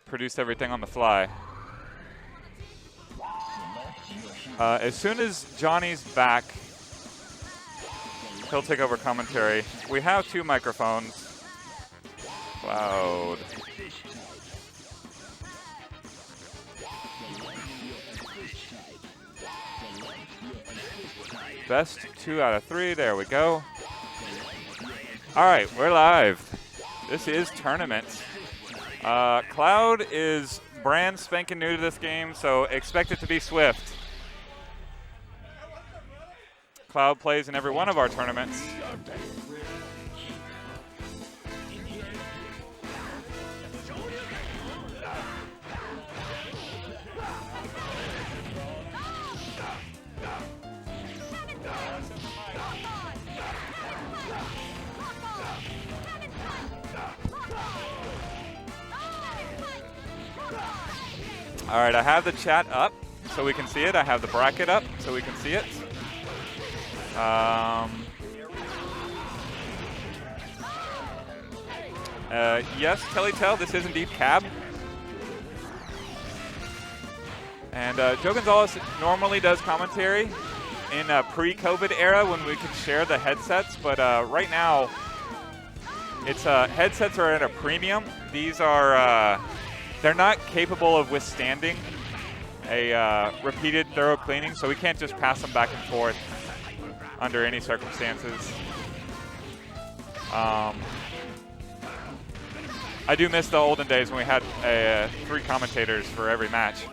produced everything on the fly. As soon as Johnny's back, he'll take over commentary. We have 2 microphones. Cloud. Best 2 out of 3. There we go. All right, we're live. This is tournament. Cloud is brand spanking new to this game, so expect it to be swift. Cloud plays in every one of our tournaments. All right, I have the chat up so we can see it. I have the bracket up so we can see it. Yes, Kelly Tell, this is indeed Cab. And Joe Gonzalez normally does commentary in a pre-COVID era when we could share the headsets, but right now, it's headsets are at a premium. These are they're not capable of withstanding a repeated thorough cleaning, so we can't just pass them back and forth under any circumstances. I do miss the olden days when we had 3 commentators for every match.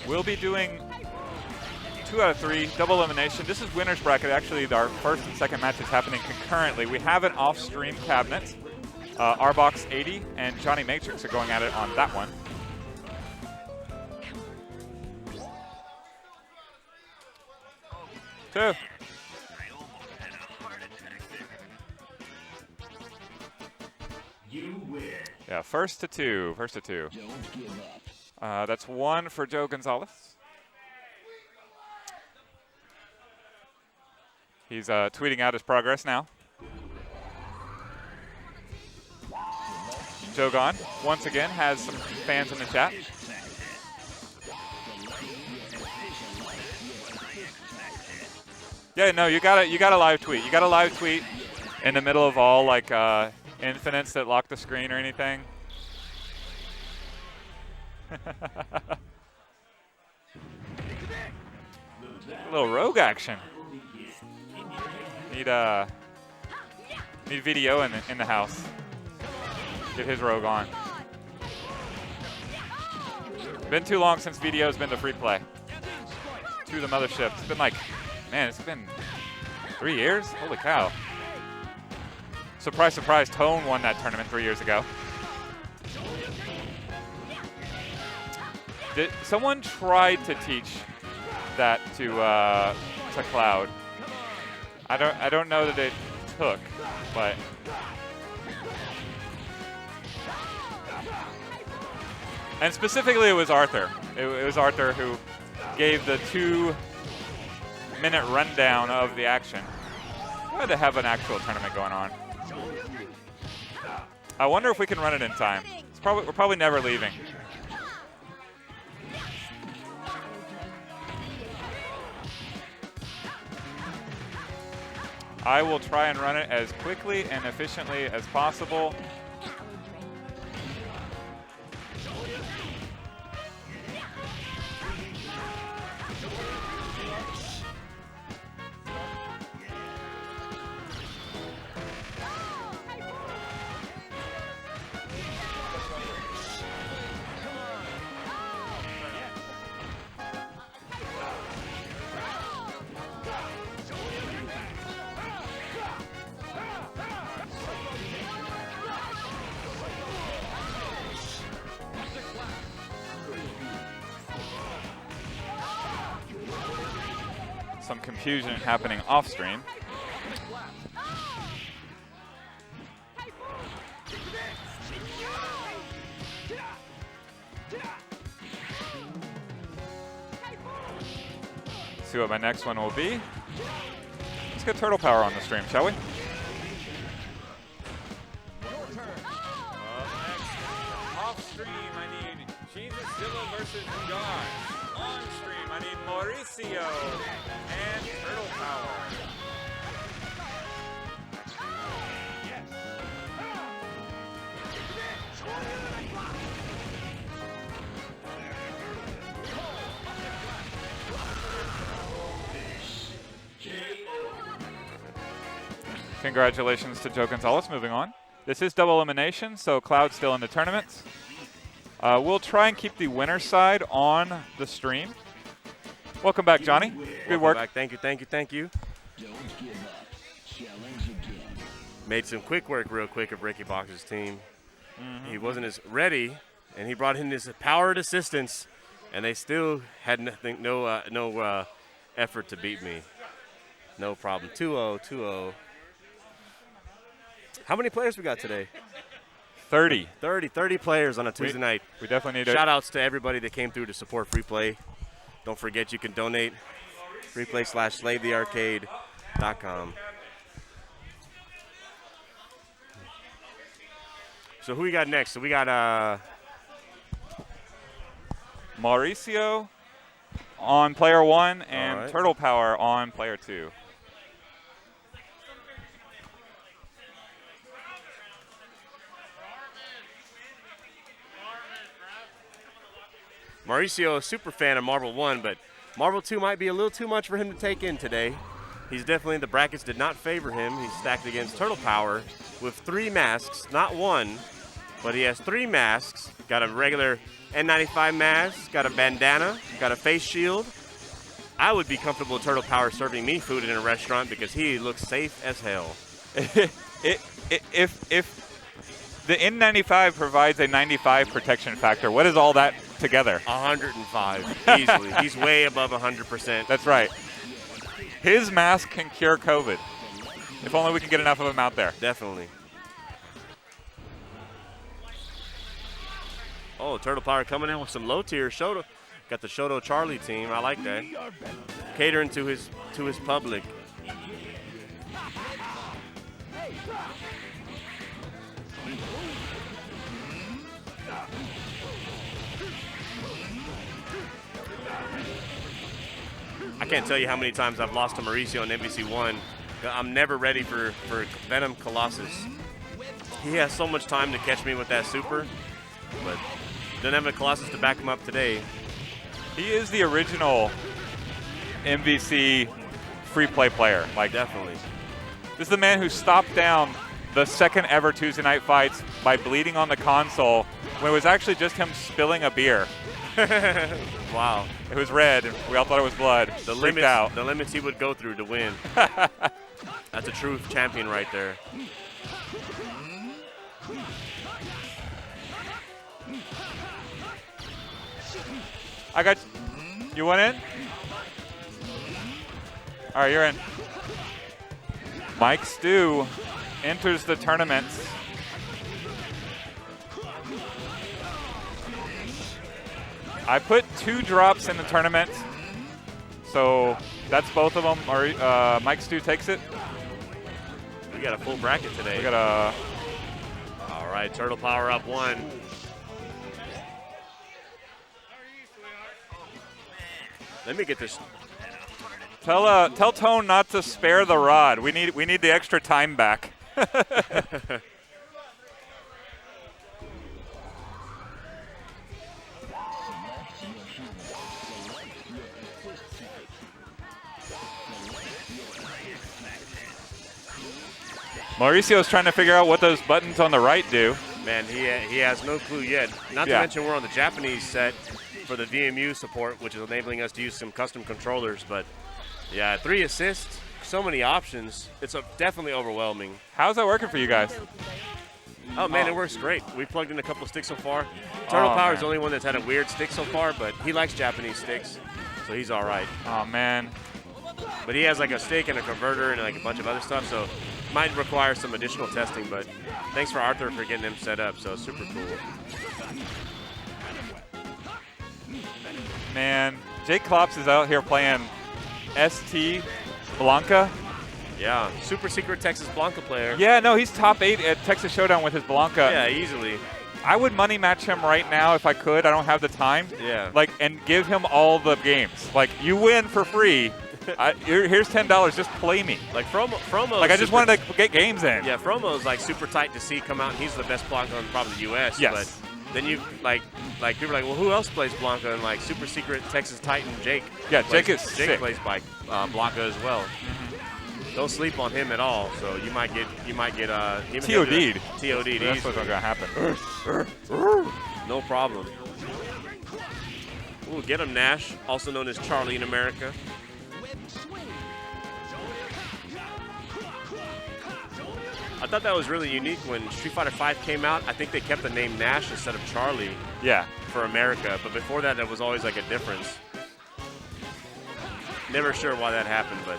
We'll be doing 2 out of 3, double elimination. This is winner's bracket. Actually, our first and second match is happening concurrently. We have an off-stream cabinet. Rbox 80 and Johnny Matrix are going at it on that one. Two. Yeah, first to two. That's 1 for Joe Gonzalez. He's tweeting out his progress now. Jogon, once again, has some fans in the chat. Yeah, no, you gotta live tweet. You gotta live tweet in the middle of all like infinites that lock the screen or anything. A little rogue action. Need video in the house. Get his rogue on. Been too long since video's been to free play. To the mothership. It's been like, man, it's been 3 years? Holy cow. Surprise, surprise, Tone won that tournament 3 years ago. Someone tried to teach that to Cloud. I don't know that it took, but and specifically it was Arthur. It was Arthur who gave the 2-minute rundown of the action. Glad to have an actual tournament going on. I wonder if we can run it in time. We're probably never leaving. I will try and run it as quickly and efficiently as possible. Some confusion happening off stream. See what my next one will be. Let's get Turtle Power on the stream, shall we? Off stream, I need Jesus Zilla versus Josh. On stream, I need Mauricio and Turtle Power. Congratulations to Joe Gonzalez. Moving on. This is double elimination, so Cloud's still in the tournament. We'll try and keep the winner side on the stream. Welcome back, Johnny. Good work. Back. Thank you, thank you, thank you. Made some quick work real quick of Ricky Box's team. He wasn't as ready, and he brought in his powered assistance, and they still had nothing, no effort to beat me. No problem. 2-0, 2-0. How many players we got today? 30. 30 players on a Tuesday night. We definitely need Shout outs to everybody that came through to support Free Play. Don't forget you can donate. freeplay/slavethearcade.com. So who we got next? So we got Mauricio on player 1 and right. Turtle Power on player 2. Mauricio, a super fan of Marble 1, but Marble 2 might be a little too much for him to take in today. He's definitely, the brackets did not favor him. He's stacked against Turtle Power with 3 masks, not 1, but he has 3 masks. Got a regular N95 mask, got a bandana, got a face shield. I would be comfortable with Turtle Power serving me food in a restaurant because he looks safe as hell. If the N95 provides a 95 protection factor, what is all that together? 105, easily. He's way above 100%. That's right. His mask can cure COVID. If only we can get enough of them out there. Definitely. Oh, Turtle Power coming in with some low-tier Shoto. Got the Shoto Charlie team. I like that. Catering to his public. I can't tell you how many times I've lost to Mauricio in MvC1. I'm never ready for Venom Colossus. He has so much time to catch me with that super, but doesn't have a Colossus to back him up today. He is the original MvC free play player. Like, definitely. This is the man who stopped down the second ever Tuesday night fights by bleeding on the console when it was actually just him spilling a beer. Wow. It was red, and we all thought it was blood. The limits he would go through to win. That's a true champion right there. I got you. Want in? All right, you're in. Mike Stu enters the tournament. I put 2 drops in the tournament, so that's both of them. Mike Stu takes it. We got a full bracket today. We got a. All right, Turtle Power up 1. Let me get this. Tell Tone not to spare the rod. We need the extra time back. Mauricio's trying to figure out what those buttons on the right do. Man, he has no clue yet. Not to mention we're on the Japanese set for the VMU support, which is enabling us to use some custom controllers. But yeah, 3 assists, so many options. It's definitely overwhelming. How's that working for you guys? Oh man, it works great. We've plugged in a couple of sticks so far. Turtle Power is the only one that's had a weird stick so far, but he likes Japanese sticks, so he's all right. Oh man. But he has like a stick and a converter and like a bunch of other stuff, so might require some additional testing. But thanks for Arthur for getting him set up, so super cool. Man, Jake Klops is out here playing ST Blanca. Yeah, super secret Texas Blanca player. Yeah, no, he's top 8 at Texas Showdown with his Blanca. Yeah, easily. I would money match him right now if I could. I don't have the time. Yeah. Like, and give him all the games. Like, you win for free. Here's $10. Just play me. Like Fromo. Like, I just wanted to get games in. Yeah, Fromo's like super tight to see come out, and he's the best Blanca in probably the U.S. Yes. But then you like people are like, well, who else plays Blanca? And like super secret Texas Titan Jake. Yeah, Jake is sick. Jake plays by Blanca as well. Don't sleep on him at all. So you might get TOD'd. TOD'd. That's what's gonna happen. No problem. Ooh, get him, Nash, also known as Charlie in America. I thought that was really unique when Street Fighter V came out. I think they kept the name Nash instead of Charlie. Yeah. For America, but before that, there was always like a difference. Never sure why that happened, but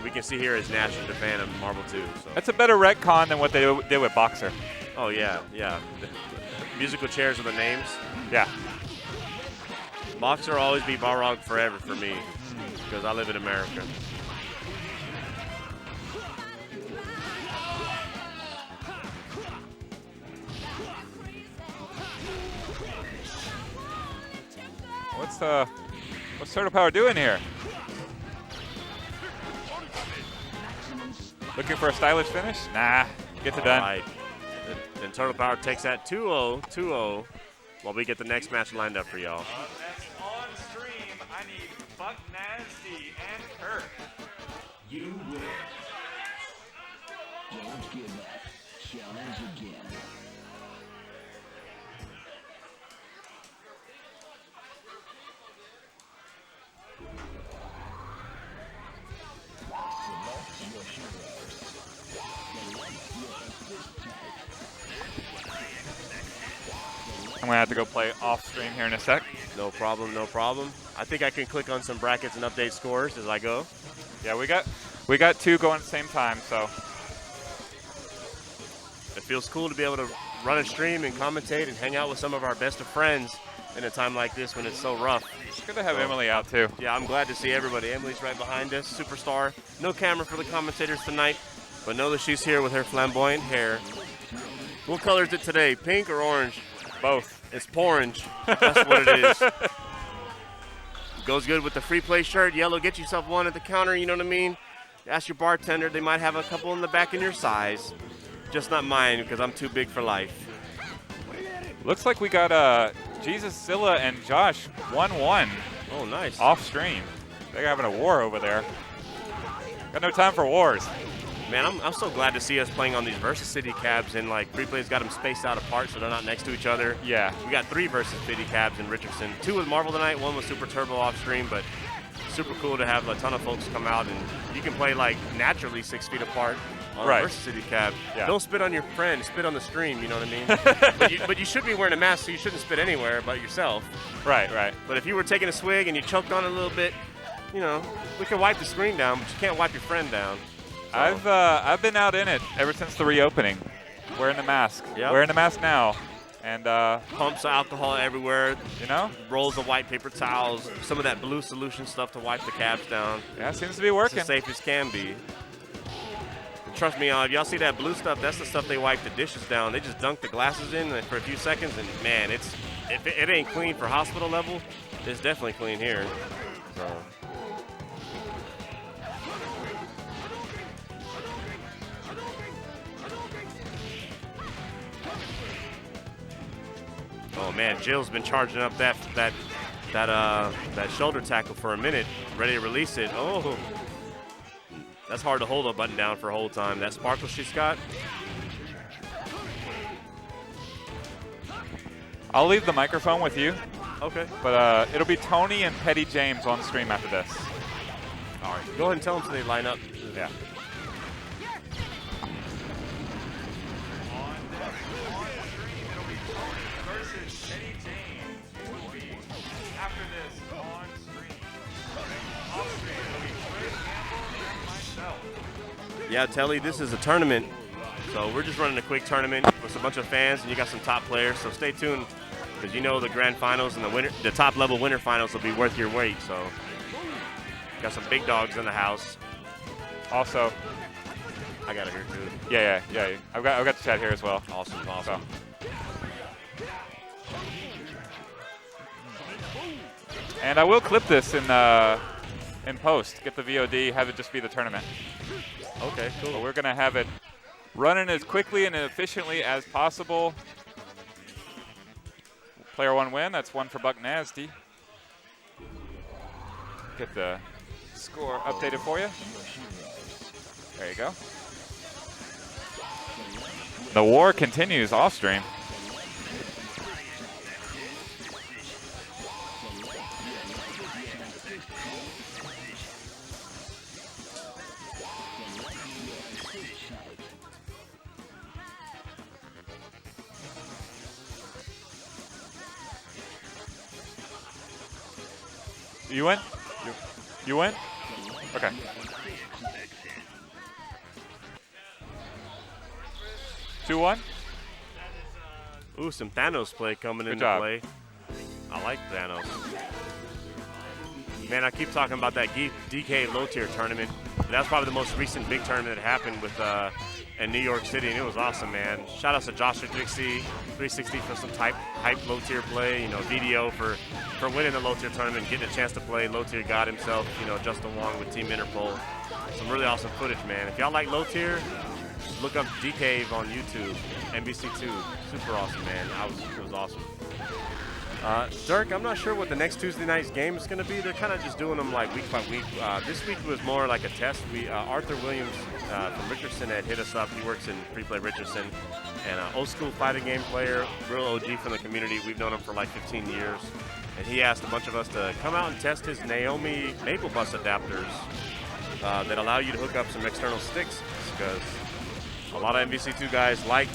we can see here is Nash in Japan and Marvel 2. So. That's a better retcon than what they did with Boxer. Oh yeah, yeah. The musical chairs are the names. Yeah. Boxer will always be Balrog forever for me because I live in America. What's Turtle Power doing here? Looking for a stylish finish? Nah, gets it done. All right. Then Turtle Power takes that 2-0 while we get the next match lined up for y'all. Next on stream, I need Buck Nasty and Kirk. You win. Don't give up. Challenge again. I'm gonna have to go play off stream here in a sec. No problem, no problem. I think I can click on some brackets and update scores as I go. Yeah, we got 2 going at the same time, so. It feels cool to be able to run a stream and commentate and hang out with some of our best of friends in a time like this when it's so rough. It's good to have Emily out too. Yeah, I'm glad to see everybody. Emily's right behind us, superstar. No camera for the commentators tonight, but know that she's here with her flamboyant hair. What color is it today, pink or orange? Both. It's orange. That's what it is. Goes good with the free play shirt. Yellow, get yourself one at the counter, you know what I mean? Ask your bartender, they might have a couple in the back in your size. Just not mine, because I'm too big for life. Looks like we got Jesus, Zilla, and Josh 1-1 Oh, nice. off stream. They're having a war over there. Got no time for wars. Man, I'm so glad to see us playing on these Versus City cabs, and like free play's got them spaced out apart so they're not next to each other. Yeah. We got 3 Versus City cabs in Richardson. 2 with Marvel tonight, 1 with Super Turbo off stream, but super cool to have a ton of folks come out, and you can play like naturally 6 feet apart on Right. a Versus City cab. Yeah. Don't spit on your friend, spit on the stream, you know what I mean? but you should be wearing a mask, so you shouldn't spit anywhere but yourself. Right, right. But if you were taking a swig and you choked on it a little bit, you know, we can wipe the screen down, but you can't wipe your friend down. So. I've been out in it ever since the reopening, wearing the mask. Yep. Wearing the mask now, and Pumps of alcohol everywhere, you know, rolls of white paper towels, some of that blue solution stuff to wipe the cabs down. yeah, seems to be It's working. as safe as can be. Trust me, y'all see that blue stuff? That's the stuff they wipe the dishes down. They just dunk the glasses in for a few seconds, and man, if it ain't clean for hospital level, it's definitely clean here. So. Oh man, Jill's been charging up that shoulder tackle for a minute, ready to release it. Oh, that's hard to hold a button down for a whole time. That sparkle she's got. I'll leave the microphone with you, Okay. but it'll be Tony and Petty James on stream after this. All right. Go ahead and tell them so they line up. Yeah. Yeah, Telly, this is a tournament. So we're just running a quick tournament with a bunch of fans, and you got some top players. So stay tuned, because you know the grand finals and the top level winter finals will be worth your weight. So Got some big dogs in the house. Also, I got it here too. yeah. I've got the chat here as well. Awesome. So. And I will clip this in post. Get the VOD. Have it just be the tournament. Okay, cool. So we're gonna have it running as quickly and efficiently as possible. Player 1 win. That's 1 for Buck Nasty. Get the score updated for you. There you go. The war continues off stream. You win? You win? Okay. Two one. Ooh, some Thanos play coming Good into job. play. I like Thanos. Man, I keep talking about that DK low tier tournament. That's probably the most recent big tournament that happened with in New York City, and it was awesome, man. Shout out to Joshua 360 for some hype low tier play. You know, VDO for winning the low tier tournament, getting a chance to play low tier God himself. You know, Justin Wong with Team Interpol. Some really awesome footage, man. If y'all like low tier, look up DK on YouTube. MvC2, super awesome, man. It was awesome. Dirk, I'm not sure what the next Tuesday night's game is going to be. They're kind of just doing them like week by week. This week was more like a test. Arthur Williams from Richardson had hit us up. He works in Free Play Richardson, and old school fighting game player, real OG from the community. We've known him for like 15 years, and he asked a bunch of us to come out and test his Naomi Maple Bus adapters that allow you to hook up some external sticks, because a lot of MvC2 guys like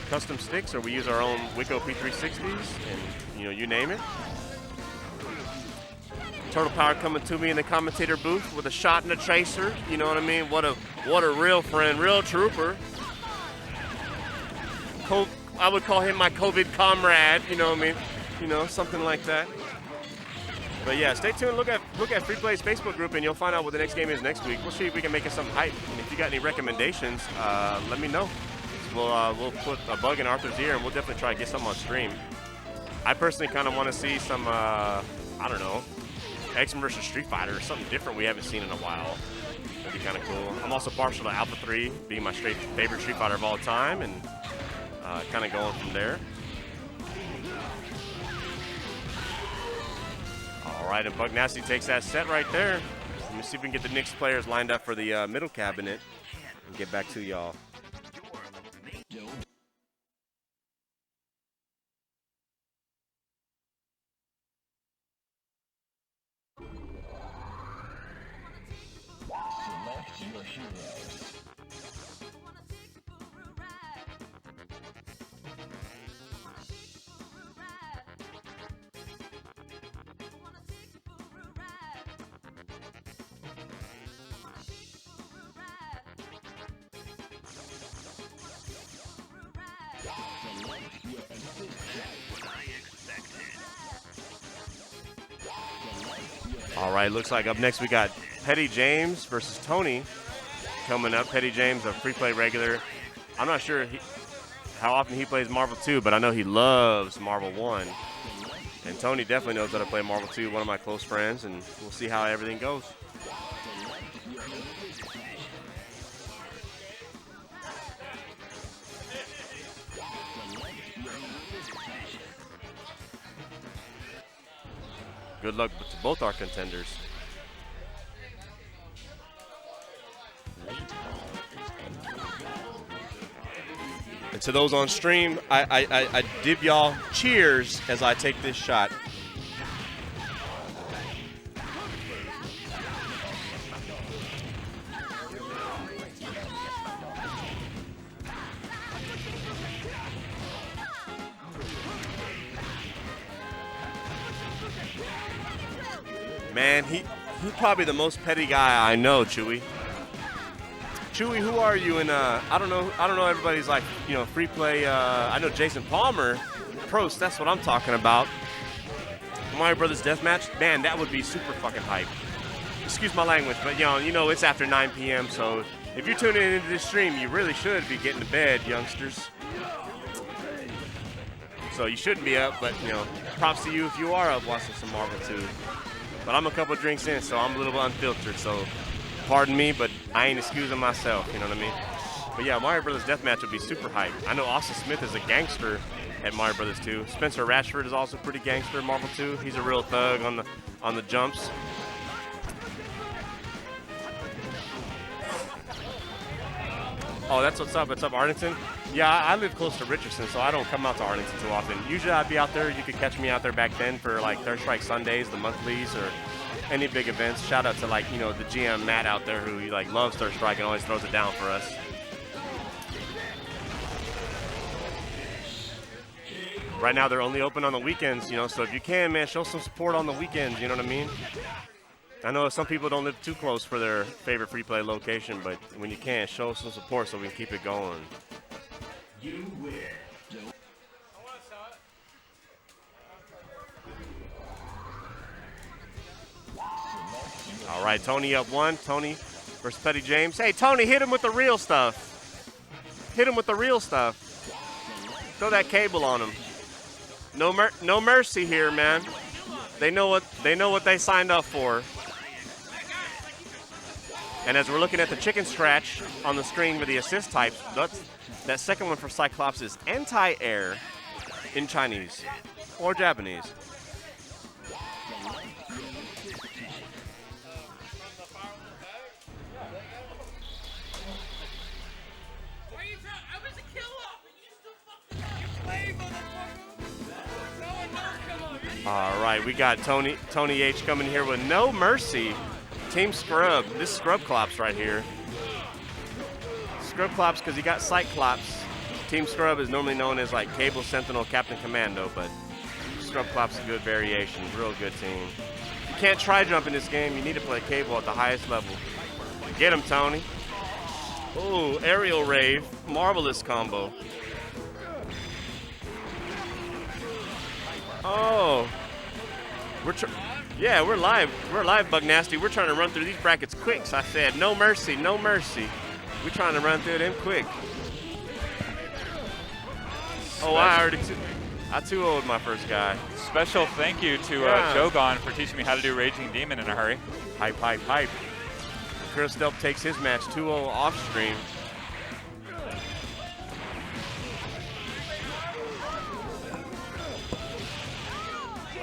custom sticks, or we use our own Wico P360s, and you name it. Total Power coming to me in the commentator booth with a shot and a tracer. You know what I mean? What a real friend, real trooper. I would call him my COVID comrade. You know what I mean? Something like that. But yeah, stay tuned. Look at Free Play's Facebook group, and you'll find out what the next game is next week. We'll see if we can make it some hype. And if you got any recommendations, let me know. We'll put a bug in Arthur's ear, and we'll definitely try to get something on stream. I personally kind of want to see some, I don't know, X-Men versus Street Fighter, or something different we haven't seen in a while. That'd be kind of cool. I'm also partial to Alpha 3 being my favorite Street Fighter of all time, and kind of going from there. All right, and Buck Nasty takes that set right there. Let me see if we can get the Knicks players lined up for the middle cabinet and get back to y'all. Select your hero. All right, looks like up next we got Petty James versus Tony coming up. Petty James, a Free Play regular. I'm not sure how often he plays Marvel 2, but I know he loves Marvel 1. And Tony definitely knows how to play Marvel 2, one of my close friends, and we'll see how everything goes. Good luck to both our contenders. And to those on stream, I give y'all cheers as I take this shot. Man, he's probably the most petty guy I know, Chewy. Chewy, who are you? And I don't know. Everybody's like, Free Play. I know Jason Palmer, Prost. That's what I'm talking about. Mario Brothers Deathmatch. Man, that would be super fucking hype. excuse my language, but you know it's after 9 p.m. So if you're tuning into this stream, you really should be getting to bed, youngsters. So you shouldn't be up, but props to you if you are up watching some Marvel 2. But I'm a couple drinks in, so I'm a little unfiltered. So pardon me, but I ain't excusing myself. You know what I mean? But yeah, Mario Brothers Deathmatch would be super hype. I know Austin Smith is a gangster at Mario Brothers 2. Spencer Rashford is also pretty gangster at Marvel 2. He's a real thug on the jumps. Oh, that's what's up. What's up, Arlington? Yeah, I live close to Richardson, so I don't come out to Arlington too often. Usually I'd be out there. You could catch me out there back then for like Third Strike Sundays, the monthlies, or any big events. Shout out to the GM Matt out there who loves Third Strike and always throws it down for us. Right now they're only open on the weekends, so if you can, man, show some support on the weekends, you know what I mean? I know some people don't live too close for their favorite free play location, but when you can, show some support so we can keep it going. You win. All right, Tony up 1. Tony versus Petty James. Hey, Tony, hit him with the real stuff. Hit him with the real stuff. Throw that cable on him. No mercy here, man. They know what they signed up for. And as we're looking at the chicken scratch on the screen with the assist types, that second one for Cyclops is anti-air in Chinese or Japanese. All right, we got Tony H coming here with no mercy. Team Scrub. This Scrub Clops right here. Scrub Clops because he got Cyclops. Team Scrub is normally known as like Cable, Sentinel, Captain Commando, but Scrub Clops is a good variation. Real good team. You can't try jump in this game. You need to play Cable at the highest level. Get him, Tony. Ooh, aerial rave. Marvelous combo. Oh. Yeah, we're live. We're live, Bug Nasty. We're trying to run through these brackets quick. So I said, no mercy, no mercy. We're trying to run through them quick. Oh, I 2-0'd my first guy. Special thank you to Jogon for teaching me how to do Raging Demon in a hurry. Hype, hype, hype. Chris Delp takes his match 2-0 off stream.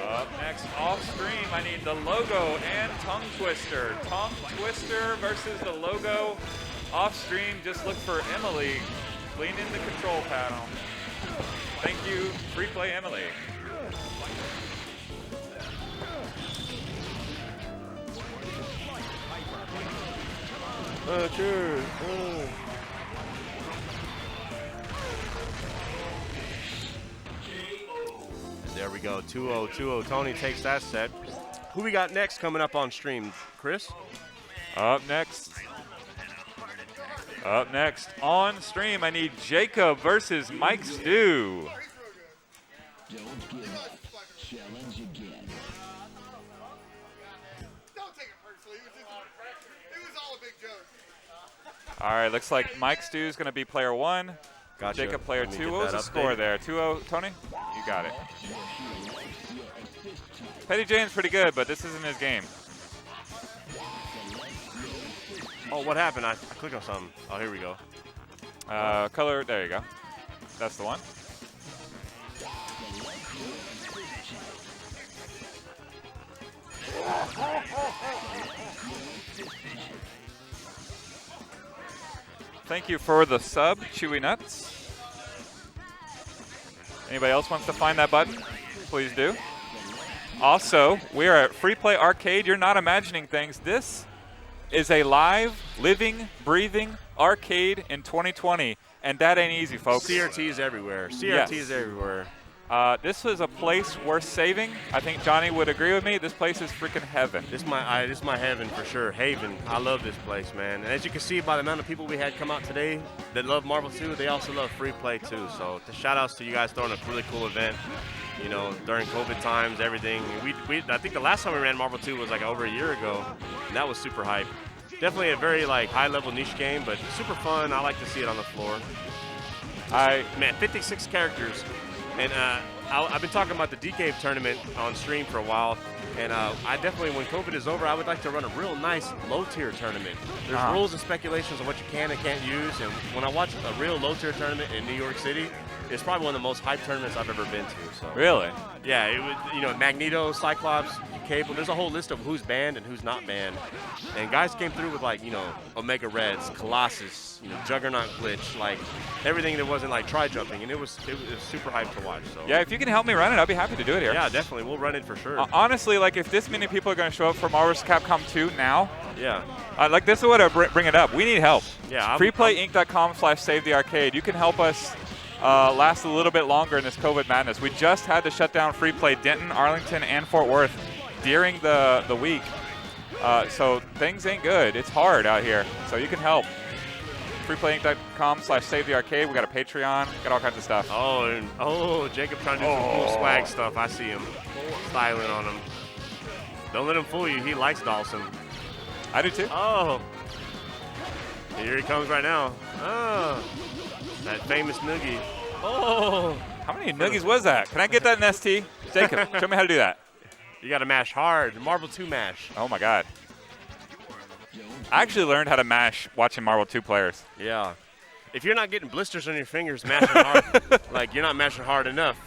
Up next, off stream, I need the logo and Tongue Twister. Tongue Twister versus the logo. Off stream, just look for Emily. Lean in the control panel. Thank you, Free Play Emily. Cheers. There we go, 2-0, 2-0. Tony takes that set. Who we got next coming up on stream, Chris? Up next on stream, I need Jacob versus Mike Stew. Don't give up. Challenge again. Don't take it personally. It was all a big joke. All right, looks like Mike Stew is going to be player 1. Gotcha. Jacob player Let me 2. get What was that the score updated. there? 2-0, Tony? You got it. Petty James pretty good, but this isn't his game. Oh, what happened? I clicked on something. Oh, here we go. Color, there you go. That's the one. Thank you for the sub, Chewy Nuts. Anybody else wants to find that button? Please do. Also, we are at Free Play Arcade. You're not imagining things. This is a live, living, breathing arcade in 2020, and that ain't easy, folks. CRTs everywhere. Yes. CRTs everywhere. This is a place worth saving. I think Johnny would agree with me. This place is freaking heaven. This is my heaven for sure. Haven. I love this place, man. And as you can see by the amount of people we had come out today that love Marvel 2, they also love Free Play too. So the shout outs to you guys throwing a really cool event. You know, during COVID times, everything. I think the last time we ran Marvel 2 was like over a year ago. and that was super hype. Definitely a very like high-level niche game, but super fun. I like to see it on the floor. Man, 56 characters, and I've been talking about the D-Cave tournament on stream for a while, and I definitely, when COVID is over, I would like to run a real nice low-tier tournament. There's rules and speculations on what you can and can't use, and when I watch a real low-tier tournament in New York City, it's probably one of the most hyped tournaments I've ever been to. So. Really? Yeah, it was, Magneto, Cyclops, Cable. There's a whole list of who's banned and who's not banned. And guys came through with like, Omega Reds, Colossus, Juggernaut Glitch, like everything that wasn't like tri-jumping, and it was super hyped to watch. So. Yeah, if you can help me run it, I'll be happy to do it here. Yeah, definitely. We'll run it for sure. Honestly, like if this many people are going to show up for Marvel vs. Capcom 2 now, yeah. Like this is what I bring it up. We need help. Yeah. freeplayinc.com/savethearcade. You can help us last a little bit longer in this COVID madness. We just had to shut down Free Play Denton, Arlington, and Fort Worth during the week. So things ain't good. It's hard out here. So you can help. freeplayinc.com/savethearcade. We got a Patreon. Got all kinds of stuff. Jacob trying to do some cool swag stuff. I see him styling on him. Don't let him fool you. He likes Dawson. I do too. Oh. Here he comes right now. Oh. That famous noogie. Oh. How many noogies was that? Can I get that in ST? Jacob, show me how to do that. You got to mash hard. Marble 2 mash. Oh, my God. I actually learned how to mash watching Marvel 2 players. Yeah. If you're not getting blisters on your fingers mashing hard, like you're not mashing hard enough.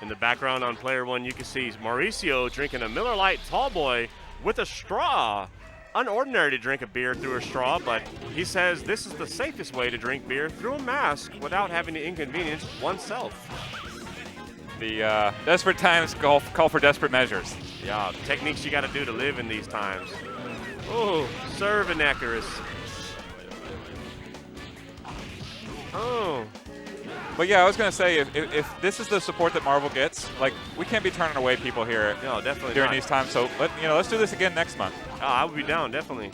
In the background on player 1, you can see Mauricio drinking a Miller Lite Tall Boy with a straw. Unordinary to drink a beer through a straw, but he says this is the safest way to drink beer through a mask without having to inconvenience oneself. The desperate times call for desperate measures. Yeah, techniques you got to do to live in these times. Oh, serve inaccuracy. Oh. But yeah, I was going to say, if this is the support that Marvel gets, like, we can't be turning away people here during these times. So, let's do this again next month. Oh, I would be down, definitely.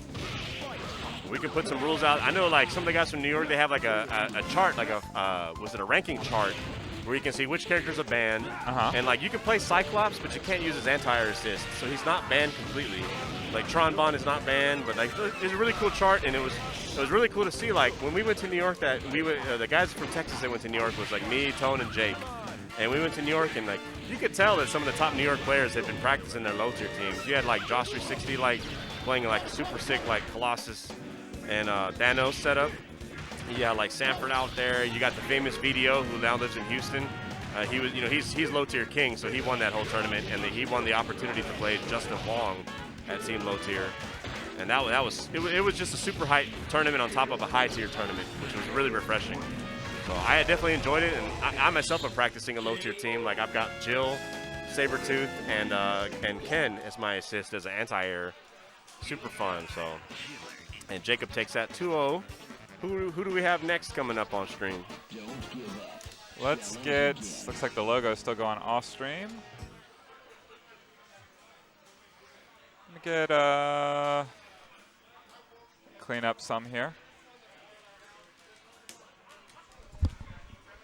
We can put some rules out. I know, like, some of the guys from New York, they have, like, a chart, like was it a ranking chart, where you can see which characters are banned. And, like, you can play Cyclops, but you can't use his anti-air assist. So he's not banned completely. Like, Tron Bond is not banned, but, like, it's a really cool chart, and it was really cool to see. Like, when we went to New York, the guys from Texas that went to New York was, like, me, Tone, and Jake. And we went to New York, and, like, you could tell that some of the top New York players had been practicing their low-tier teams. You had, like, Josh 360, like, playing, like, a super sick, like, Colossus and Thanos setup. You had, like, Sanford out there. You got the famous VDO, who now lives in Houston. He was, he's low-tier king, so he won that whole tournament, and he won the opportunity to play Justin Wong at Team Low Tier. And it was just a super high tournament on top of a high tier tournament, which was really refreshing. So I definitely enjoyed it, and I myself am practicing a low tier team. Like, I've got Jill, Sabretooth, and Ken as my assist as an anti-air. Super fun. So, and Jacob takes that 2-0. Who do we have next coming up on stream? Let's get, looks like the logo is still going off stream. Let me get, clean up some here.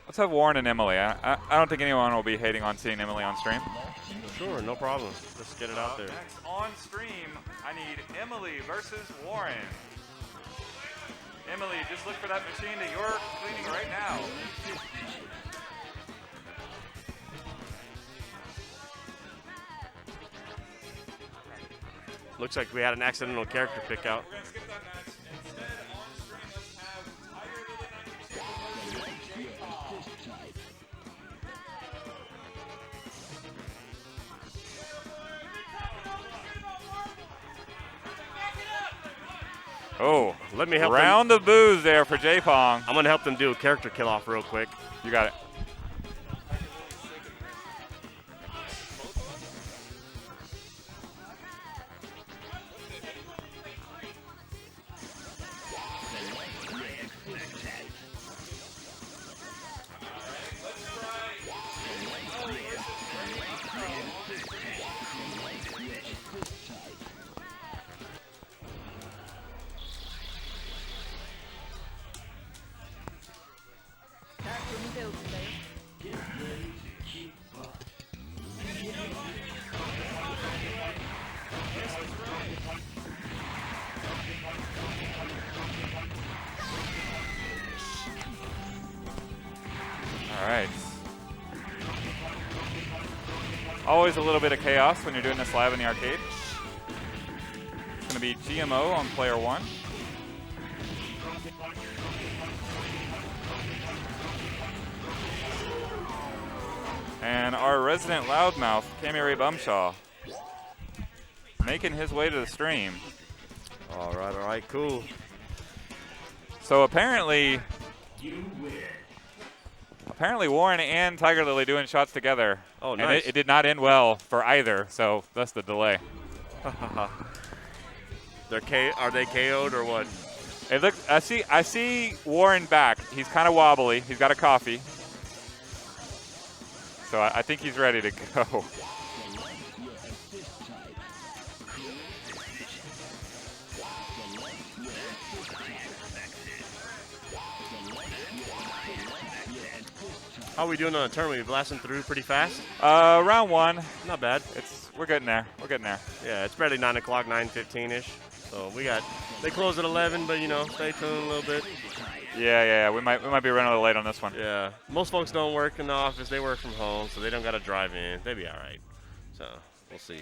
Let's have Warren and Emily. I don't think anyone will be hating on seeing Emily on stream. Sure, no problem. Let's get it out there. Next on stream, I need Emily versus Warren. Emily, just look for that machine that you're cleaning right now. Looks like we had an accidental character pick out. We're going to skip that match. Instead, on stream, let's have Tiger Lily 96. Oh, let me help round them. of booze there for J-Pong. I'm going to help them do a character kill off real quick. You got it. All right. Always a little bit of chaos when you're doing this live in the arcade. It's going to be GMO on player 1. And our resident loudmouth, Cammy Bumshaw, making his way to the stream. All right, cool. So apparently Warren and Tiger Lily doing shots together. Oh, and nice. it did not end well for either, so that's the delay. Are they KO'd or what? It looks. I see Warren back. He's kind of wobbly. He's got a coffee. So I think he's ready to go. How are we doing on the tournament? We blasting through pretty fast? Round 1. Not bad. We're getting there. We're getting there. Yeah, it's barely 9 o'clock, 9:15-ish. So they close at 11, but stay tuned a little bit. Yeah. We might be running a little late on this one. Yeah, most folks don't work in the office. They work from home, so they don't got to drive in. They'll be all right. So we'll see.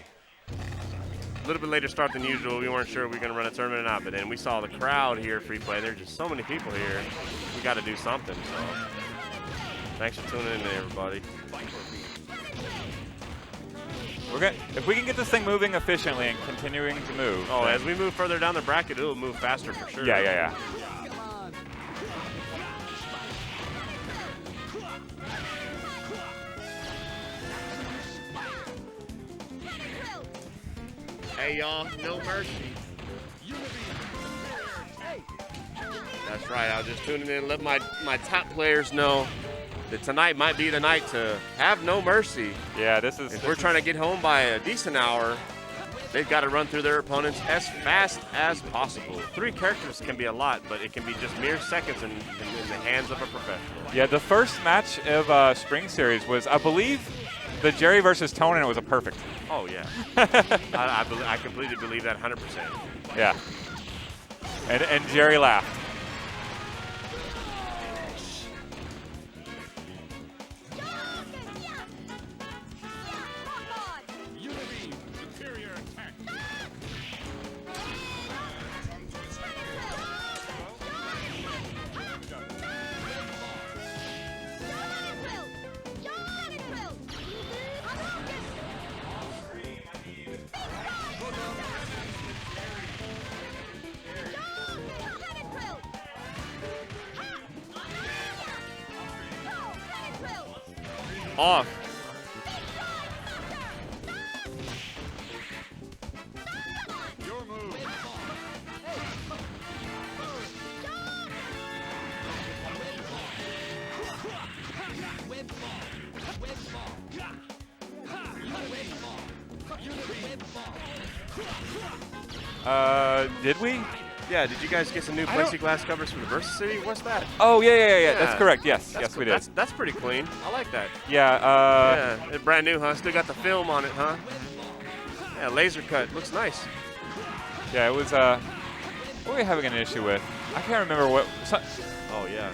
A little bit later start than usual. We weren't sure if we were going to run a tournament or not, but then we saw the crowd here at Free Play. There's just so many people here. We got to do something. So thanks for tuning in, everybody. If we can get this thing moving efficiently and continuing to move. Oh, as we move further down the bracket, it'll move faster for sure. Yeah. Hey, y'all, no mercy. That's right. I was just tuning in, let my top players know that tonight might be the night to have no mercy. Yeah, this is. If we're trying to get home by a decent hour, they've got to run through their opponents as fast as possible. 3 characters can be a lot, but it can be just mere seconds in the hands of a professional. Yeah, the first match of Spring Series was, I believe, the Jerry versus Tone, and it was a perfect. Oh, yeah. I completely believe that 100%. Yeah. And Jerry laughed. Off. Your move. Did we? Yeah, did you guys get some new plexiglass covers from Versus City? What's that? Oh, yeah. That's correct. Yes, we did. That's pretty clean. I like that. Yeah. Yeah, it's brand new, huh? Still got the film on it, huh? Yeah, laser cut. Looks nice. Yeah, it was. What were we having an issue with? I can't remember what. Oh, yeah.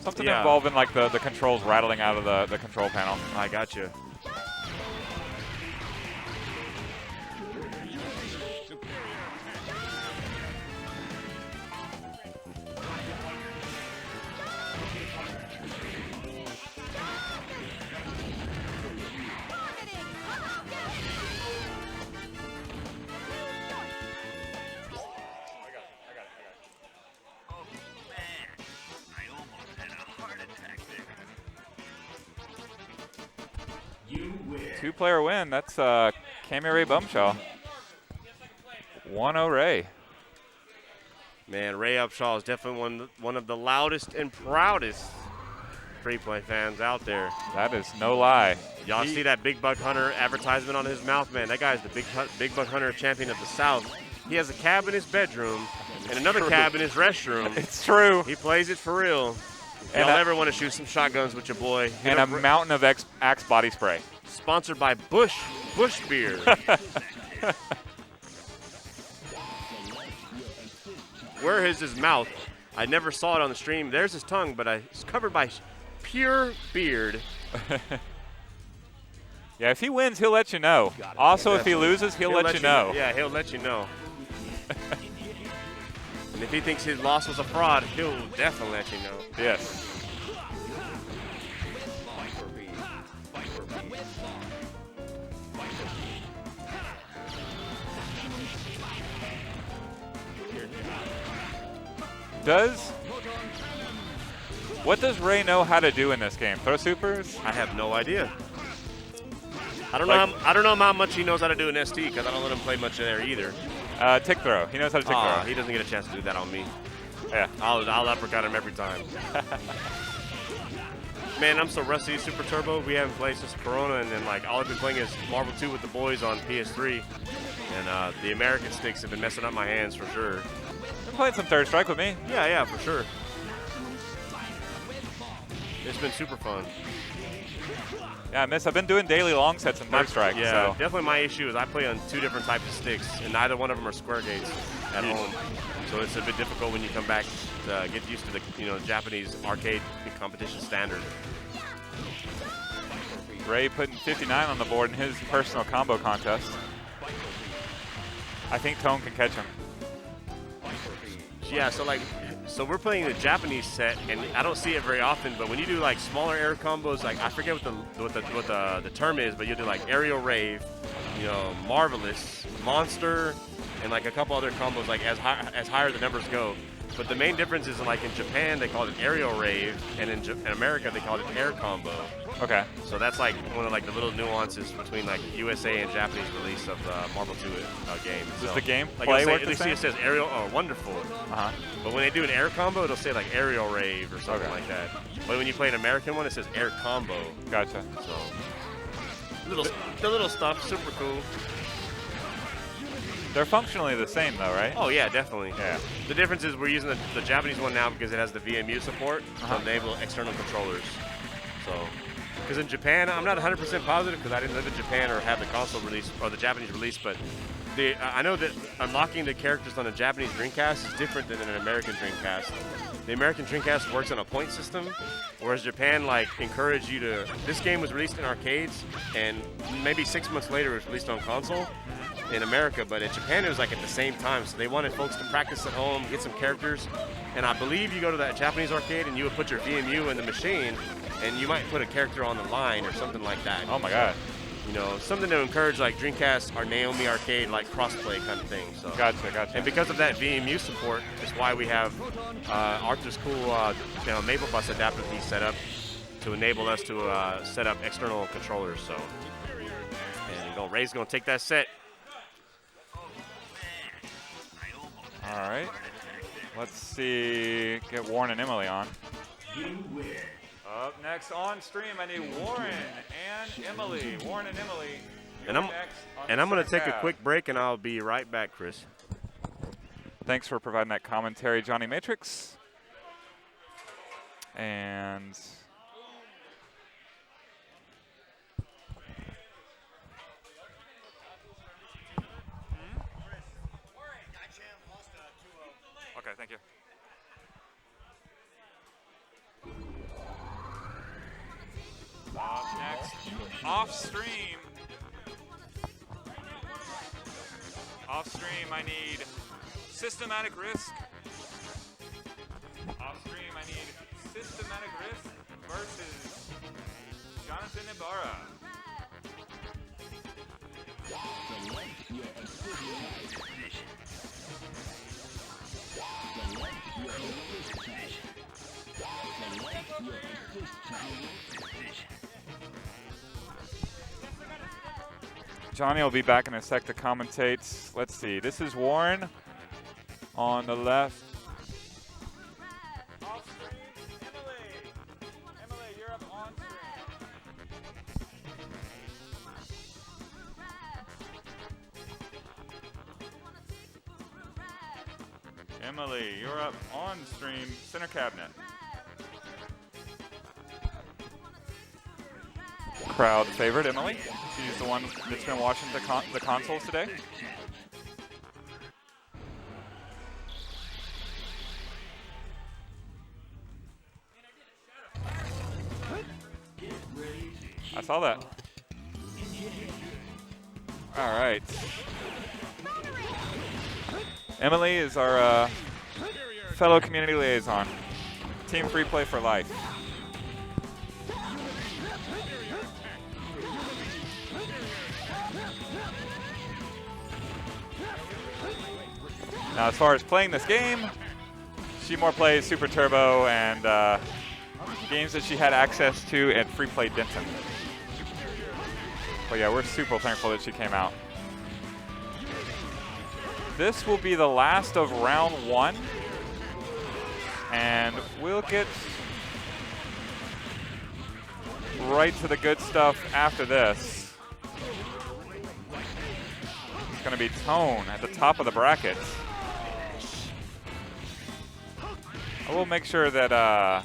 Something Yeah. involving like the controls rattling out of the control panel. I got you. Two-player win. That's Cammy Ray Bumshaw. 1-0 Ray. Man, Ray Upshaw is definitely one of the loudest and proudest Free Play fans out there. That is no lie. Y'all see that Big Buck Hunter advertisement on his mouth? Man, that guy's the Big Buck Hunter champion of the South. He has a cab in his bedroom and another cab in his restroom. It's true. He plays it for real. If y'all ever want to shoot some shotguns with your boy. And a mountain of Axe body spray. Sponsored by Bush Beer. Where is his mouth? I never saw it on the stream. There's his tongue, but it's covered by pure beard. Yeah, if he wins, he'll let you know. Also, if he loses, he'll let you know. Yeah, he'll let you know. And if he thinks his loss was a fraud, he'll definitely let you know. Yes. What does Ray know how to do in this game? Throw supers? I have no idea. I don't know how much he knows how to do in ST because I don't let him play much there either. Tick throw. He knows how to tick throw. He doesn't get a chance to do that on me. Yeah. I'll uppercut him every time. Man, I'm so rusty. Super Turbo. We haven't played since Corona, and then like all I've been playing is Marvel 2 with the boys on PS3, and the American sticks have been messing up my hands for sure. You're playing some Third Strike with me. Yeah, for sure. It's been super fun. Yeah, I've been doing daily long sets in Third Strike. Yeah, so. definitely my issue is I play on 2 different types of sticks, and neither one of them are square gates at home. So it's a bit difficult when you come back to get used to the Japanese arcade competition standard. Ray putting 59 on the board in his personal combo contest. I think Tone can catch him. Yeah, so we're playing the Japanese set, and I don't see it very often. But when you do like smaller air combos, like I forget what the term is, but you do like aerial rave, marvelous, monster, and like a couple other combos like as higher the numbers go. But the main difference is like in Japan they call it aerial rave, and in America they call it air combo. Okay. So that's like one of like the little nuances between like USA and Japanese release of the Marvel 2 game. Does the game like play work the same? It says aerial, wonderful. But when they do an air combo, it'll say like aerial rave or something like that. But when you play an American one, it says air combo. Gotcha. So the little stuff, super cool. They're functionally the same though, right? Oh yeah, definitely. Yeah. The difference is we're using the Japanese one now because it has the VMU support to enable external controllers. So, because in Japan, I'm not 100% positive because I didn't live in Japan or have the console release or the Japanese release, but I know that unlocking the characters on a Japanese Dreamcast is different than an American Dreamcast. The American Dreamcast works on a point system, whereas Japan encouraged you to. This game was released in arcades, and maybe 6 months later it was released on console in America, but in Japan it was like at the same time, so they wanted folks to practice at home, get some characters, and I believe you go to that Japanese arcade and you would put your VMU in the machine, and you might put a character on the line or something like that. Oh my God. Something to encourage like Dreamcast or Naomi Arcade, like crossplay kind of thing. So. Gotcha. And because of that VMU support, is why we have Arthur's cool Maple Bus adapter piece set up to enable us to set up external controllers. So, and Ray's gonna take that set. All right. Let's see. Get Warren and Emily on. Up next on stream, I need Warren and Emily. Warren and Emily. And I'm going to take a quick break, and I'll be right back, Chris. Thanks for providing that commentary, Johnny Matrix. And okay, thank you. Up next, off stream. Off stream, I need Systematic Risk. Off stream, I need Systematic Risk versus Jonathan Ibarra. Johnny will be back in a sec to commentate. Let's see. This is Warren on the left. Off screen, Emily. Emily, you're up on screen. Emily, you're up on stream, center cabinet. Crowd favorite, Emily. She's the one that's been watching the consoles today. I saw that. All right. Emily is our fellow community liaison. Team Free Play for Life. Now, as far as playing this game, she more plays Super Turbo and games that she had access to at Free Play Denton. But yeah, we're super thankful that she came out. This will be the last of round 1. And we'll get right to the good stuff after this. It's going to be Tone at the top of the bracket. I will make sure that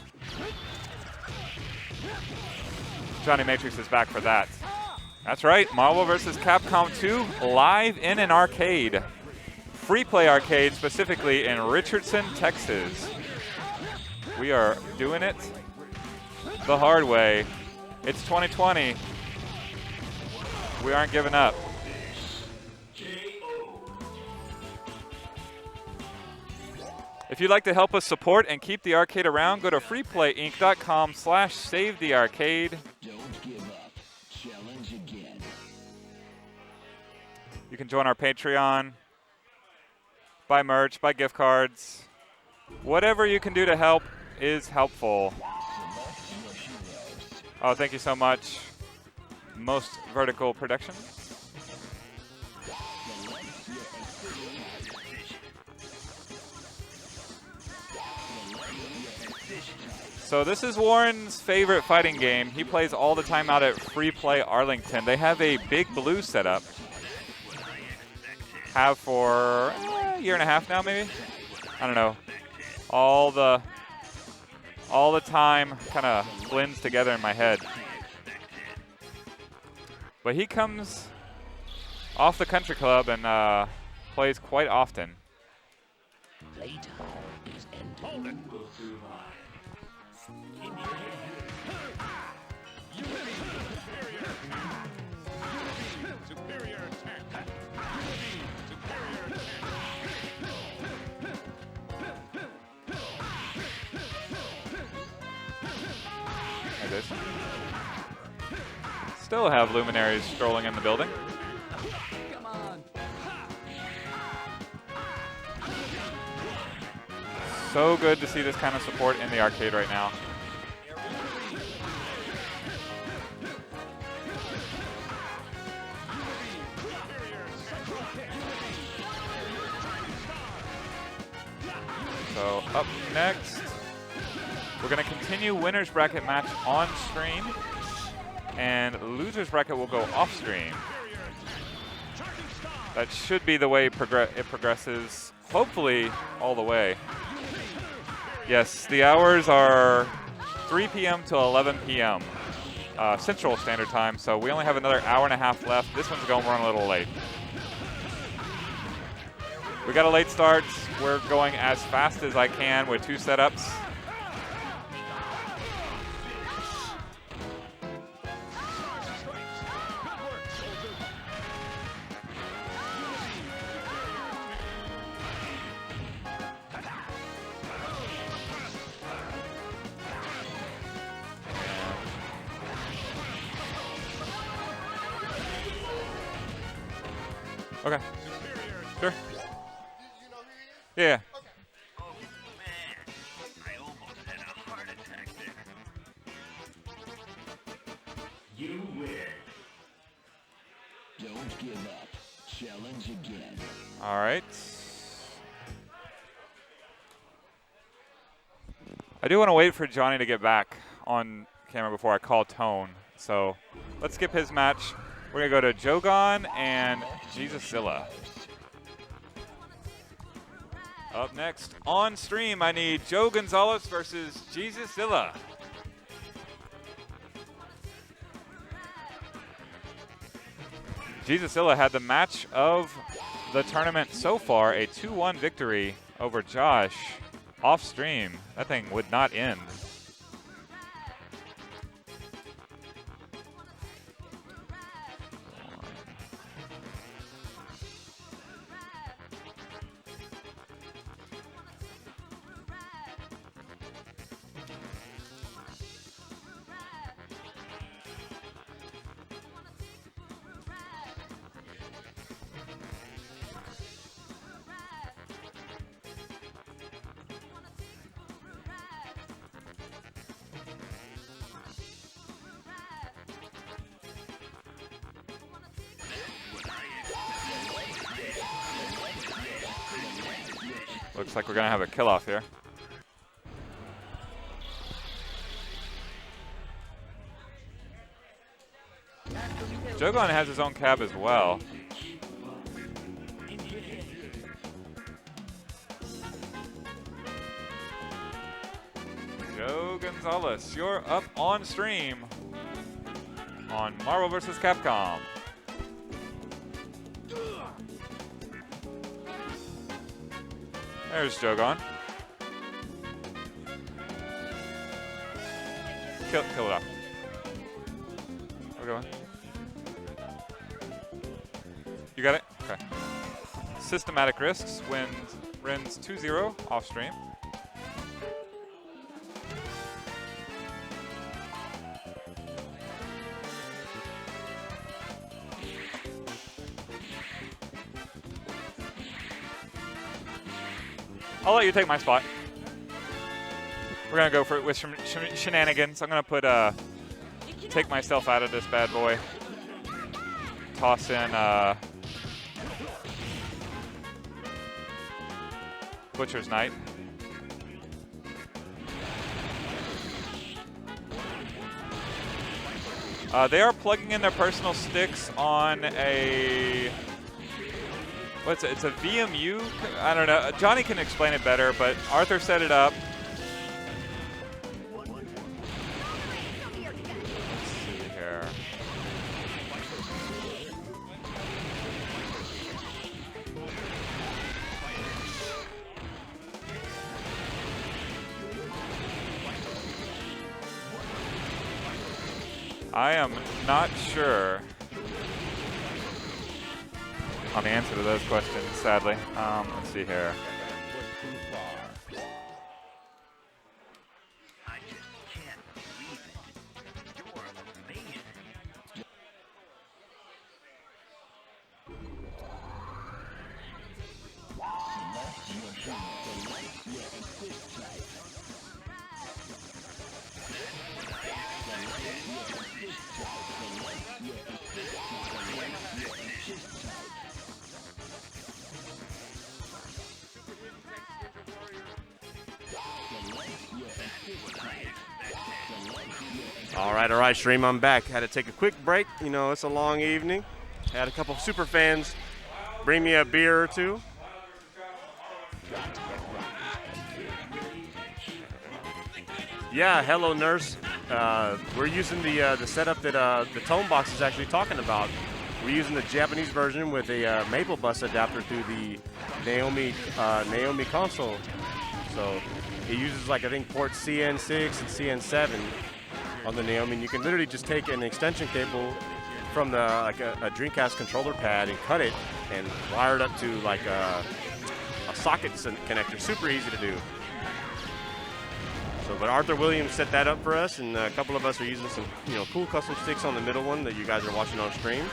Johnny Matrix is back for that. That's right, Marvel vs. Capcom 2 live in an arcade. Free Play arcade, specifically in Richardson, Texas. We are doing it the hard way. It's 2020. We aren't giving up. If you'd like to help us support and keep the arcade around, go to freeplayinc.com/savethearcade. Don't give up. Challenge again. You can join our Patreon, buy merch, buy gift cards. Whatever you can do to help is helpful. Oh, thank you so much. Most Vertical Productions. So this is Warren's favorite fighting game. He plays all the time out at Free Play Arlington. They have a Big Blue setup. Have for a year and a half now, maybe? I don't know. All the time kind of blends together in my head. But he comes off the country club and plays quite often. Playtime is ending. There it is. Still have luminaries strolling in the building. Come on. So good to see this kind of support in the arcade right now. So up next, we're going to continue winner's bracket match on stream, and loser's bracket will go off stream. That should be the way it progresses, hopefully all the way. Yes, the hours are 3 p.m. to 11 p.m. Central Standard Time, so we only have another hour and a half left. This one's going to run a little late. We got a late start. We're going as fast as I can with 2 setups. Okay. Sure. You know who he is? Yeah. Okay. Oh man, I almost had a heart attack there. You win. Don't give up. Challenge again. All right. I do want to wait for Johnny to get back on camera before I call Tone. So let's skip his match. We're going to go to Jogon and Jesuszilla. Up next on stream, I need Joe Gonzalez versus Jesuszilla. Jesuszilla had the match of the tournament so far, a 2-1 victory over Josh off stream. That thing would not end. Looks like we're going to have a kill off here. Jogon has his own cab as well. Joe Gonzalez, you're up on stream on Marvel vs. Capcom. There's Jogon. Kill it off. We're going. You got it? Okay. Systematic Risks wins 2-0 off stream. I'll let you take my spot. We're gonna go for it with some shenanigans. I'm gonna put take myself out of this bad boy. Toss in Butcher's Knight. They are plugging in their personal sticks on a it's a VMU? I don't know. Johnny can explain it better, but Arthur set it up. Let's see here. I am not sure on the answer to those questions, sadly. Let's see here. I just can't believe it. You're amazing. All right, stream, I'm back. Had to take a quick break. You know, it's a long evening. Had a couple of super fans bring me a beer or two. Yeah, hello, nurse. We're using the setup that the Tone Box is actually talking about. We're using the Japanese version with a Maple Bus adapter through the Naomi console. So it uses, like, I think ports CN6 and CN7 on the Naomi. And you can literally just take an extension cable from the a Dreamcast controller pad and cut it and wire it up to like a socket connector. Super easy to do. So, but Arthur Williams set that up for us, and a couple of us are using some, you know, cool custom sticks on the middle one that you guys are watching on stream.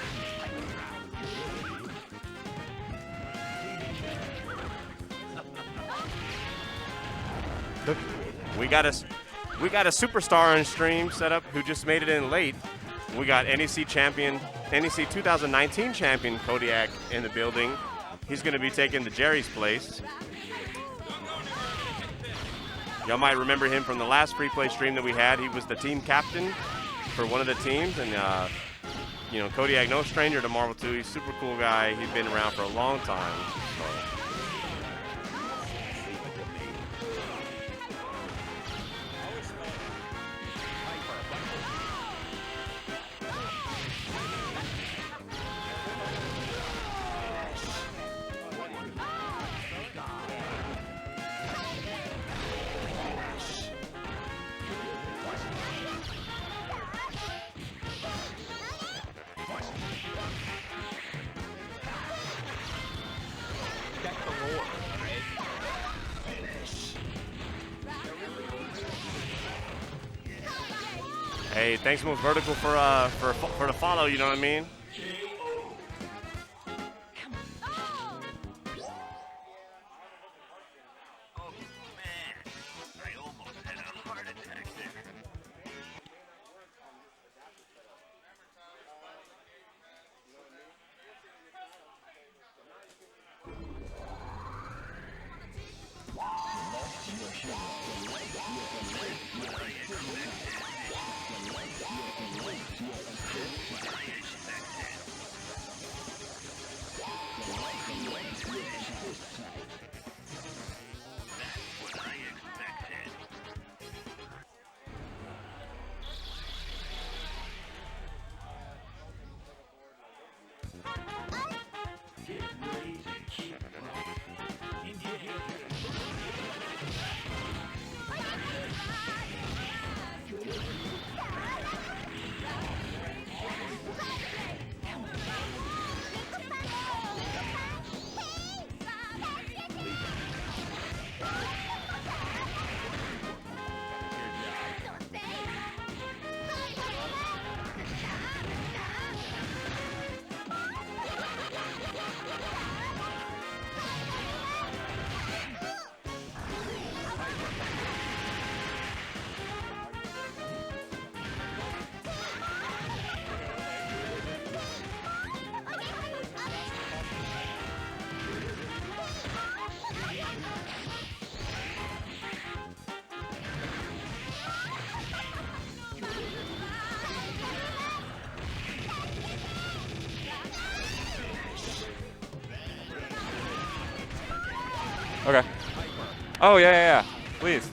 Look, we got a superstar on stream set up who just made it in late. We got NEC 2019 champion Kodiak in the building. He's going to be taking the Jerry's place. Y'all might remember him from the last free play stream that we had. He was the team captain for one of the teams, and you know, Kodiak, no stranger to Marvel 2. He's a super cool guy. He's been around for a long time. So. Hey, thanks Most Vertical for the follow, you know what I mean? Oh, man. I almost had a heart attack there. Okay. Oh yeah. Please.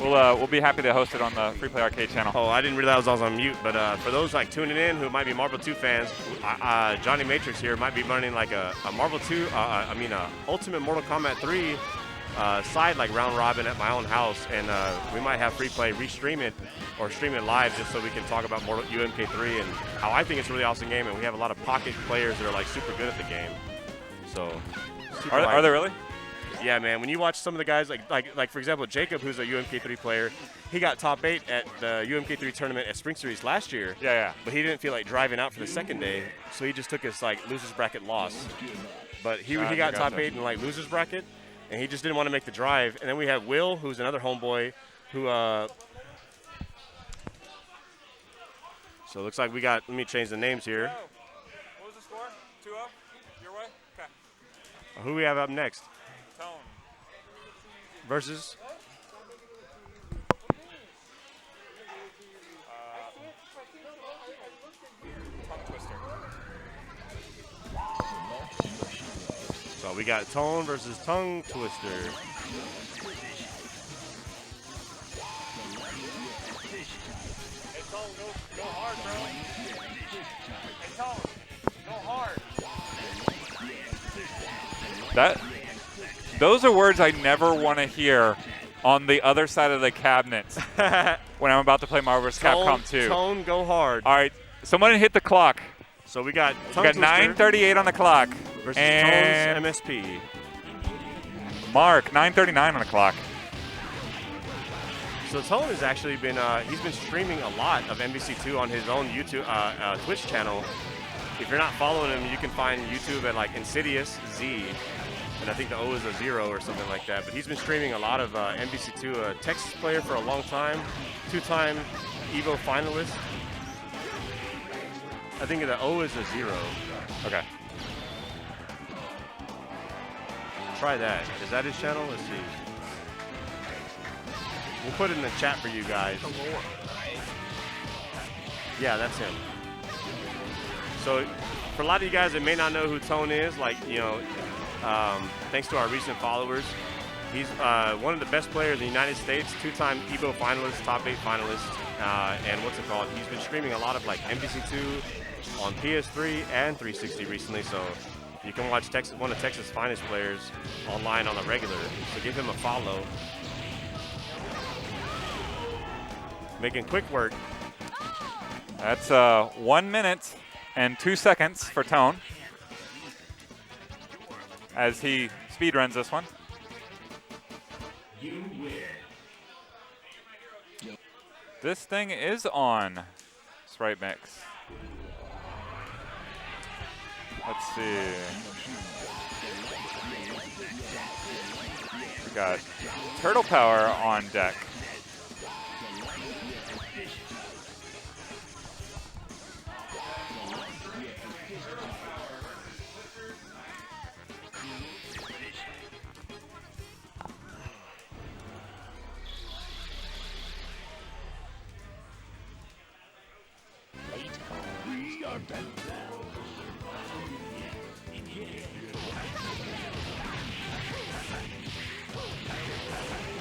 We'll be happy to host it on the Free Play Arcade channel. Oh, I didn't realize I was on mute, but for those like tuning in who might be Marble 2 fans, Johnny Matrix here might be running like a Marble 2, Ultimate Mortal Kombat 3 side like round robin at my own house, and we might have Free Play restream it or stream it live just so we can talk about Mortal UMK3 and how I think it's a really awesome game, and we have a lot of pocket players that are like super good at the game. So, Are they really? yeah, man. When you watch some of the guys, like for example, Jacob, who's a UMK3 player, he got top 8 at the UMK3 tournament at Spring Series last year. Yeah. But he didn't feel like driving out for the second day, so he just took his like losers bracket loss. But he got top 8 in like losers bracket, and he just didn't want to make the drive. And then we have Will, who's another homeboy, who. So it looks like we got. Let me change the names here. What was the score? 2-0. Your way. Okay. Who we have up next? Tone. Versus. Tongue twister. So we got Tone versus Tongue Twister. Hey Tone, go hard, bro. Hey Tone, go hard. Those are words I never want to hear on the other side of the cabinet when I'm about to play Marvel vs. Capcom 2. Tone, go hard. All right, someone hit the clock. So we got Tongue We got 9:38 on the clock. versus and Tone's MSP. Mark, 9:39 on the clock. So Tone has actually been he's been streaming a lot of MvC2 on his own YouTube Twitch channel. If you're not following him, you can find YouTube at like Insidious Z, and I think the O is a 0 or something like that. But he's been streaming a lot of MvC2, a Texas player for a long time, 2-time Evo finalist. I think the O is a 0. Okay. Try that. Is that his channel? Let's see. We'll put it in the chat for you guys. Yeah, that's him. So for a lot of you guys that may not know who Tone is, like, you know, thanks to our recent followers, he's one of the best players in the United States, 2-time Evo finalist, top 8 finalist, and what's it called? He's been streaming a lot of like MvC2 on PS3 and 360 recently, so you can watch one of Texas' finest players online on the regular. So give him a follow. Making quick work. That's 1 minute and 2 seconds for Tone as he speedruns this one. This thing is on Sprite Mix. Let's see. We got Turtle Power on deck.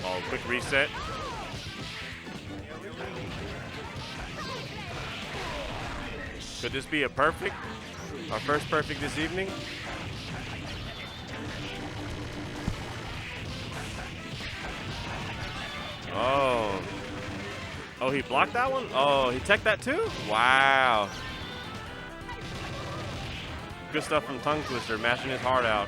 Oh, quick reset. Could this be a perfect? Our first perfect this evening? Oh. Oh, he blocked that one? Oh, he teched that too? Wow. Good stuff from Tongue Twister, mashing his heart out.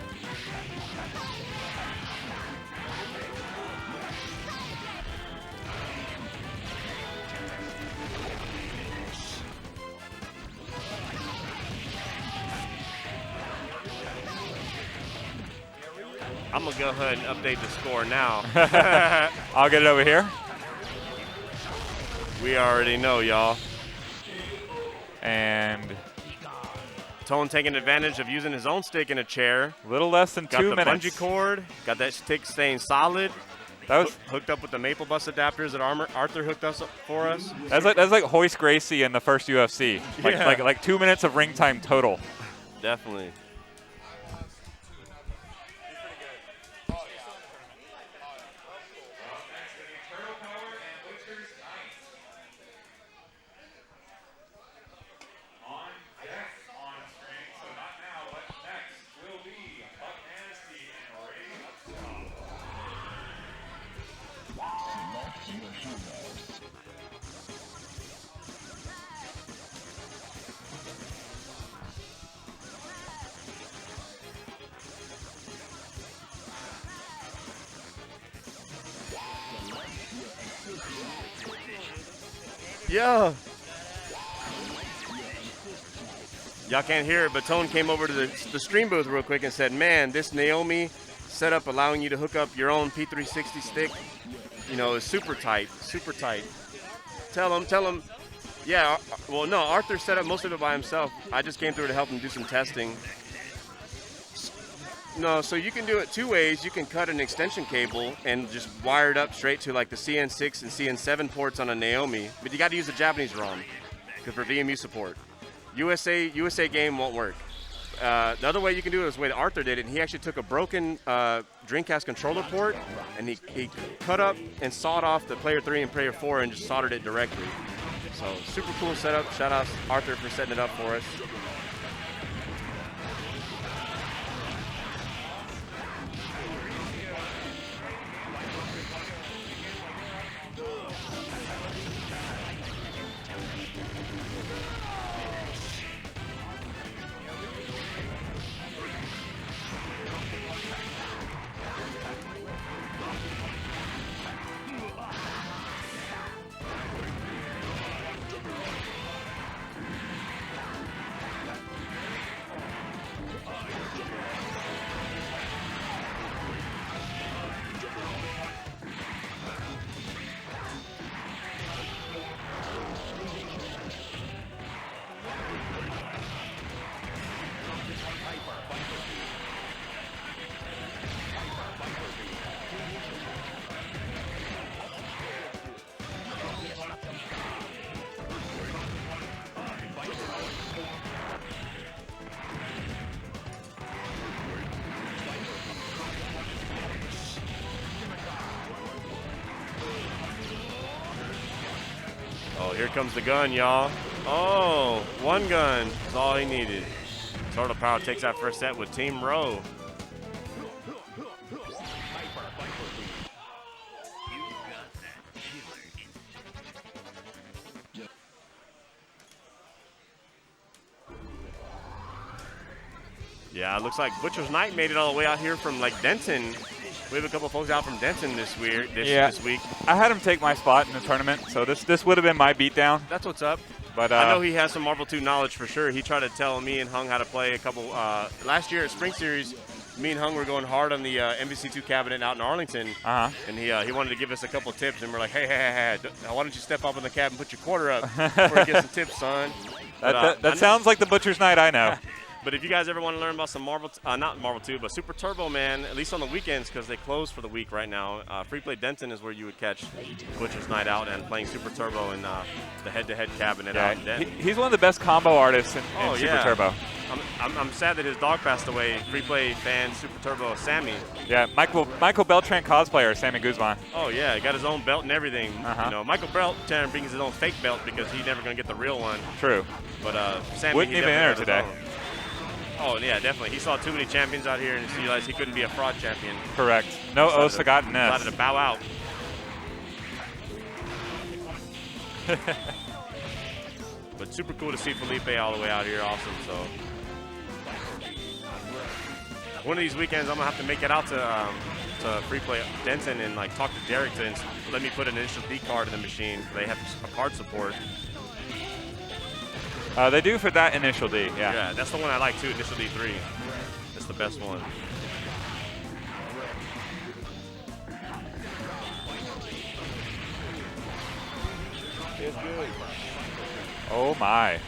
I'm gonna go ahead and update the score now. I'll get it over here. We already know, y'all. And Tone taking advantage of using his own stick in a chair. a little less than Got 2 the minutes. bungee cord. Got that stick staying solid. That was Hooked up with the Maple Bus adapters that Arthur hooked us up for us. that's like Hoist Gracie in the first UFC. Like 2 minutes of ring time total. Definitely. Yeah. Y'all can't hear it, but Tone came over to the stream booth real quick and said, man, this Naomi setup allowing you to hook up your own P360 stick, you know, is super tight, super tight. Tell him. Yeah, well, no, Arthur set up most of it by himself. I just came through to help him do some testing. No, so you can do it two ways. You can cut an extension cable and just wire it up straight to like the CN6 and CN7 ports on a Naomi, but you got to use a Japanese ROM for VMU support. USA game won't work. The other way you can do it is the way that Arthur did it. And he actually took a broken Dreamcast controller port and he cut up and sawed off the player 3 and player 4 and just soldered it directly. So super cool setup. Shout out Arthur for setting it up for us. Oh, here comes the gun, y'all. Oh, one gun is all he needed. Turtle Power takes that first set with Team Row. Yeah, it looks like Butcher's Knight made it all the way out here from like Denton. We have a couple folks out from Denton this week. I had him take my spot in the tournament, so this would have been my beatdown. That's what's up. But I know he has some Marvel 2 knowledge for sure. He tried to tell me and Hung how to play a couple. Last year at Spring Series, me and Hung were going hard on the MvC2 cabinet out in Arlington. And he wanted to give us a couple tips, and we're like, hey, why don't you step up in the cab and put your quarter up before you get some tips, son. That sounds like the Butcher's Knight I know. But if you guys ever want to learn about some not Marvel 2, but Super Turbo, man, at least on the weekends because they close for the week right now, Free Play Denton is where you would catch Butcher's Night out and playing Super Turbo in the head-to-head cabinet out in Denton. He's one of the best combo artists in Super Turbo. I'm sad that his dog passed away. Free Play fan, Super Turbo, Sammy. Yeah, Michael Beltran cosplayer, Sammy Guzman. Oh, yeah, he got his own belt and everything. You know, Michael Beltran brings his own fake belt because he's never going to get the real one. True. But Sammy, wouldn't even enter today. Oh, yeah, definitely. He saw too many champions out here and he realized he couldn't be a fraud champion. Correct. No Osagat Ness. Decided to bow out. But super cool to see Felipe all the way out here. Awesome. So one of these weekends, I'm going to have to make it out to Free Play Denton and like talk to Derek to let me put an initial D card in the machine. They have a card support. They do for that initial D, yeah. Yeah, that's the one I like too, initial D3. That's the best one. Feels good. Oh my.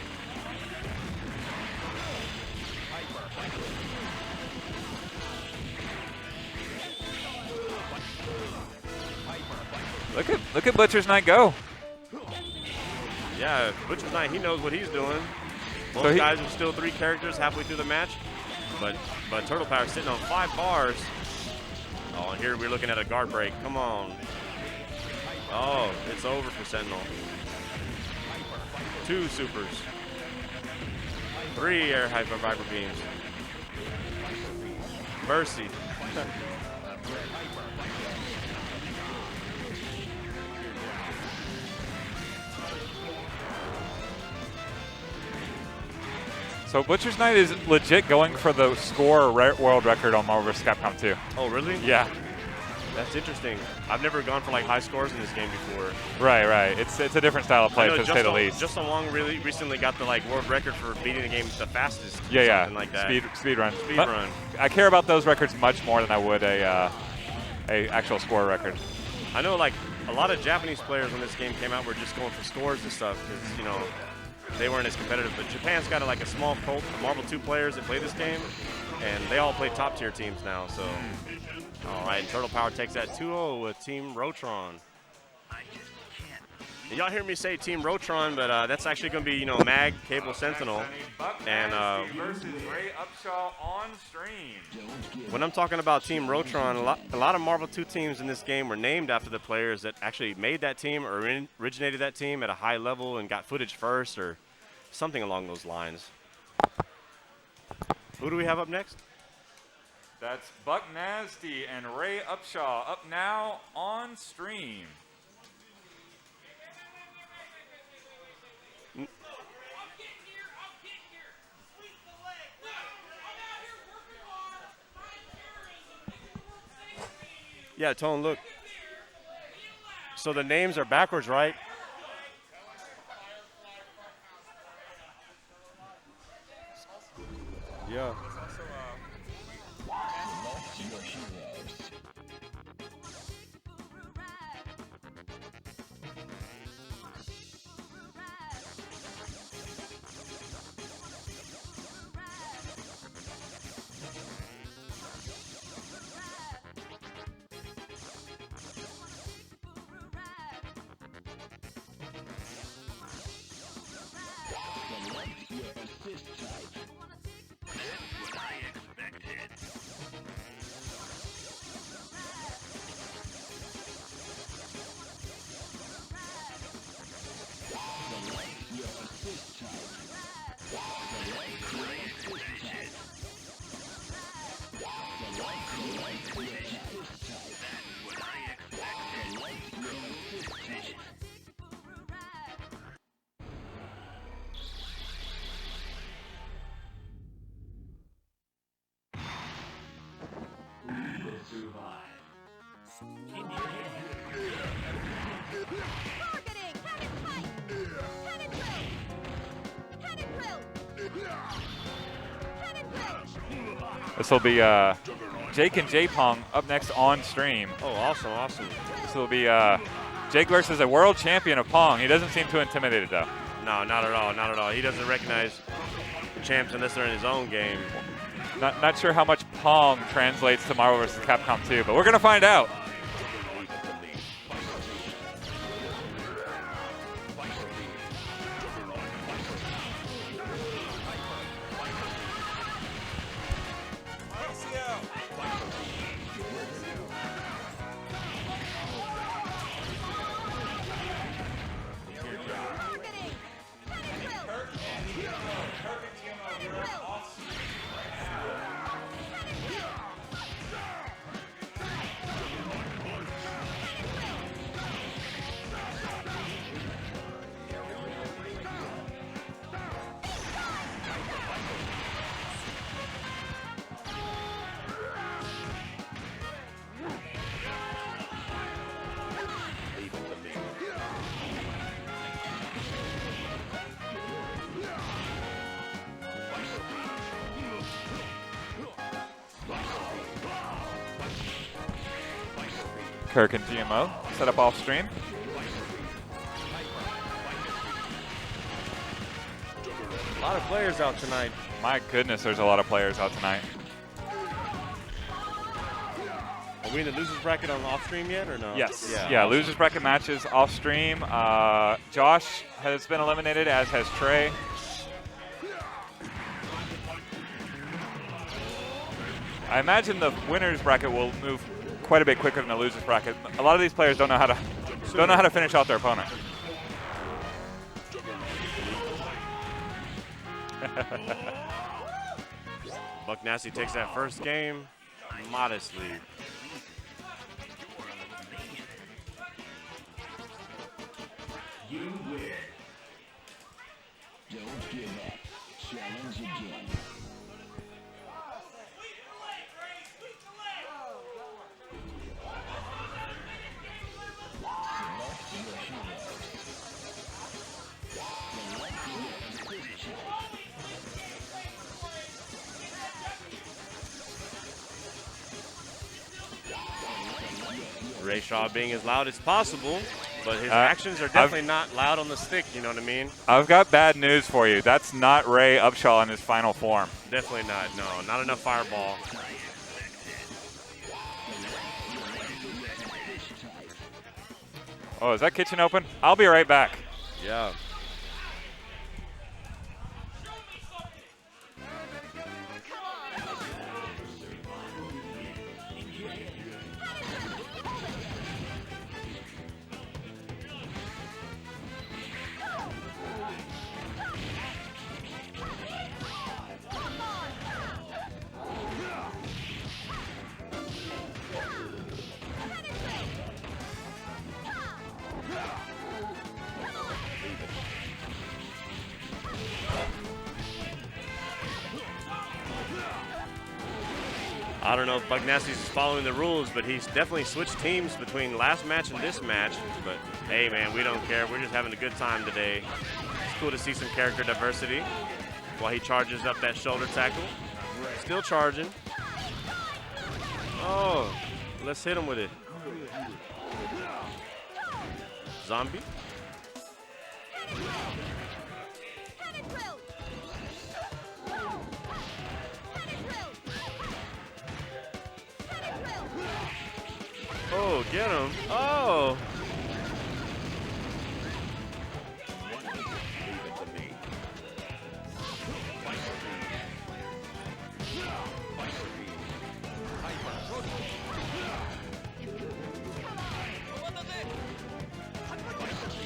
Look at Butcher's Knight go. Yeah, Butcher's Knight, he knows what he's doing. Most guys are still 3 characters halfway through the match, but Turtle Power sitting on 5 bars. Oh, and here we're looking at a guard break. Come on. Oh, it's over for Sentinel. 2 supers. 3 air hyper viper beams. Mercy. So Butcher's Knight is legit going for the score world record on Marvel vs. Capcom 2. Oh, really? Yeah. That's interesting. I've never gone for like high scores in this game before. Right. It's a different style of play, to say the least. Justin Wong really recently got the like world record for beating the game the fastest. Yeah. Something like that. Speed run. Speed But run. I care about those records much more than I would a actual score record. I know like a lot of Japanese players when this game came out were just going for scores and stuff because, you know, they weren't as competitive. But Japan's got like a small cult of Marvel 2 players that play this game, and they all play top tier teams now. So, all right, Turtle Power takes that 2-0 with Team Rotron. Y'all hear me say Team Rotron, but that's actually going to be, you know, Mag, Cable, Sentinel, and versus Ray Upshaw on stream. When I'm talking about Team Rotron, a lot of Marvel 2 teams in this game were named after the players that actually made that team or originated that team at a high level and got footage first or something along those lines. Who do we have up next? That's Buck Nasty and Ray Upshaw up now on stream. Yeah, Tone, look. So the names are backwards, right? Yeah. This will be Jake and J-Pong up next on stream. Oh, awesome, awesome. This will be Jake versus a world champion of Pong. He doesn't seem too intimidated, though. No, not at all, not at all. He doesn't recognize champs unless they're in his own game. Not sure how much Pong translates to Marvel vs. Capcom 2, but we're going to find out. Kirk and GMO set up off stream. A lot of players out tonight. My goodness, there's a lot of players out tonight. Are we in the losers bracket on off stream yet or no? Yes. Yeah, awesome. Losers bracket matches off stream. Josh has been eliminated, as has Trey. I imagine the winners bracket will move quite a bit quicker than the losers bracket. A lot of these players don't know how to finish off their opponent. Buck Nasty takes that first game modestly. You win. Don't give up. Challenge again. Ray Shaw being as loud as possible, but his actions are definitely not loud on the stick, you know what I mean? I've got bad news for you. That's not Ray Upshaw in his final form. Definitely not, no. Not enough fireball. Oh, is that kitchen open? I'll be right back. Yeah. I don't know if Bugnasty's is following the rules, but he's definitely switched teams between last match and this match. But hey, man, we don't care. We're just having a good time today. It's cool to see some character diversity while he charges up that shoulder tackle. Still charging. Oh, let's hit him with it. Zombie. Oh, get him. Oh.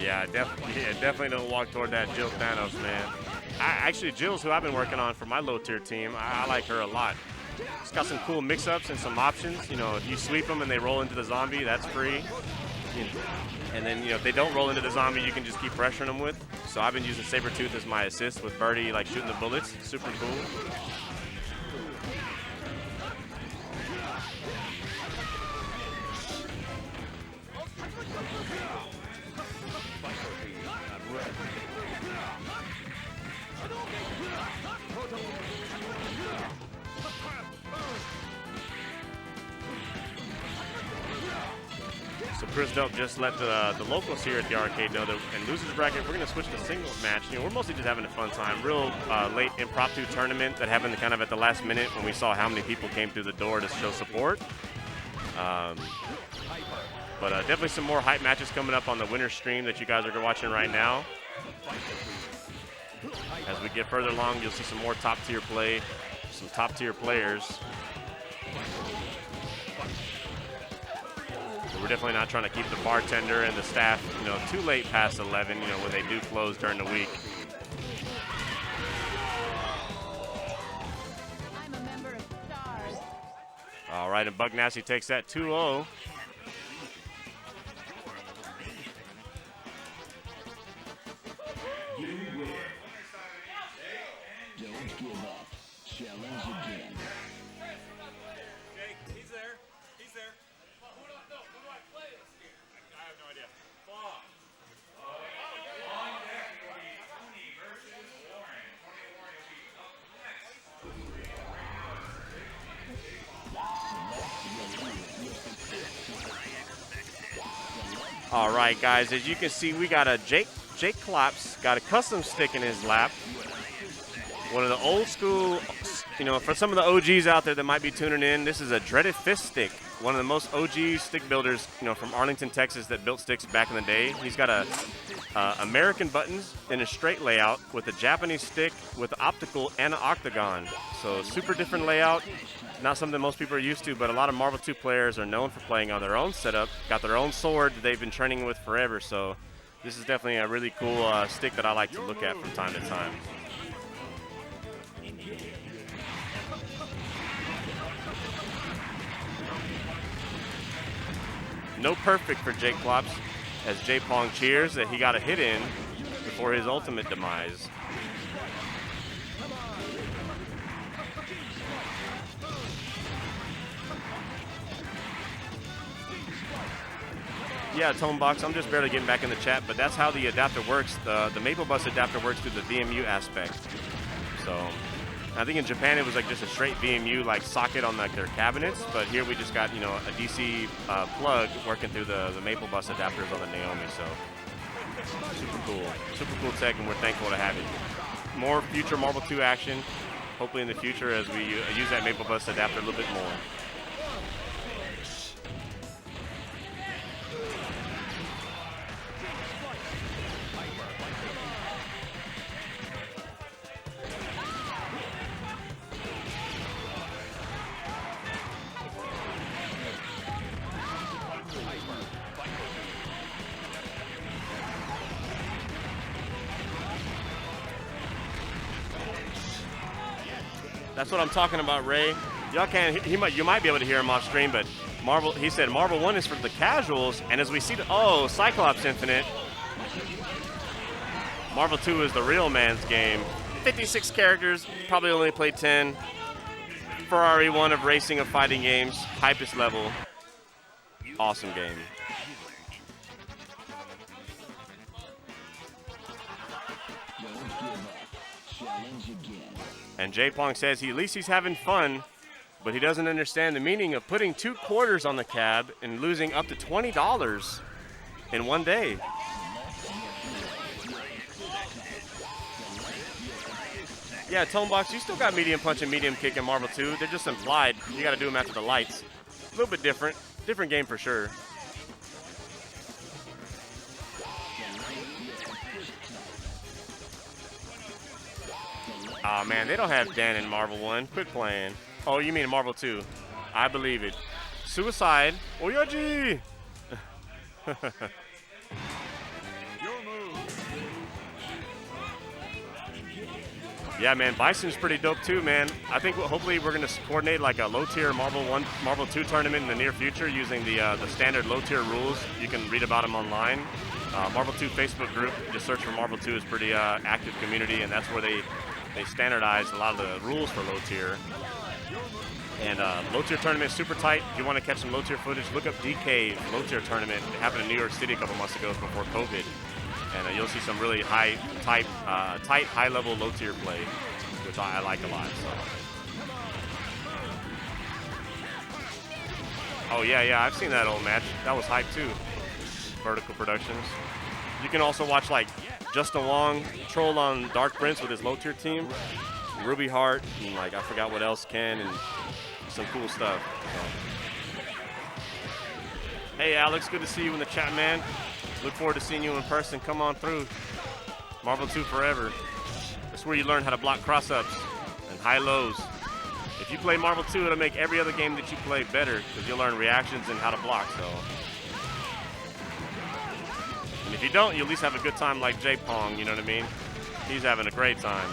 Yeah, definitely don't walk toward that Jill Thanos, man. Actually, Jill's who I've been working on for my low-tier team. I like her a lot. It's got some cool mix-ups and some options. You know, if you sweep them and they roll into the zombie, that's free. And then, you know, if they don't roll into the zombie, you can just keep pressuring them with. So I've been using Sabretooth as my assist with Birdie, like shooting the bullets. Super cool. So Chris Delp just let the locals here at the arcade know that in losers bracket, we're going to switch to singles match. You know, we're mostly just having a fun time. Real late impromptu tournament that happened kind of at the last minute when we saw how many people came through the door to show support. But definitely some more hype matches coming up on the winter stream that you guys are watching right now. As we get further along, you'll see some more top-tier play, some top-tier players. But we're definitely not trying to keep the bartender and the staff, you know, too late past 11, you know, when they do close during the week. I'm a member of STARS. All right, and Bugnasty takes that 2-0. Don't give up. Challenge again. Jake, he's there. He's there. Who do I play this year? I have no idea. All right, guys, as you can see, we got a Jake Klops, got a custom stick in his lap. One of the old school, you know, for some of the OGs out there that might be tuning in, this is a Dreaded Fist stick. One of the most OG stick builders, you know, from Arlington, Texas that built sticks back in the day. He's got a American buttons in a straight layout with a Japanese stick with optical and an octagon. So super different layout. Not something most people are used to, but a lot of Marvel 2 players are known for playing on their own setup, got their own sword that they've been training with forever. So this is definitely a really cool stick that I like to look at from time to time. No perfect for Jake Klops, as Jay Pong cheers that he got a hit in before his ultimate demise. Yeah, Tonebox, I'm just barely getting back in the chat, but that's how the adapter works. The Maple Bus adapter works through the VMU aspect. So I think in Japan it was like just a straight VMU like socket on like their cabinets, but here we just got, you know, a DC plug working through the Maple Bus adapters on the Naomi. So super cool tech, and we're thankful to have it. More future Marble 2 action, hopefully in the future as we use that Maple Bus adapter a little bit more. That's what I'm talking about, Ray. Y'all can't. You might be able to hear him off stream, but he said Marble 1 is for the casuals, and as we see, Cyclops Infinite. Marble 2 is the real man's game. 56 characters, probably only played 10. Ferrari 1 of racing of fighting games, hypest level. Awesome game. And J Pong says at least he's having fun, but he doesn't understand the meaning of putting 2 quarters on the cab and losing up to $20 in one day. Yeah, Tonebox, you still got medium punch and medium kick in Marble 2. They're just implied. You got to do them after the lights. A little bit different. Different game for sure. Oh man, they don't have Dan in Marble 1. Quit playing. Oh, you mean in Marble 2. I believe it. Suicide. Oyaji! Yeah, man, Bison's pretty dope too, man. I think hopefully we're going to coordinate like a low-tier Marble 1, Marble 2 tournament in the near future using the standard low-tier rules. You can read about them online. Marble 2 Facebook group, just search for Marble 2, is pretty active community, and that's where they standardized a lot of the rules for low-tier. And low-tier tournament is super tight. If you want to catch some low-tier footage, look up DK low-tier tournament. It happened in New York City a couple months ago before COVID. And you'll see some really tight, high-level low-tier play, which I like a lot. So. Oh, yeah, I've seen that old match. That was hype, too. Vertical Productions. You can also watch, like, Justin Wong troll on Dark Prince with his low-tier team. Ruby Hart, and, like, I forgot what else, Ken, and some cool stuff. So. Hey, Alex, good to see you in the chat, man. Look forward to seeing you in person. Come on through. Marble 2 forever. That's where you learn how to block cross-ups and high-lows. If you play Marble 2, it'll make every other game that you play better because you'll learn reactions and how to block. So, and if you don't, you at least have a good time like J Pong, you know what I mean? He's having a great time.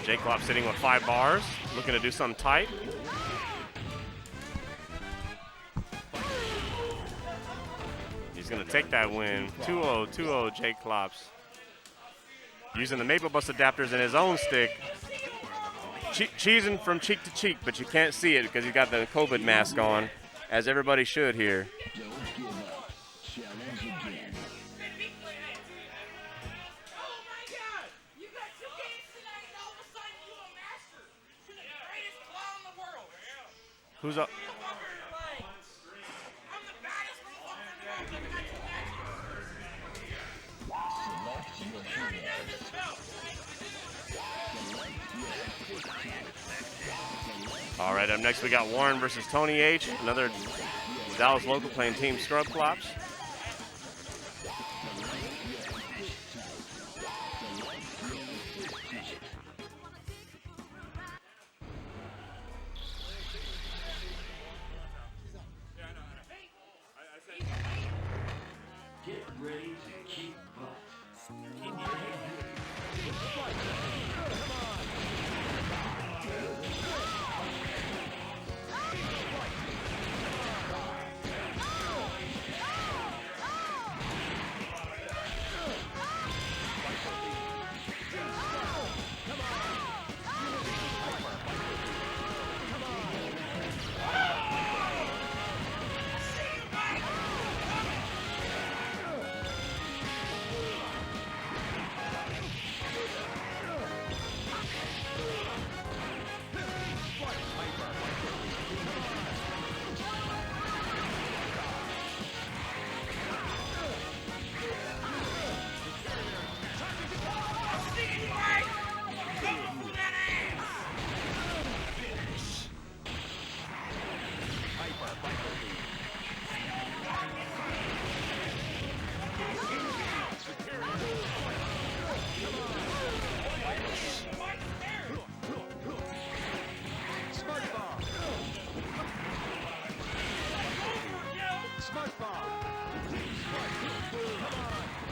J Klopp sitting with 5 bars, looking to do something tight. He's going to take that win. 2-0, 2-0 J Klops. Using the Maple Bus adapters in his own stick. Cheesing from cheek to cheek, but you can't see it because he's got the COVID mask on, as everybody should here. Don't give up. Challenge again. Who's up? All right, up next we got Warren versus Tony H, another Dallas local playing Team Scrub Clops. Get ready to kick butt.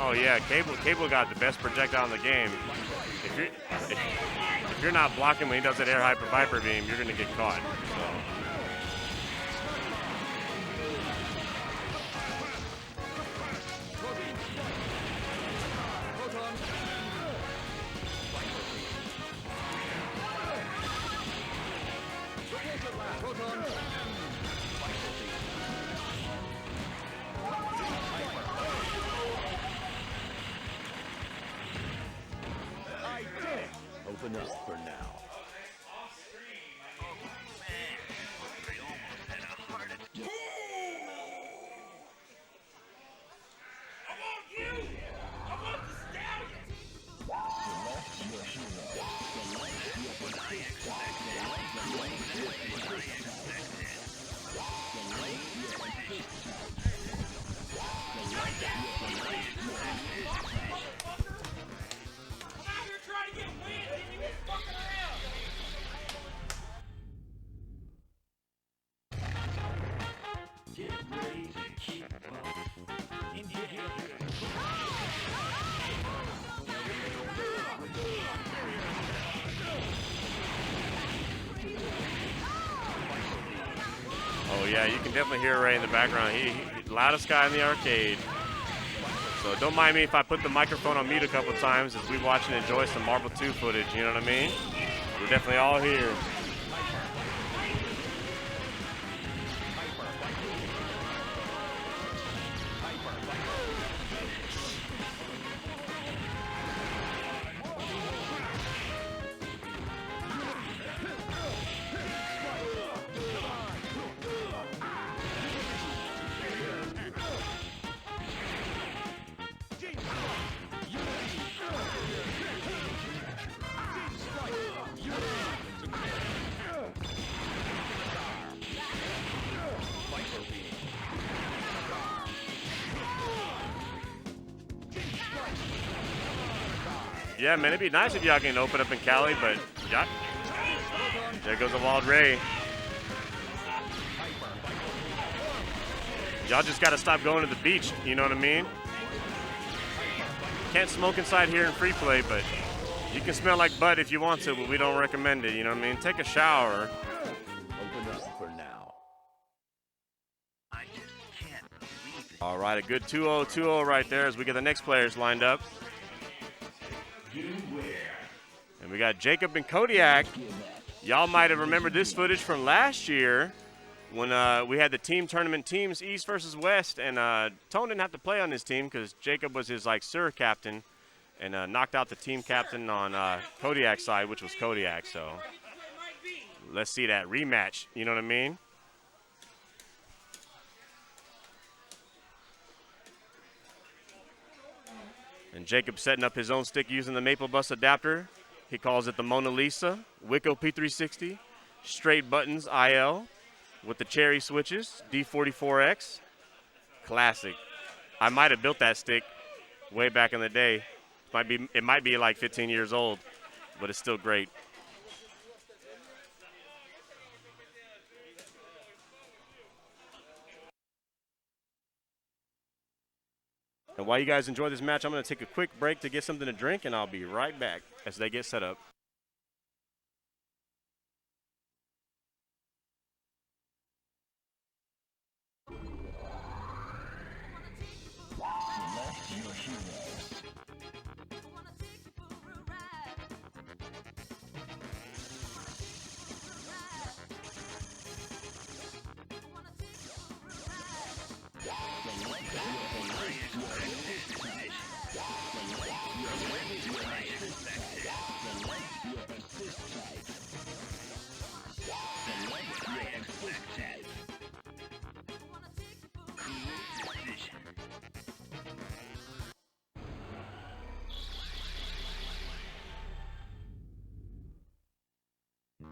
Oh yeah, Cable got the best projectile in the game. If you're not blocking when he does that air hyper viper beam, you're gonna get caught. So. Open up for now. Oh yeah, you can definitely hear Ray in the background. He loudest guy in the arcade. So don't mind me if I put the microphone on mute a couple times as we watch and enjoy some Marble 2 footage, you know what I mean? We're definitely all here. Yeah, man, it'd be nice if y'all can open up in Cali, but yeah. There goes the Wild Ray. Y'all just got to stop going to the beach, you know what I mean? Can't smoke inside here in free play, but you can smell like butt if you want to, but we don't recommend it, you know what I mean? Take a shower. Open up for now. I just can't believe it. All right, a good 2-0, 2-0 right there as we get the next players lined up. And we got Jacob and Kodiak. Y'all might have remembered this footage from last year when we had the team tournament teams, East versus West, and Tone didn't have to play on his team because Jacob was his Sir captain and knocked out the team captain on Kodiak's side, which was Kodiak. So let's see that rematch, you know what I mean? And Jacob setting up his own stick using the Maple Bus adapter. He calls it the Mona Lisa, Wicco P360, straight buttons IL with the cherry switches, D44X. Classic. I might have built that stick way back in the day. It might be like 15 years old, but it's still great. And while you guys enjoy this match, I'm going to take a quick break to get something to drink, and I'll be right back as they get set up.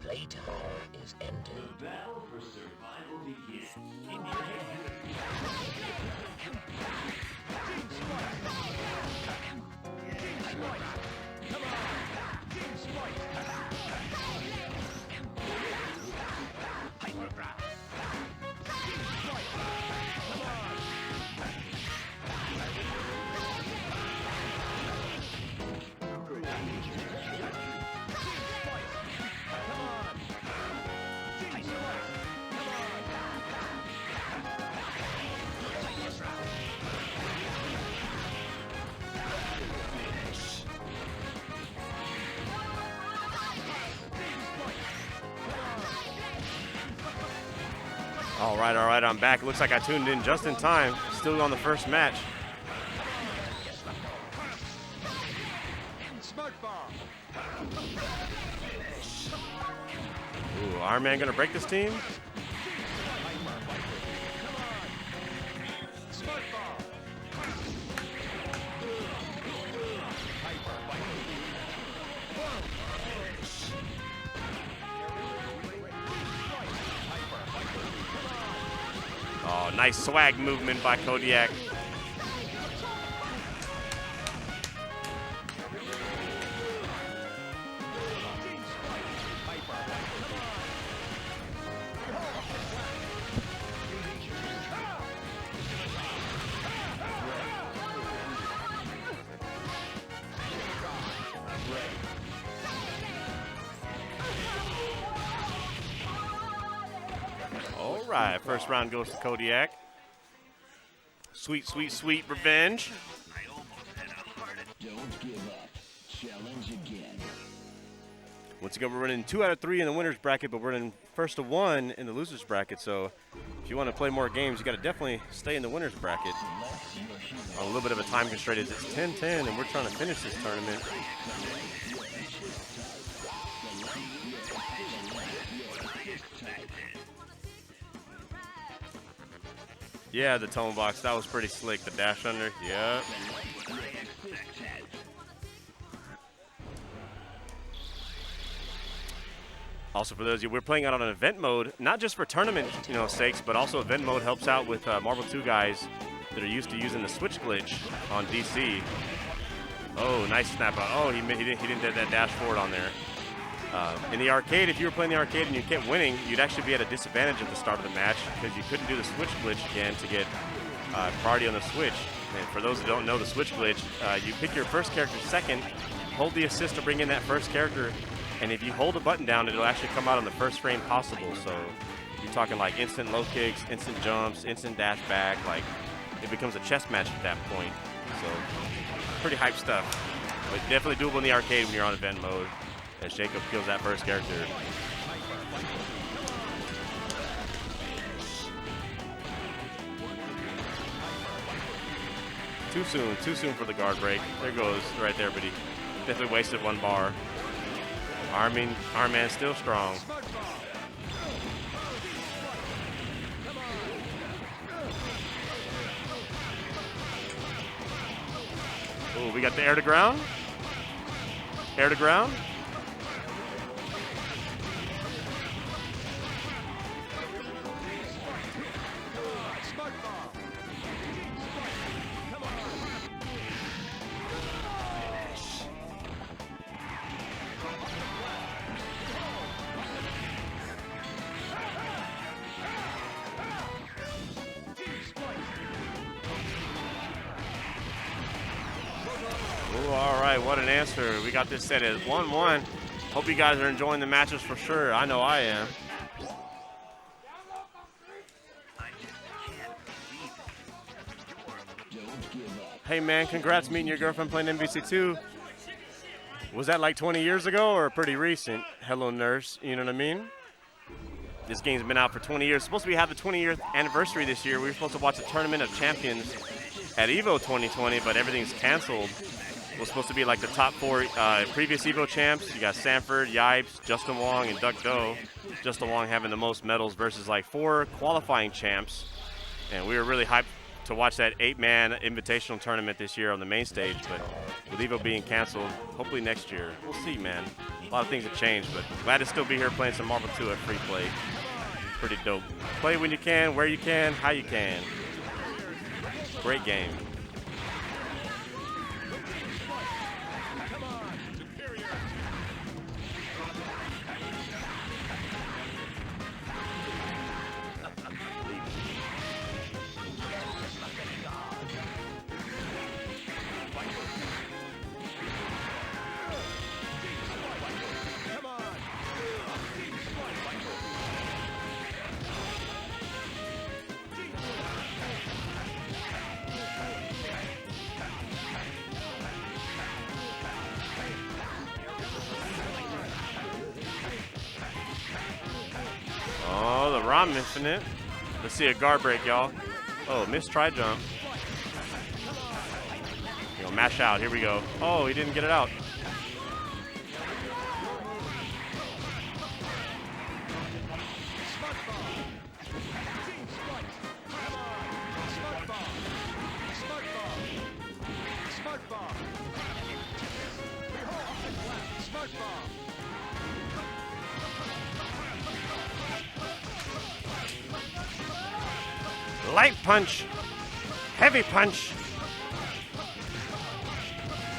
Playtime is has ended. The battle for survival begins. Keep your head All right, I'm back. It looks like I tuned in just in time. Still on the first match. Ooh, Iron Man gonna break this team? Oh, nice swag movement by Kodiak. All right, first round goes to Kodiak. Sweet, sweet, sweet revenge. Don't give up. Challenge again. Once again, we're running 2 out of 3 in the winner's bracket, but we're running first to 1 in the loser's bracket. So if you want to play more games, you got to definitely stay in the winner's bracket. On a little bit of a time constraint is it's 10-10, and we're trying to finish this tournament. Yeah, the tone box, that was pretty slick. The dash under, yeah. Also, for those of you, we're playing out on event mode, not just for tournament, sakes, but also event mode helps out with Marvel 2 guys that are used to using the switch glitch on DC. Oh, nice snap out. Oh, he didn't get that dash forward on there. In the arcade, if you were playing the arcade and you kept winning, you'd actually be at a disadvantage at the start of the match because you couldn't do the switch glitch again to get priority on the switch. And for those who don't know the switch glitch, you pick your first character second, hold the assist to bring in that first character, and if you hold the button down, it'll actually come out on the first frame possible. So you're talking like instant low kicks, instant jumps, instant dash back. Like, it becomes a chess match at that point. So pretty hype stuff. But definitely doable in the arcade when you're on event mode. As Jacob kills that first character. Too soon for the guard break. There goes, right there, but he definitely wasted 1 bar. Iron Man still strong. Oh, we got the air to ground. Air to ground. All right, what an answer. We got this set at 1-1. Hope you guys are enjoying the matches for sure. I know I am. Hey man, congrats meeting your girlfriend playing MvC2. Was that like 20 years ago or pretty recent? Hello nurse, you know what I mean? This game's been out for 20 years. It's supposed to have the 20th anniversary this year. We were supposed to watch the Tournament of Champions at EVO 2020, but everything's canceled. It was supposed to be like the top 4 previous EVO champs. You got Sanford, Yipes, Justin Wong, and Duck Doe. Justin Wong having the most medals versus like 4 qualifying champs. And we were really hyped to watch that 8-man invitational tournament this year on the main stage, but with Evo being canceled, hopefully next year. We'll see, man. A lot of things have changed, but glad to still be here playing some Marvel 2 at free play. Pretty dope. Play when you can, where you can, how you can. Great game. Oh, the ROM missing it. Let's see a guard break, y'all. Oh, missed try jump. You know, mash out. Here we go. Oh, he didn't get it out. Light punch, heavy punch,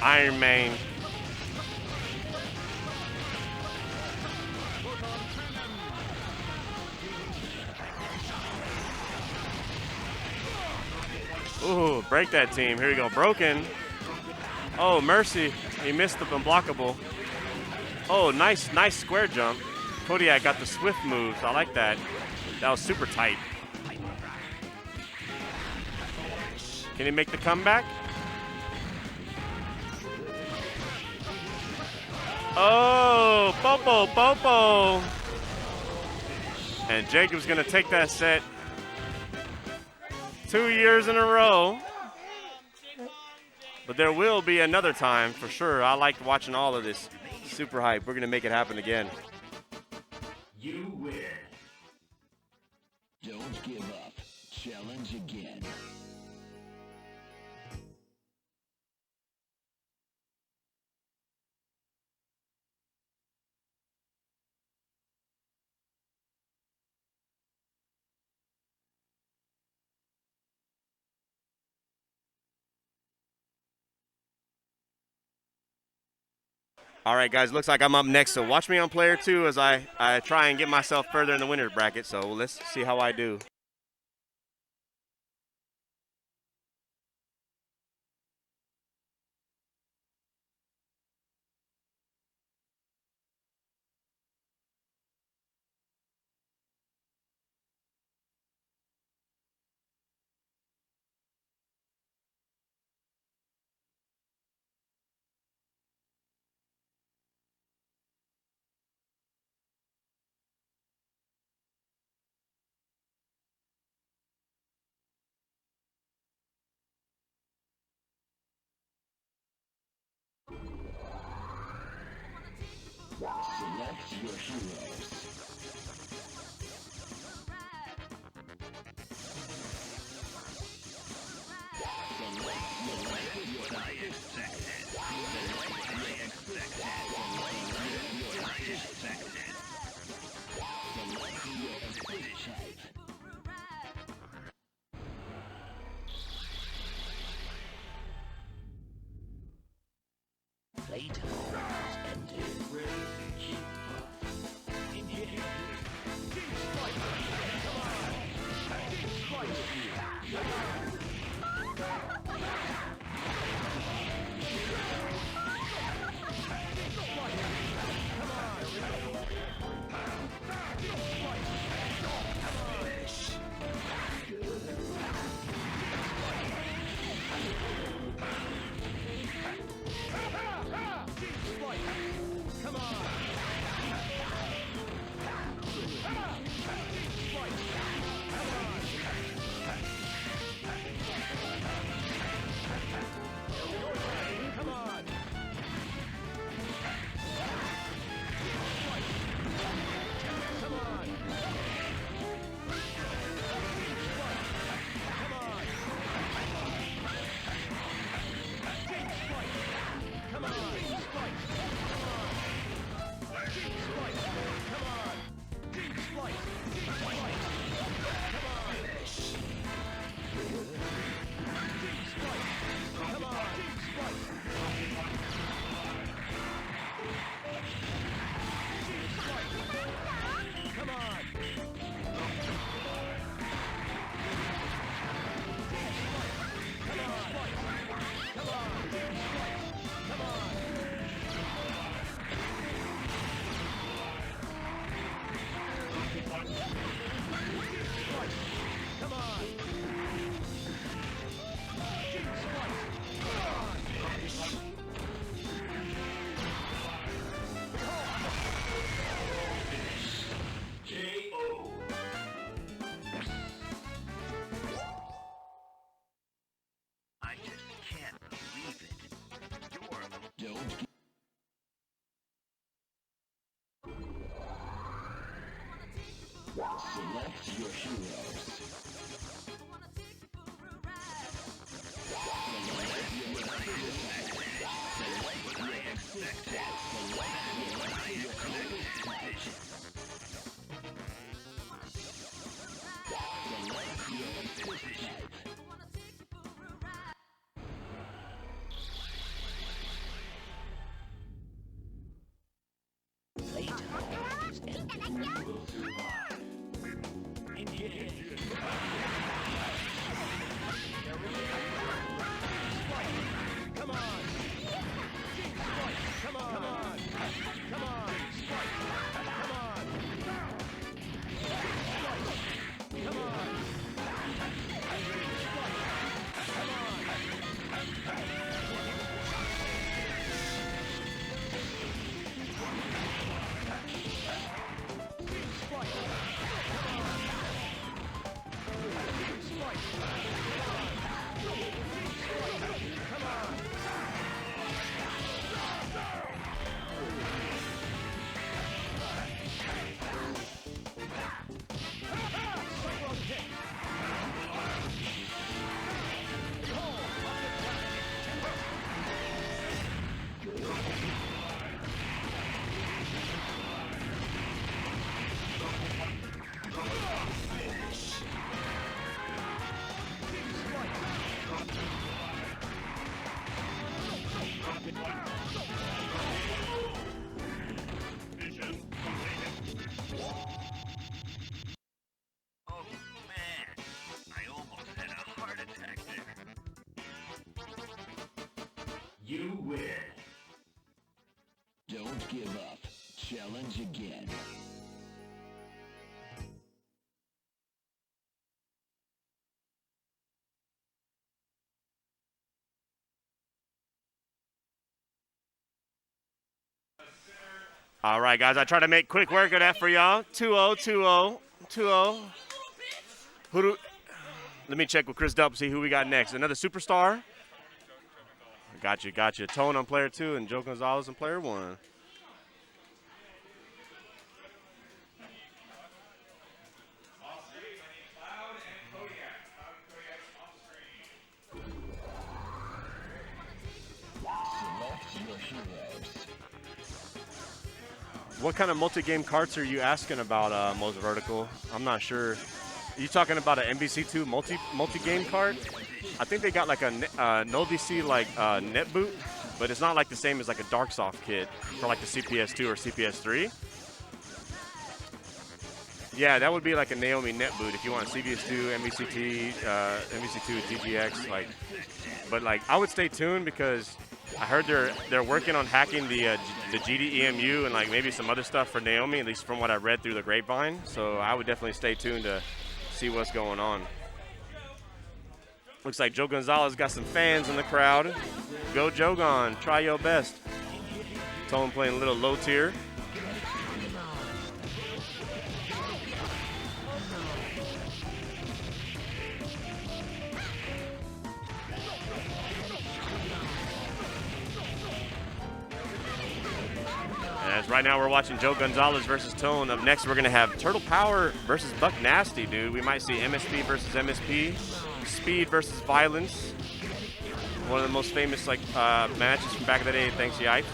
Iron Man. Ooh, break that team. Here we go, broken. Oh, mercy, he missed the unblockable. Oh, nice square jump. Kodiak got the swift moves, I like that. That was super tight. Can he make the comeback? Oh, Popo. And Jacob's gonna take that set 2 years in a row. But there will be another time for sure. I liked watching all of this. Super hype. We're gonna make it happen again. You win. Don't give up. Challenge again. All right, guys, looks like I'm up next, so watch me on player 2 as I try and get myself further in the winner's bracket, so let's see how I do. Select your heroes. Playtime has ended. Select your heroes. Oh man, I almost had a heart attack there. You win. Don't give up. Challenge again. All right, guys, I try to make quick work of that for y'all. 2-0, 2-0, 2-0. Let me check with Chris Dupp, see who we got next. Another superstar? Got you. Tone on player 2 and Joe Gonzalez on player 1. Select your heroes. What kind of multi-game carts are you asking about, Most Vertical? I'm not sure. Are you talking about an MvC2 multi-game cart? I think they got like a no DC like net boot, but it's not like the same as like a Darksoft kit for like the CPS2 or CPS3. Yeah, that would be like a Naomi net boot if you want CPS2, MvC2, DGX, like. But like, I would stay tuned because I heard they're working on hacking the GDEMU and like maybe some other stuff for Naomi, at least from what I read through the grapevine. So I would definitely stay tuned to see what's going on. Looks like Joe Gonzalez got some fans in the crowd. Go Jogon, try your best. Tone playing a little low tier. As right now we're watching Joe Gonzalez versus Tone. Up next we're gonna have Turtle Power versus Buck Nasty, dude. We might see MSP versus MSP, Speed versus Violence. One of the most famous like matches from back in the day. Thanks, Yipes.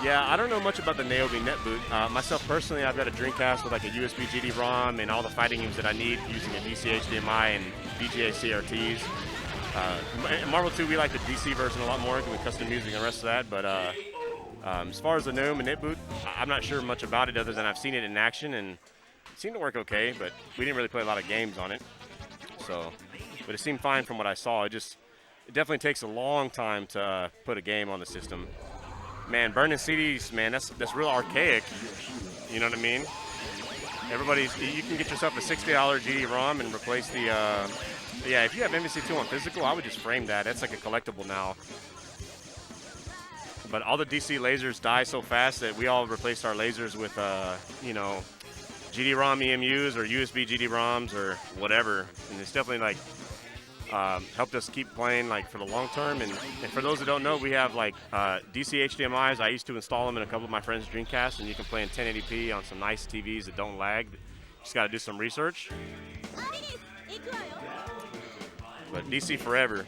Yeah, I don't know much about the Naomi net boot. Myself personally, I've got a Dreamcast with like a USB GD-ROM and all the fighting games that I need using a DC HDMI and VGA CRTs. In Marvel 2, we like the DC version a lot more with custom music and the rest of that. But as far as the Naomi net boot, I'm not sure much about it other than I've seen it in action and it seemed to work okay. But we didn't really play a lot of games on it. So, but it seemed fine from what I saw. It definitely takes a long time to put a game on the system. Man, burning CDs, man, that's real archaic. You know what I mean? You can get yourself a $60 GD-ROM and replace the, yeah, if you have MvC2 on physical, I would just frame that. That's like a collectible now. But all the DC lasers die so fast that we all replaced our lasers with, you know, GD-ROM EMUs or USB GD-ROMs or whatever. And it's definitely like, helped us keep playing like for the long term. And for those that don't know, we have like DC HDMIs. I used to install them in a couple of my friends' Dreamcasts, and you can play in 1080p on some nice TVs that don't lag. Just got to do some research. But DC forever.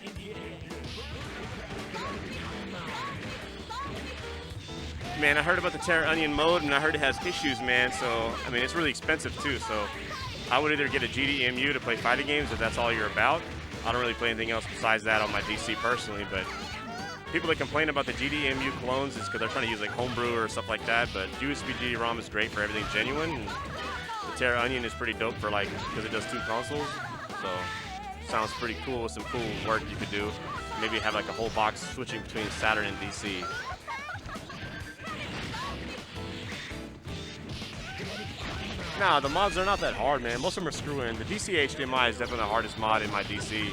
Man, I heard about the Terra Onion mode, and I heard it has issues, man. So, I mean, it's really expensive, too. So, I would either get a GDEMU to play fighting games if that's all you're about. I don't really play anything else besides that on my DC personally. But people that complain about the GDEMU clones is because they're trying to use, like, homebrew or stuff like that. But USB GD-ROM is great for everything genuine. And the Terra Onion is pretty dope for, like, because it does 2 consoles. So, sounds pretty cool with some cool work you could do. Maybe have, like, a whole box switching between Saturn and DC. Nah, the mods are not that hard, man. Most of them are screw-in. The DC HDMI is definitely the hardest mod in my DC.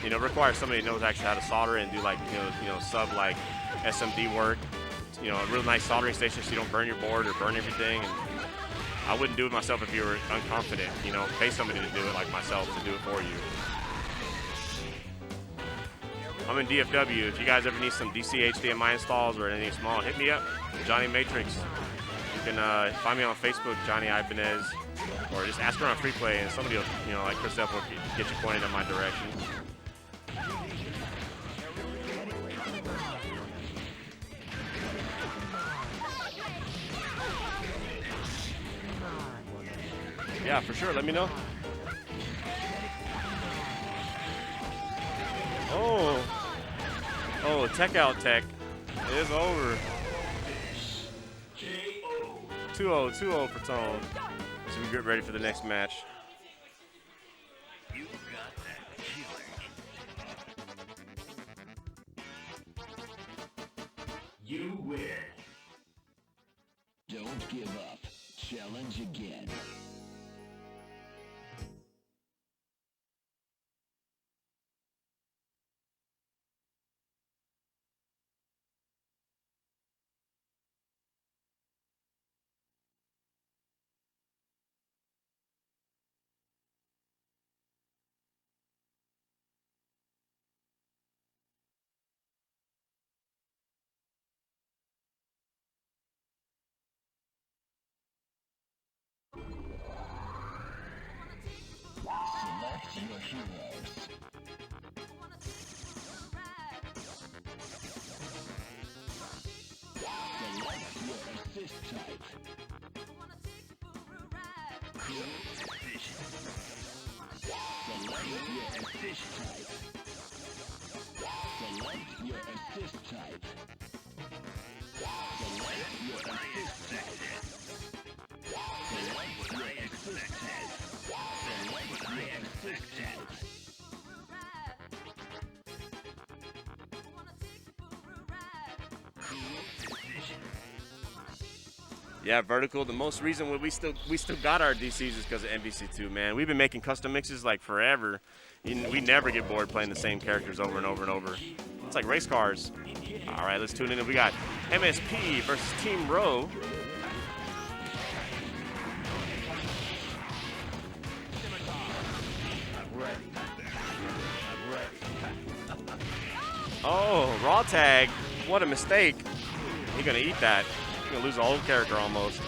You know, it requires somebody who knows actually how to solder and do like, you know, sub like SMD work. You know, a real nice soldering station so you don't burn your board or burn everything. And I wouldn't do it myself if you were unconfident. You know, pay somebody to do it like myself to do it for you. I'm in DFW. If you guys ever need some DC HDMI installs or anything small, hit me up, Johnny Matrix. You can find me on Facebook, Johnny Ibanez, or just ask around Free Play, and somebody will, you know, like Chris F will get you pointed in my direction. Yeah, for sure. Let me know. Oh, tech out tech. It's over. 2-0 for Tone. So we get ready for the next match. You got that killer. You win. Don't give up. Challenge again. Select your heroes. Select your assist type. Select your assist type. Select your assist type. Select your assist type. Select your assist type. Yeah, Vertical. The most reason we still got our DCs is because of MvC2, man. We've been making custom mixes like forever. We never get bored playing the same characters over and over and over. It's like race cars. All right, let's tune in. We got MSP versus Team Row. Oh, raw tag. What a mistake. He's going to eat that. He's going to lose the whole character almost.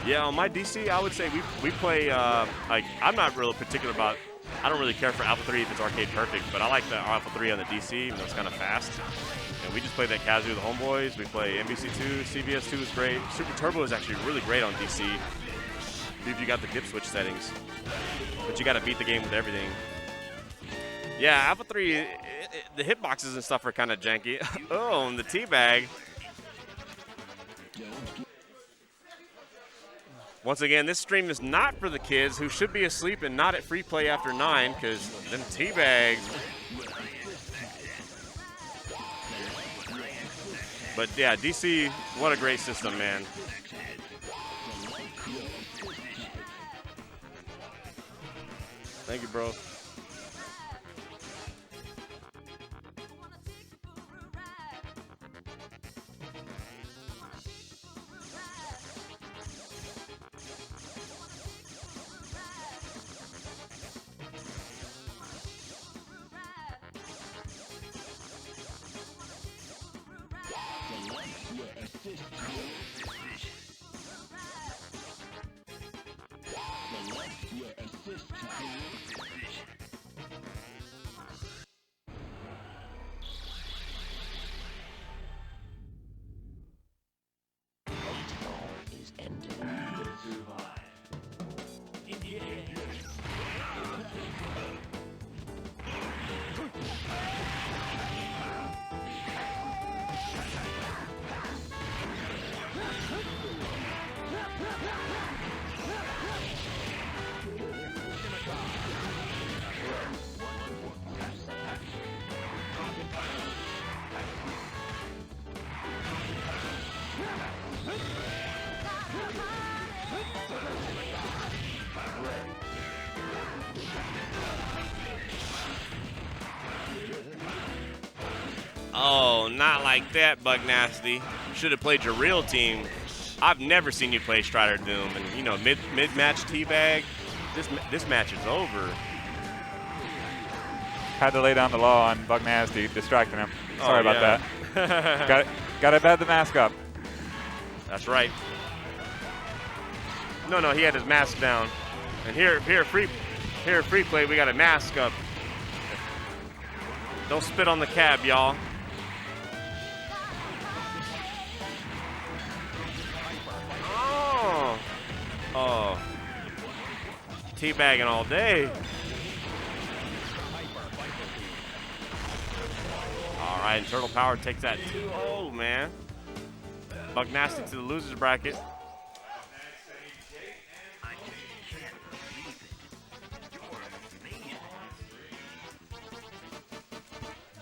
Yeah, on my DC, I would say we play, like, I'm not really particular about, I don't really care for Alpha 3 if it's arcade perfect, but I like the Alpha 3 on the DC, even though it's kind of fast. And we just play that casually with the homeboys. We play MvC2, CBS2 is great. Super Turbo is actually really great on DC if you got the dip switch settings. But you got to beat the game with everything. Yeah, Alpha 3, the hitboxes and stuff are kind of janky. Oh, and the teabag. Once again, this stream is not for the kids who should be asleep and not at free play after 9, because them teabags. But yeah, DC, what a great system, man. Thank you, bro. Oh, not like that, Bug Nasty. Should have played your real team. I've never seen you play Strider Doom, and you know, mid-match teabag. This match is over. Had to lay down the law on Bug Nasty, distracting him. Sorry about that. Got to bed the mask up. That's right. No, he had his mask down. And here free play, we got a mask up. Don't spit on the cab, y'all. Oh. Teabagging all day. All right, and Turtle Power takes that 2-0, man. Bug Nasty to the losers bracket.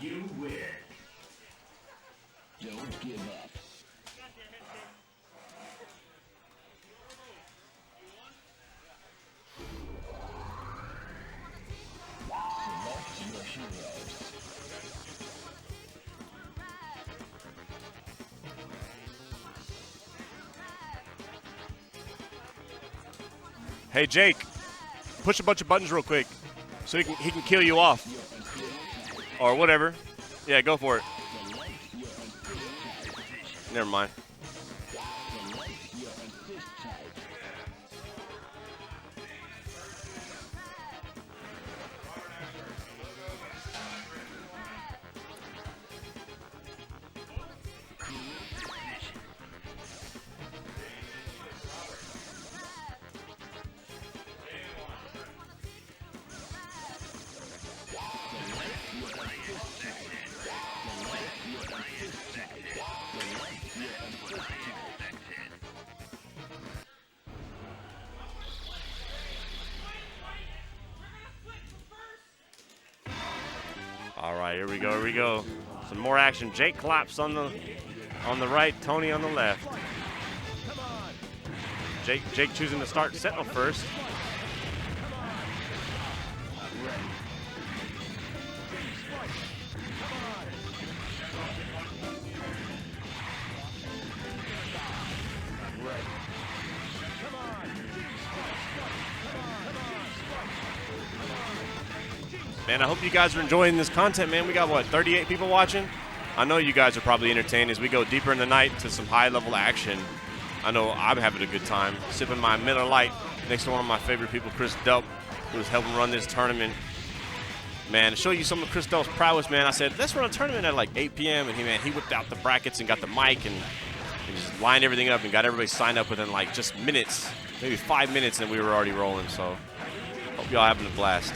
You win. Don't give up. Select your heroes. Hey, Jake, push a bunch of buttons real quick so he can kill you off. Or whatever. Yeah, go for it. Never mind. All right, here we go. Some more action. Jake Claps on the right, Tony on the left. Jake choosing to start Sentinel first. Man, I hope you guys are enjoying this content, man. We got, what, 38 people watching? I know you guys are probably entertained as we go deeper in the night to some high-level action. I know I'm having a good time, sipping my Miller Lite next to one of my favorite people, Chris Delp, who's helping run this tournament. Man, to show you some of Chris Delp's prowess, man, I said, let's run a tournament at like 8 p.m. And he whipped out the brackets and got the mic and just lined everything up and got everybody signed up within like just minutes, maybe 5 minutes, and we were already rolling. So hope y'all having a blast.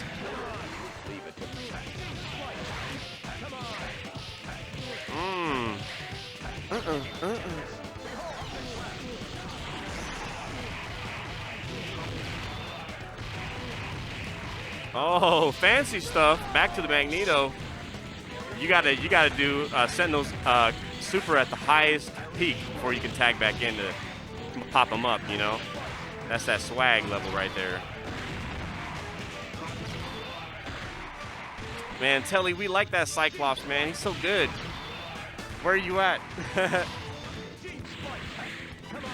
Oh, fancy stuff. Back to the Magneto. You gotta do Sentinel's super at the highest peak before you can tag back in to pop them up, you know? That's that swag level right there. Man, Telly, we like that Cyclops, man. He's so good. Where are you at?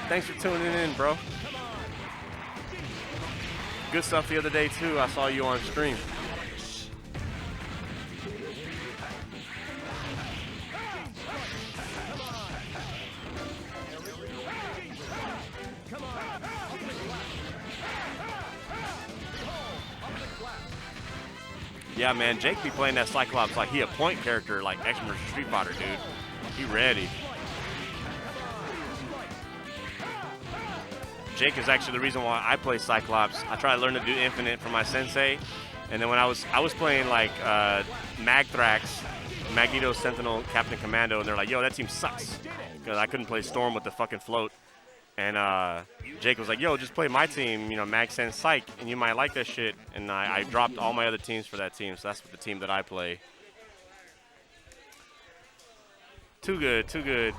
Thanks for tuning in, bro. Good stuff the other day, too. I saw you on stream. Yeah, man, Jake be playing that Cyclops like he a point character, like X-Men Street Fighter, dude. He ready. Jake is actually the reason why I play Cyclops. I try to learn to do Infinite from my sensei, and then when I was playing like Magthrax, Magneto, Sentinel, Captain Commando, and they're like, yo, that team sucks, because I couldn't play Storm with the fucking float. And Jake was like, yo, just play my team, you know, Mag Sense Psych, and you might like that shit. And I dropped all my other teams for that team, so that's the team that I play. Too good, too good.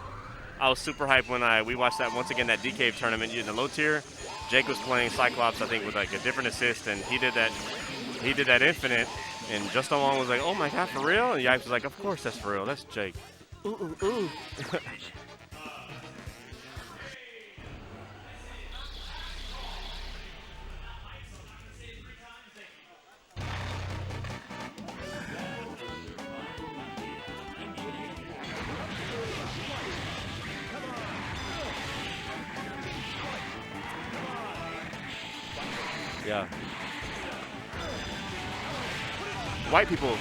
I was super hyped when we watched that, once again, that D-Cave tournament in the low tier. Jake was playing Cyclops, I think, with like a different assist, and he did that Infinite, and Justin Wong was like, oh my god, for real? And Yipes was like, of course that's for real, that's Jake. Ooh, ooh, ooh. Yeah. White people.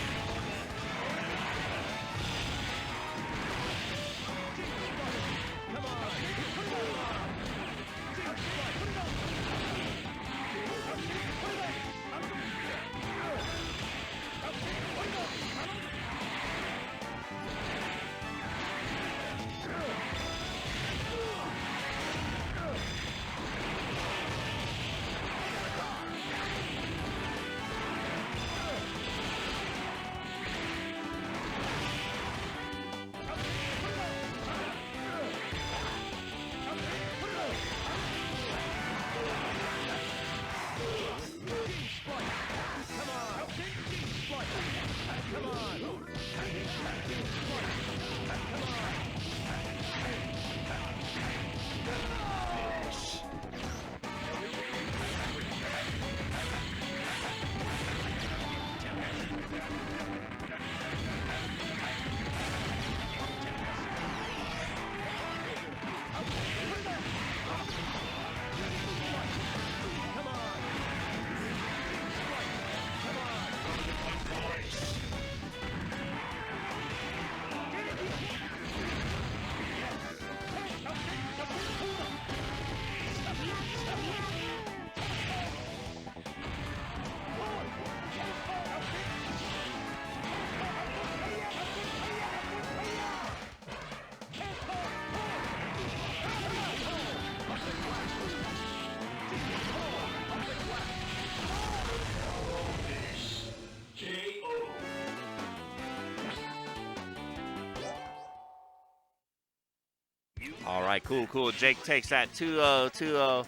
All right, cool, cool. Jake takes that 2-0,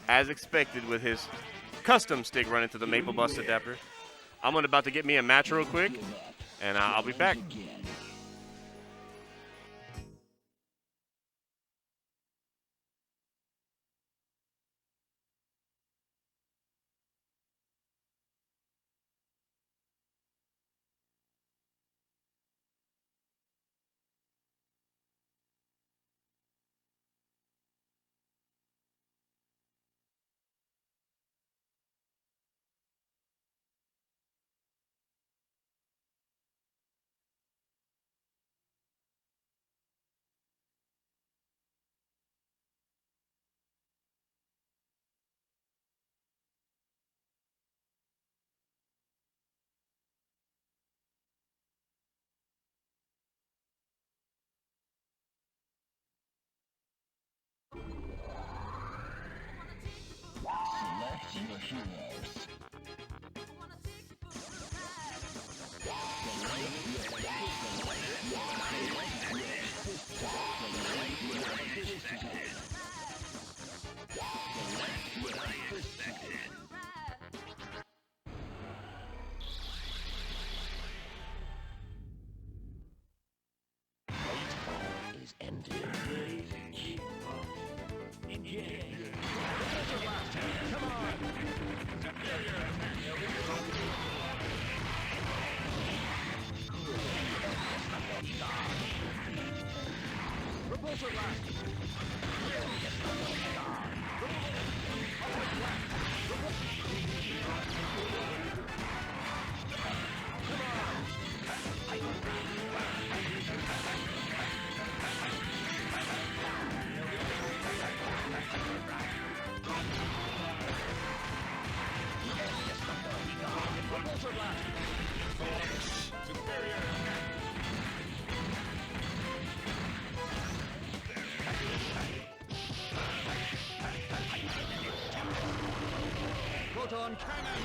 as expected with his custom stick running to the Maple Bust adapter. I'm about to get me a match real quick, and I'll be back. Select your heroes. Is ended. Photon cannon.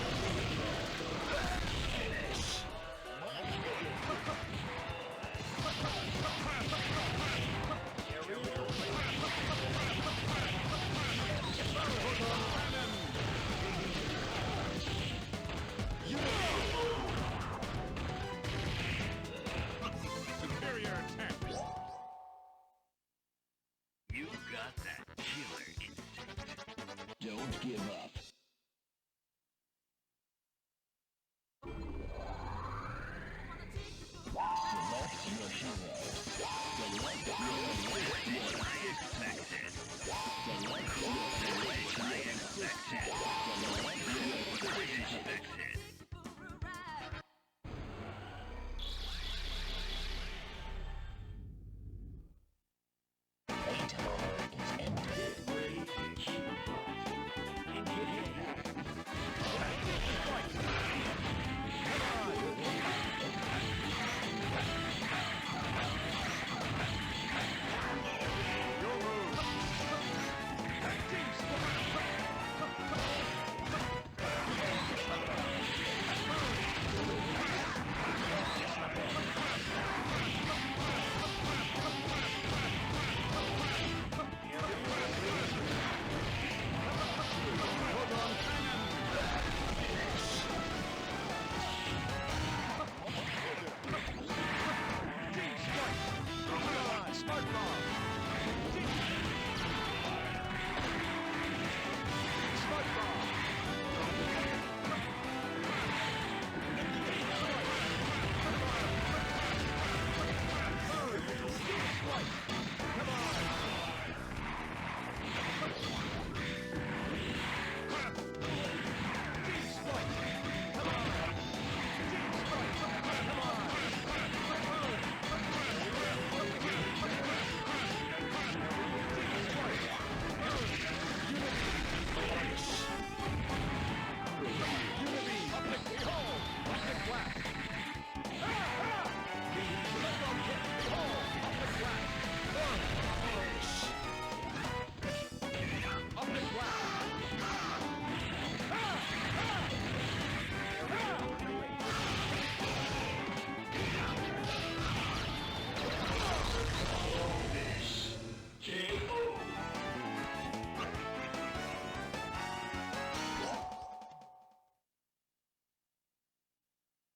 Superior attack. You got that killer instinct. Don't give up. Select your hero. Select your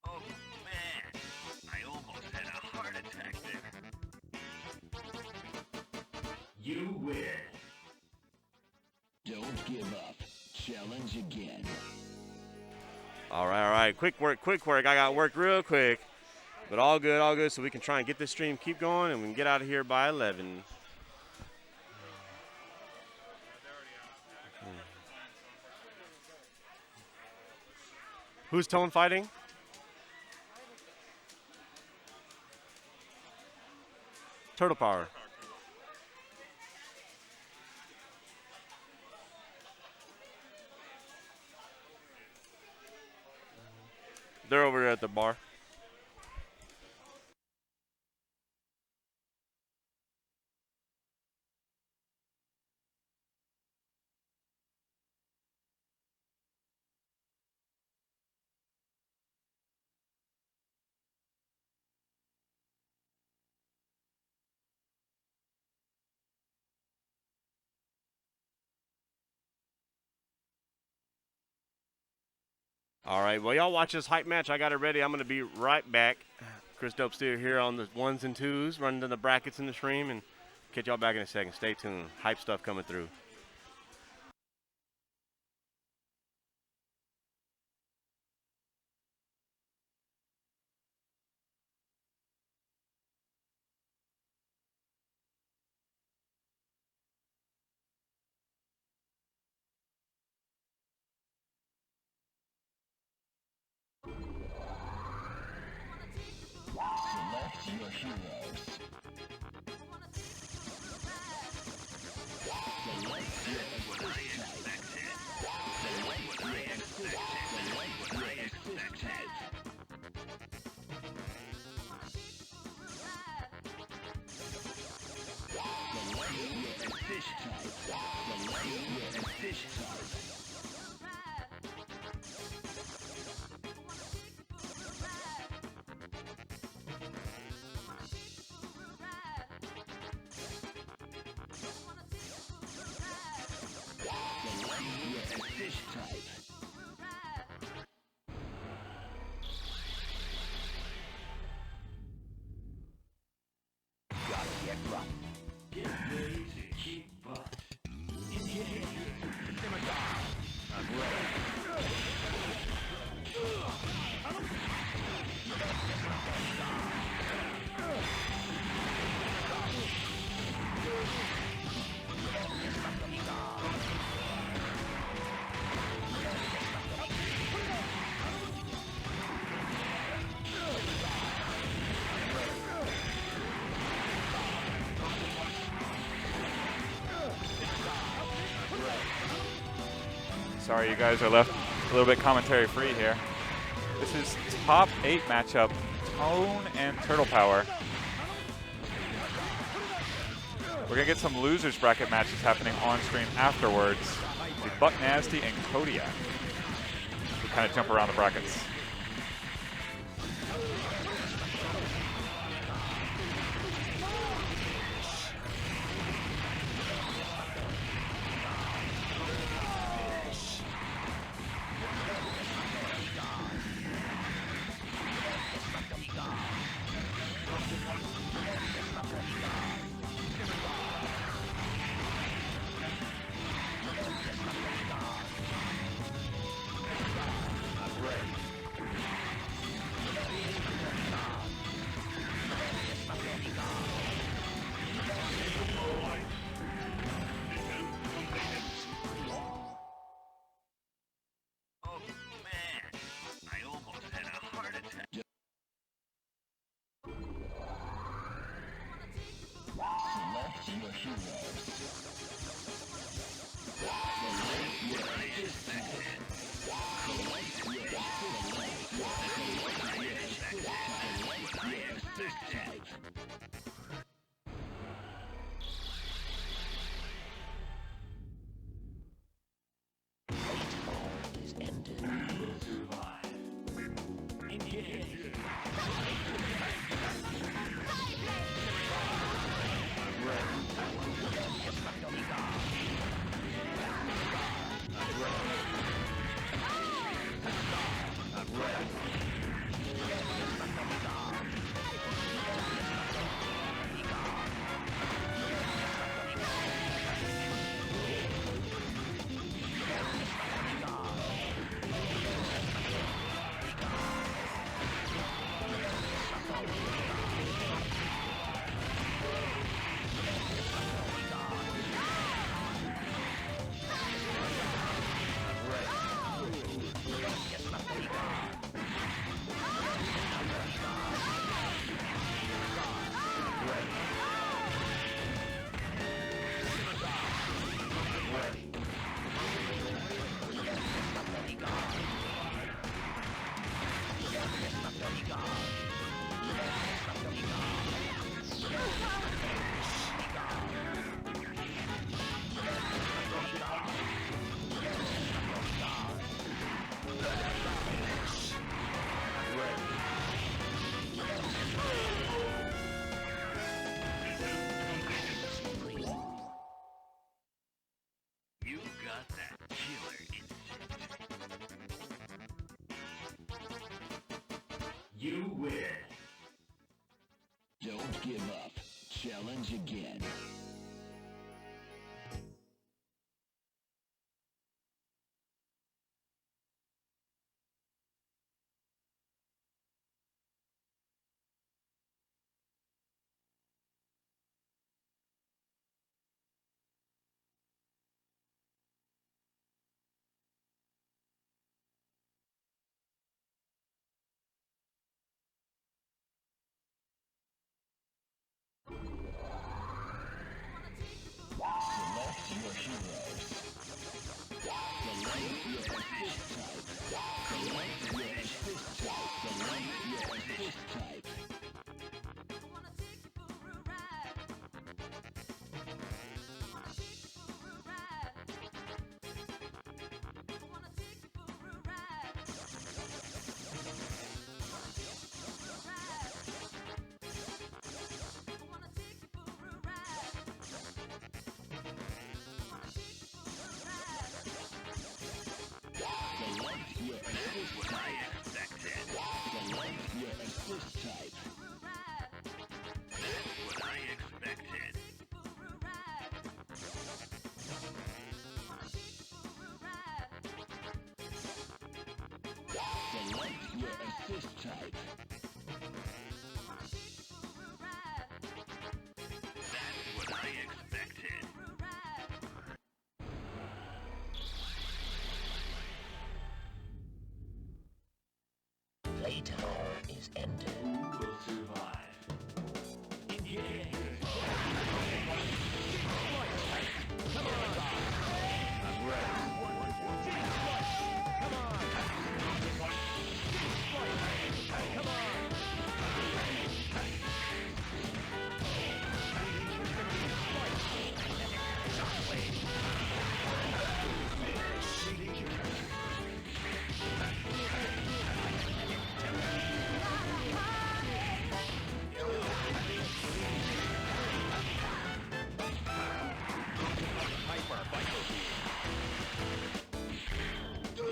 Oh man, I almost had a heart attack there. You win. Don't give up. Challenge again. All right. Quick work. I got work real quick. But all good, so we can try and get this stream keep going, and we can get out of here by 11. Who's tone fighting? Turtle Power. They're over there at the bar. All right, well, y'all watch this hype match. I got it ready. I'm going to be right back. Chris Dope still here on the ones and twos, running the brackets in the stream, and catch y'all back in a second. Stay tuned. Hype stuff coming through. Select your heroes. Select your assist type. Select your assist. Select your assist type. Select your assist type. Select your assist type. Sorry, you guys are left a little bit commentary free here. This is top 8 matchup, Tone and Turtle Power. We're gonna get some losers bracket matches happening on stream afterwards with Buck Nasty and Kodiak. We kind of jump around the brackets. Oh man, I almost had a heart attack. Select your heroes. Is ended. Engage. You got that killer instinct. You win. Don't give up. Challenge again. Select your heroes. Select your assist type. Select your assist type. Select your assist type. Select your assist type. Select your assist type. That's what I expected. Select your assist type. That's what I expected. Playtime is ended. Who will survive? Engage. I'm ready.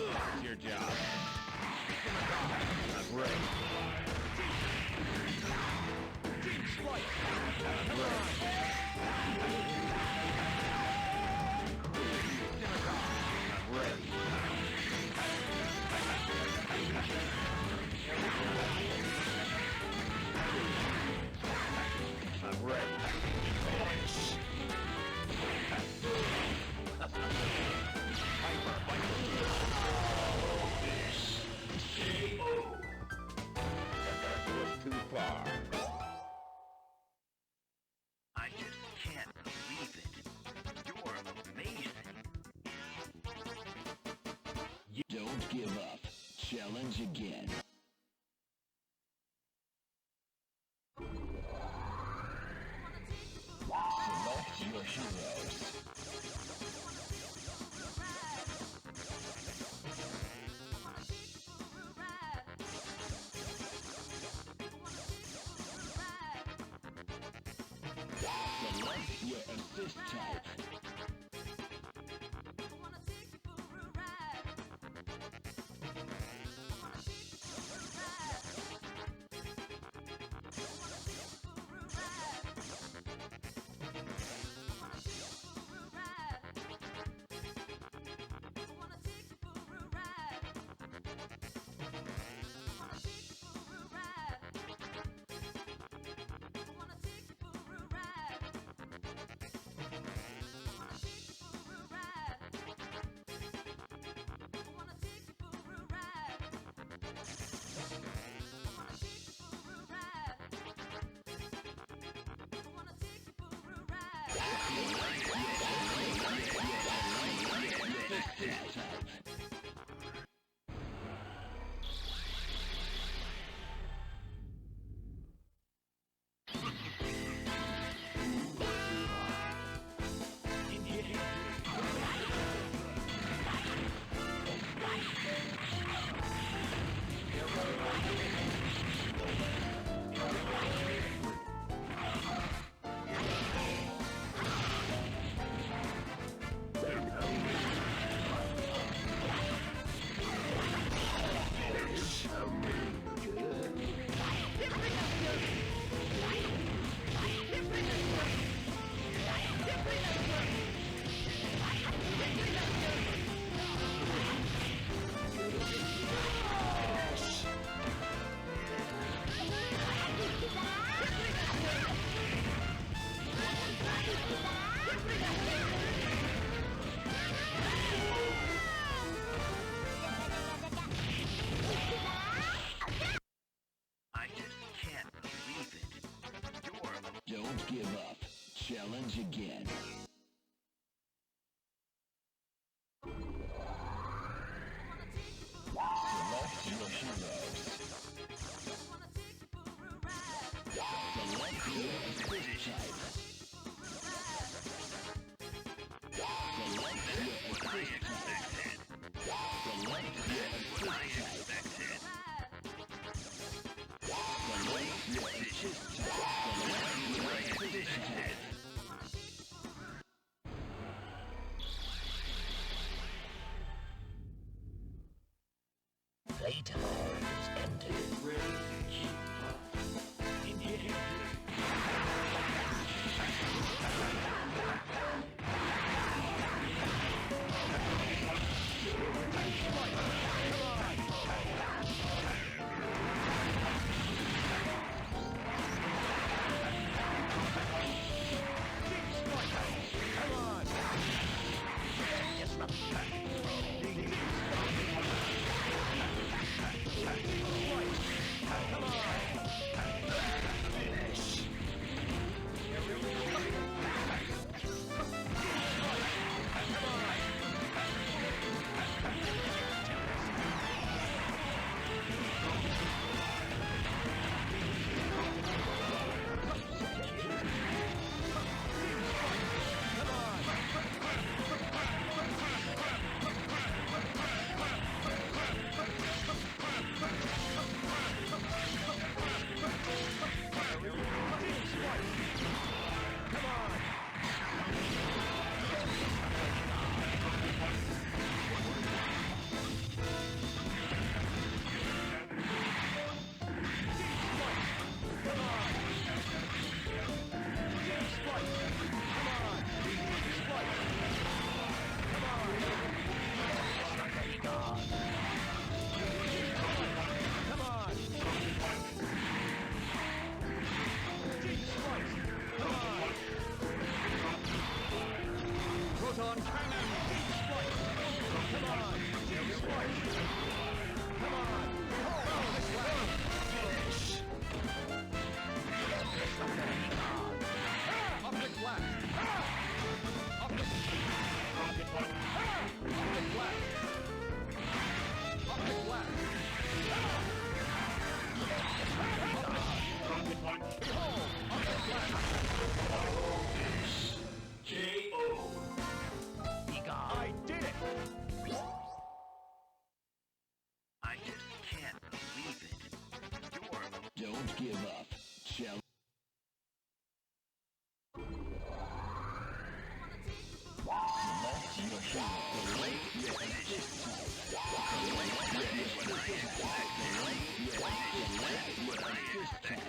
That's your job. Great. Too far. I just can't believe it. You're amazing. You don't give up. Challenge again. Select your heroes. Select your assist type. Assist type. I just can't believe it. You're Don't give up. Challenge again. Select your heroes. Select your assist type. Select your assist type. Select your assist type. Select your assist type. Select your assist type. Playtime is ended. Don't give up. Challenge. Select your hero. Select your assist type. Select your assist type. Select your assist type. Select your assist type.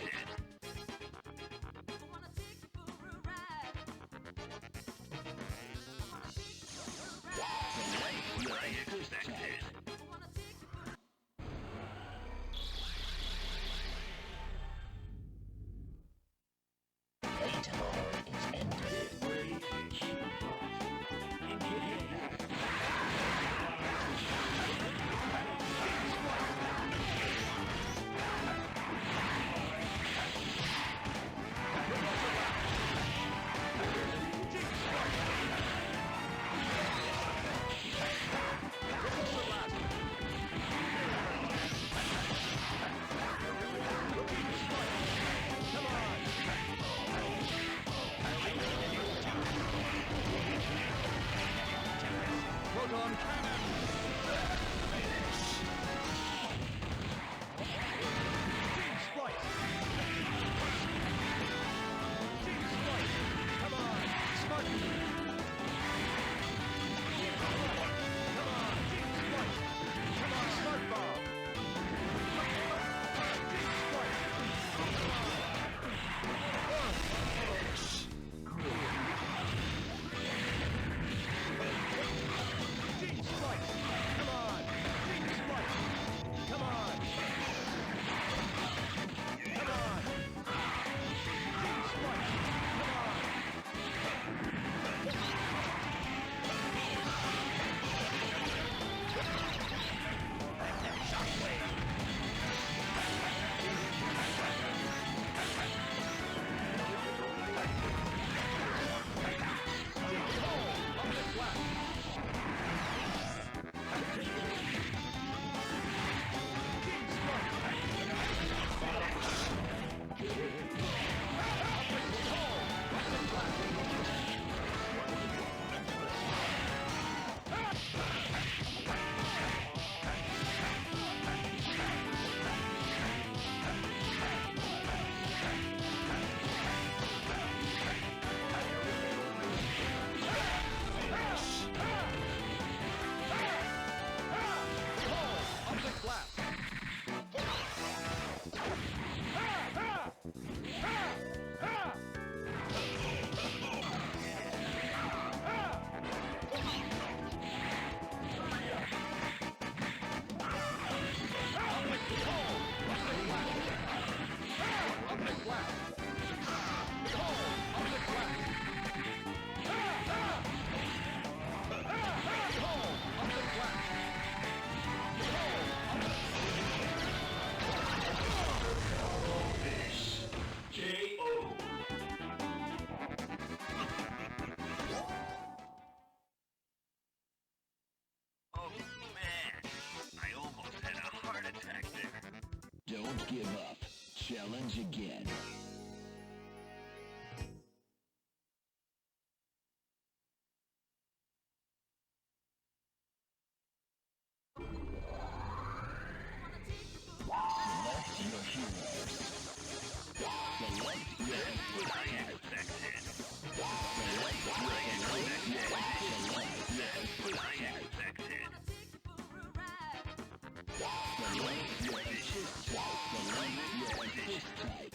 Late mode is ended. Proton cannon! Team Splice! Team Splice! Come on! Smart! Come on! Team Splice! Come on! Smart Bomb! Team Splice! Team Splice! Come on! Team Splice! Come on! Come on! Team Splice! Come on! On the flat! Team Splice! Up the flat! Up the flat! Up the flat! Up the flat! K.O. Oh man, I almost had a heart attack there. Don't give up. Challenge again. Select your heroes. Select your assist type. Select your assist type. Select your assist type.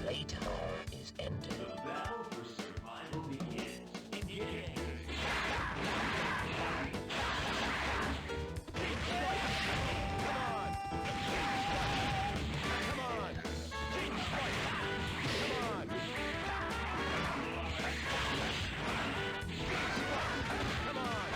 Late mode is ended. The battle for survival begins. Engage. Come on! Team Splice! Come on! Come on!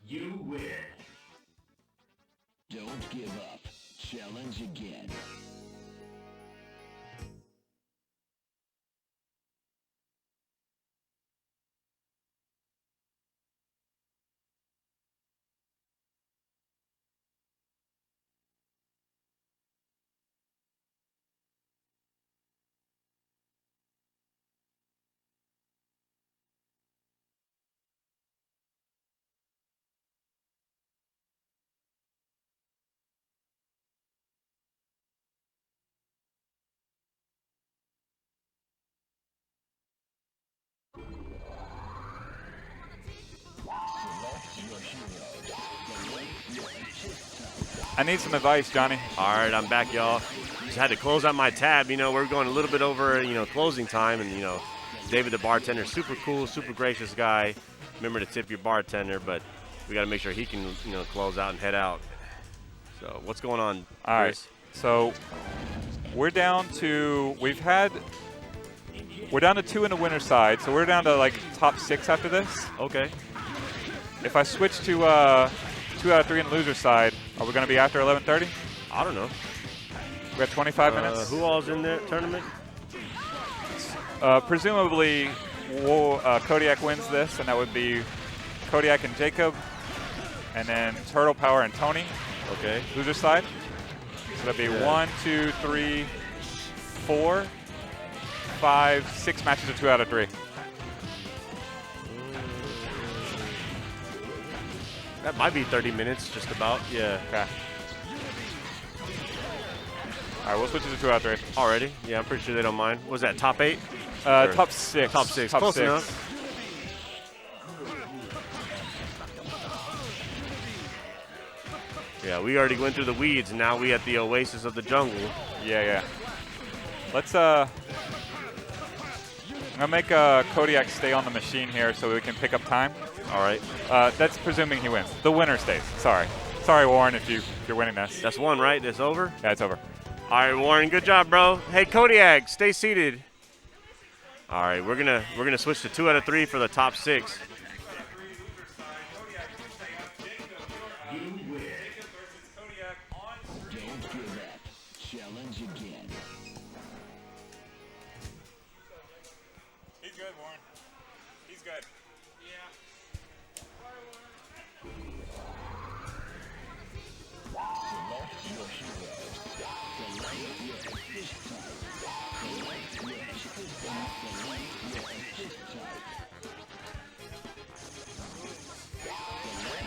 You win. Don't give up. Challenge again. I need some advice, Johnny. All right, I'm back, y'all. Just had to close out my tab. You know, we're going a little bit over, closing time. And, David, the bartender, super cool, super gracious guy. Remember to tip your bartender, but we got to make sure he can, close out and head out. So what's going on, Chris? All right. So we're down to, we're down to 2 in the winner's side. So we're down to like top 6 after this. Okay. If I switch to 2 out of 3 in the loser's side, are we going to be after 11:30? I don't know. We got 25 minutes. Who all's in the tournament? Presumably, Kodiak wins this, and that would be Kodiak and Jacob, and then Turtle Power and Tony. Okay. Loser side. So that'd be 1, 2, 3, 4, 5, 6 matches of 2 out of 3. That might be 30 minutes, just about. Yeah. Okay. All right, we'll switch it to 2 out of 3. Already? Yeah, I'm pretty sure they don't mind. What was that, top 8? Top 6. Top 6. Top Close 6. enough. Yeah, we already went through the weeds, and now we at the oasis of the jungle. Yeah. Let's I'm gonna make Kodiak stay on the machine here so we can pick up time. All right. That's presuming he wins. The winner stays. Sorry, Warren, if you're winning this. That's one, right? That's over? Yeah, it's over. All right, Warren, good job, bro. Hey, Kodiak, stay seated. All right, we're gonna switch to 2 out of 3 for the top 6. Don't give up. Challenge again. He's good, Warren. He's good.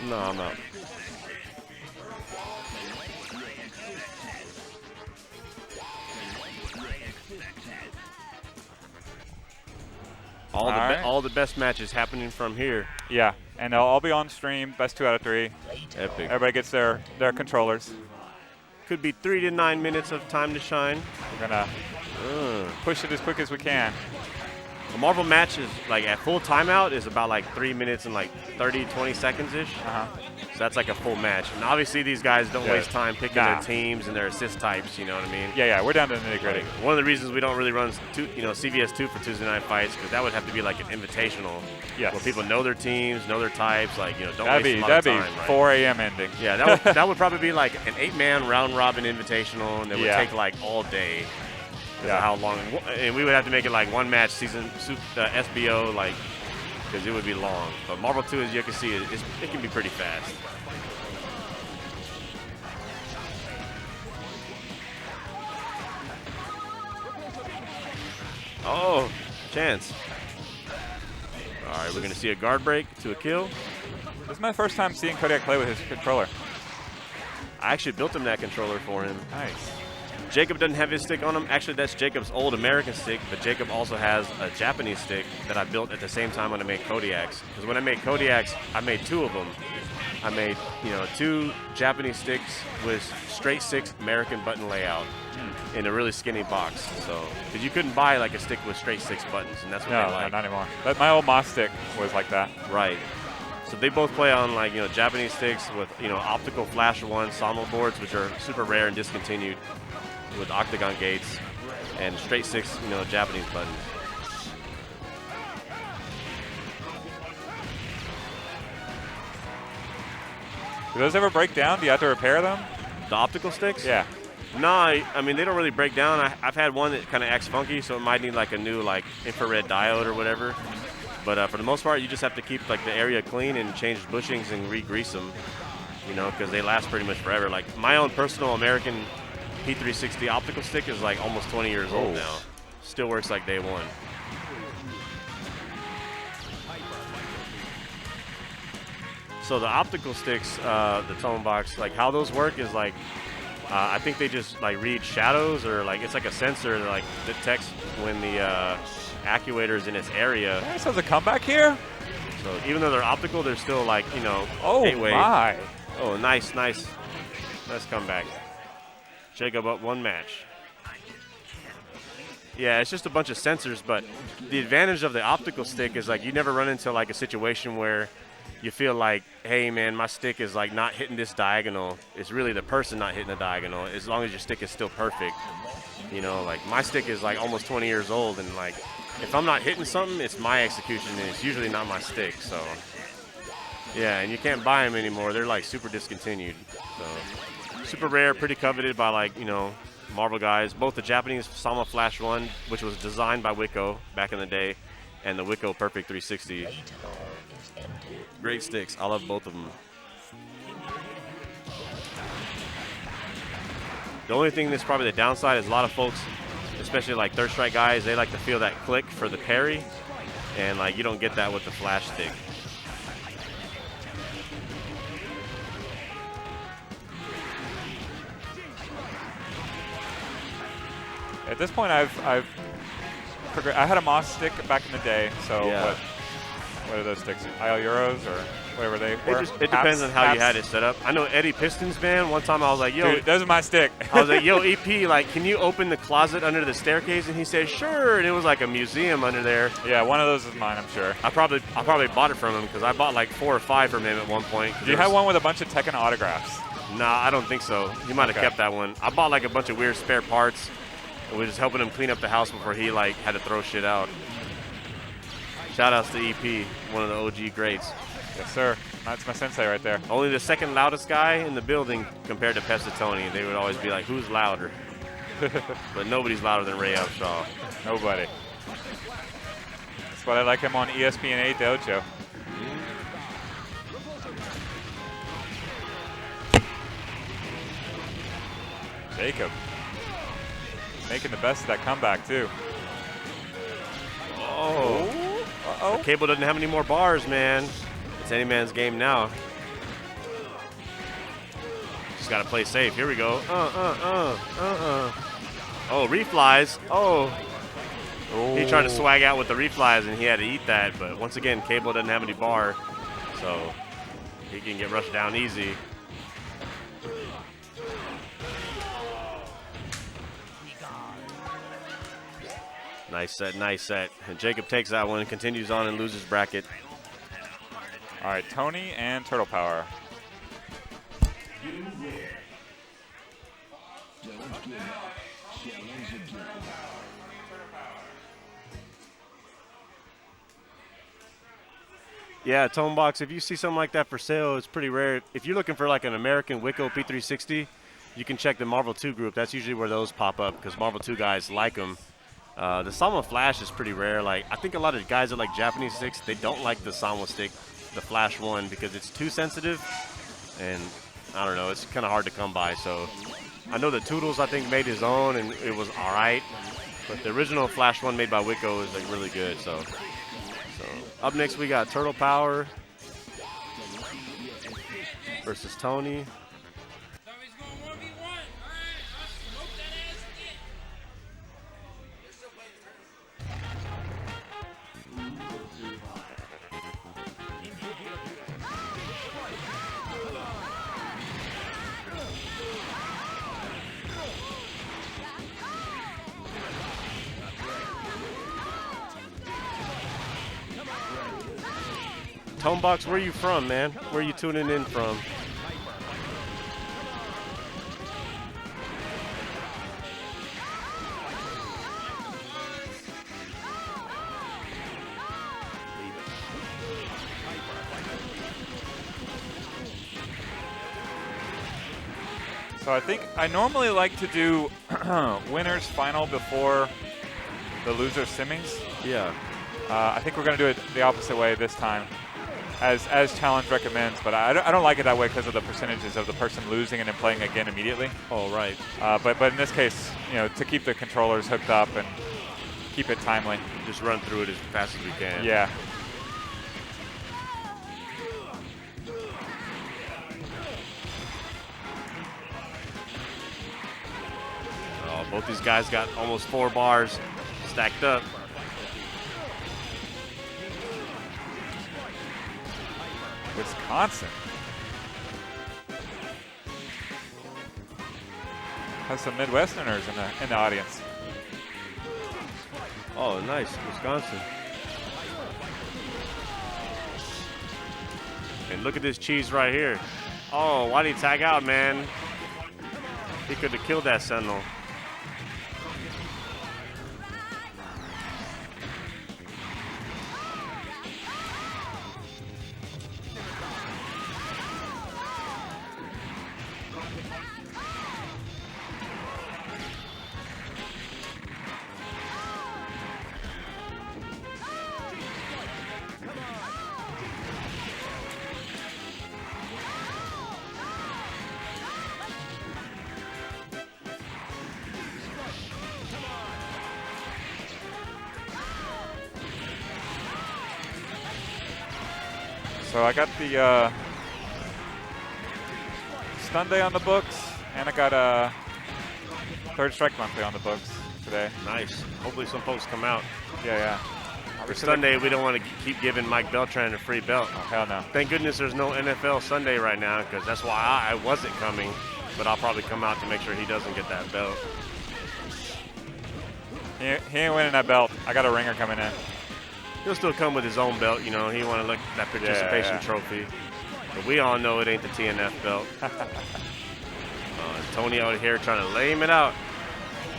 No, I'm out. All the best matches happening from here. Yeah, and they'll all be on stream. Best 2 out of 3. Epic. Everybody gets their controllers. Could be 3 to 9 minutes of time to shine. We're gonna push it as quick as we can. A Marvel match is like at full timeout is about like 3 minutes and like 30, 20 seconds ish. So that's like a full match. And obviously these guys don't waste time picking their teams and their assist types. You know what I mean? Yeah. We're down to the nitty gritty. One of the reasons we don't really run CVS2 for Tuesday night fights because that would have to be like an invitational. Yes. Where people know their teams, know their types. Like don't That'd waste be a lot of time. Right? 4 a.m. ending. Yeah, that would probably be like an 8-man round robin invitational, and it would take like all day. How long? And we would have to make it like 1 match season SBO, like because it would be long. But Marvel 2, as you can see, it can be pretty fast. Oh, chance. All right, we're gonna see a guard break to a kill. This is my first time seeing Kodiak play with his controller. I actually built him that controller for him. Nice. Jacob doesn't have his stick on him. Actually, that's Jacob's old American stick, but Jacob also has a Japanese stick that I built at the same time when I made Kodiaks. Because when I made Kodiaks, I made 2 of them. I made, 2 Japanese sticks with straight 6 American button layout in a really skinny box. So, because you couldn't buy like a stick with straight 6 buttons, and that's what they like. No, not anymore. But my old Moss stick was like that. Right. So they both play on like, Japanese sticks with, optical flash 1 Samo boards, which are super rare and discontinued, with octagon gates and straight 6, Japanese buttons. Do those ever break down? Do you have to repair them? The optical sticks? Yeah. No, I mean, they don't really break down. I've had one that kind of acts funky, so it might need like a new like infrared diode or whatever. But for the most part, you just have to keep like the area clean and change bushings and re-grease them, you know, because they last pretty much forever. Like my own personal American P360 optical stick is like almost 20 years old now. Still works like day one. So the optical sticks, the tone box, like how those work is like, I think they just like read shadows or like it's like a sensor that like detects when the actuator is in its area. This has a comeback here. So even though they're optical, they're still like, you know, Oh 8-way. my! Oh, nice comeback. Jacob up one match. Yeah, it's just a bunch of sensors, but the advantage of the optical stick is like you never run into like a situation where you feel like, hey man, my stick is like not hitting this diagonal. It's really the person not hitting the diagonal, as long as your stick is still perfect. You know, like my stick is like almost 20 years old, and like if I'm not hitting something, it's my execution, and it's usually not my stick. So yeah, and you can't buy them anymore. They're like super discontinued. So super rare, pretty coveted by like, you know, Marvel guys. Both the Japanese Sama Flash 1, which was designed by Wicco back in the day, and the Wicco Perfect 360. Great sticks. I love both of them. The only thing that's probably the downside is a lot of folks, especially like Third Strike guys, they like to feel that click for the parry, and like you don't get that with the Flash stick. At this point, I had a Moss stick back in the day. So Yeah. what are those sticks? IL Euros or whatever they were? It depends on how you had it set up. I know Eddie Pistons, man. One time I was like, yo, Dude, those are my stick. I was like, yo, EP, like, can you open the closet under the staircase? And he said, sure. And it was like a museum under there. Yeah, one of those is mine, I'm sure. I probably bought it from him because I bought like 4 or 5 from him at one point. Do you have one with a bunch of Tekken autographs? Nah, I don't think so. He might have kept that one. I bought like a bunch of weird spare parts. And we were just helping him clean up the house before he like had to throw shit out. Shout outs to EP, one of the OG greats. Yes, sir. That's my sensei right there. Only the second loudest guy in the building compared to Pesatoni. They would always be like, who's louder? But nobody's louder than Ray Upshaw. Nobody. That's why I like him on ESPN 8 Dojo. Jacob. Making the best of that comeback, too. Oh. Uh-oh. The cable doesn't have any more bars, man. It's any man's game now. Just gotta play safe. Here we go. Oh, reflies. Oh. He tried to swag out with the reflies, and he had to eat that. But once again, cable doesn't have any bar, so he can get rushed down easy. Nice set, nice set. And Jacob takes that one and continues on and loses bracket. All right, Tony and Turtle Power. Yeah, Tone Box, if you see something like that for sale, it's pretty rare. If you're looking for like an American Wicco P360, you can check the Marvel 2 group. That's usually where those pop up because Marvel 2 guys like them. The Sama Flash is pretty rare. Like I think a lot of guys that like Japanese sticks, they don't like the Sama stick, the Flash one, because it's too sensitive, and I don't know, it's kind of hard to come by. So I know that Toodles I think made his own, and it was all right, but the original Flash one made by Wicco is like really good. So up next we got Turtle Power versus Tony. Tomebox, where are you from, man? Where are you tuning in from? So I think I normally like to do winners final before the loser simmings. Yeah. I think we're going to do it the opposite way this time, as challenge recommends. But I don't like it that way because of the percentages of the person losing and then playing again immediately. Oh, right. But in this case, you know, to keep the controllers hooked up and keep it timely. Just run through it as fast as we can. Yeah. Oh, both these guys got almost 4 bars stacked up. Wisconsin has some Midwesterners in the audience. Oh, nice. Wisconsin. And look at this cheese right here. Oh, why did he tag out, man? He could have killed that Sentinel. So I got the Stun Day on the books, and I got a Third Strike Monthly on the books today. Nice. Hopefully some folks come out. Yeah. For Sunday, we don't want to keep giving Mike Beltran a free belt. Oh, hell no. Thank goodness there's no NFL Sunday right now, because that's why I wasn't coming. But I'll probably come out to make sure he doesn't get that belt. He ain't winning that belt. I got a ringer coming in. He'll still come with his own belt, you know. He want to look at that participation trophy. But we all know it ain't the TNF belt. Tony out here trying to lay him it out.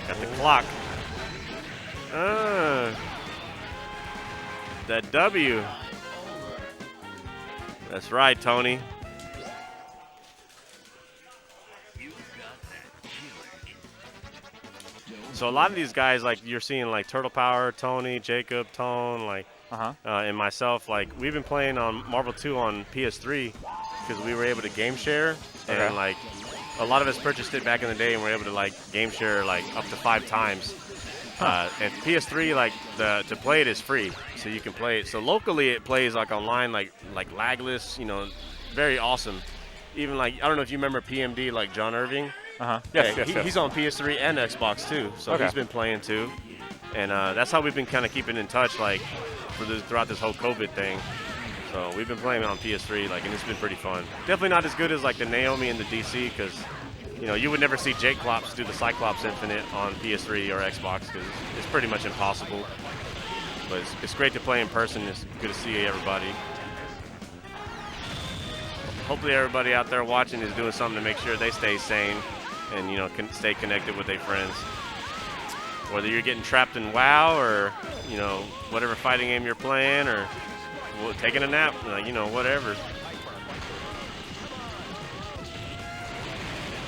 Got the clock. That W. That's right, Tony. So a lot of these guys, like you're seeing, like Turtle Power, Tony, Jacob, Tone, like, and myself, like we've been playing on Marvel 2 on PS3 because we were able to game share, and like a lot of us purchased it back in the day and were able to like game share like up to 5 times. And PS3, like to play it is free, so you can play it. So locally, it plays like online, like lagless, you know, very awesome. Even like I don't know if you remember PMD, like John Irving. Yes. He's on PS3 and Xbox too, so he's been playing too, and that's how we've been kind of keeping in touch, like throughout this whole COVID thing. So we've been playing on PS3, like, and it's been pretty fun. Definitely not as good as like the Naomi and the DC, because you know you would never see Jake Klops do the Cyclops Infinite on PS3 or Xbox, because it's pretty much impossible. But it's great to play in person. It's good to see everybody. Hopefully everybody out there watching is doing something to make sure they stay sane and, you know, can stay connected with their friends. Whether you're getting trapped in WoW or, you know, whatever fighting game you're playing, or taking a nap, you know, whatever.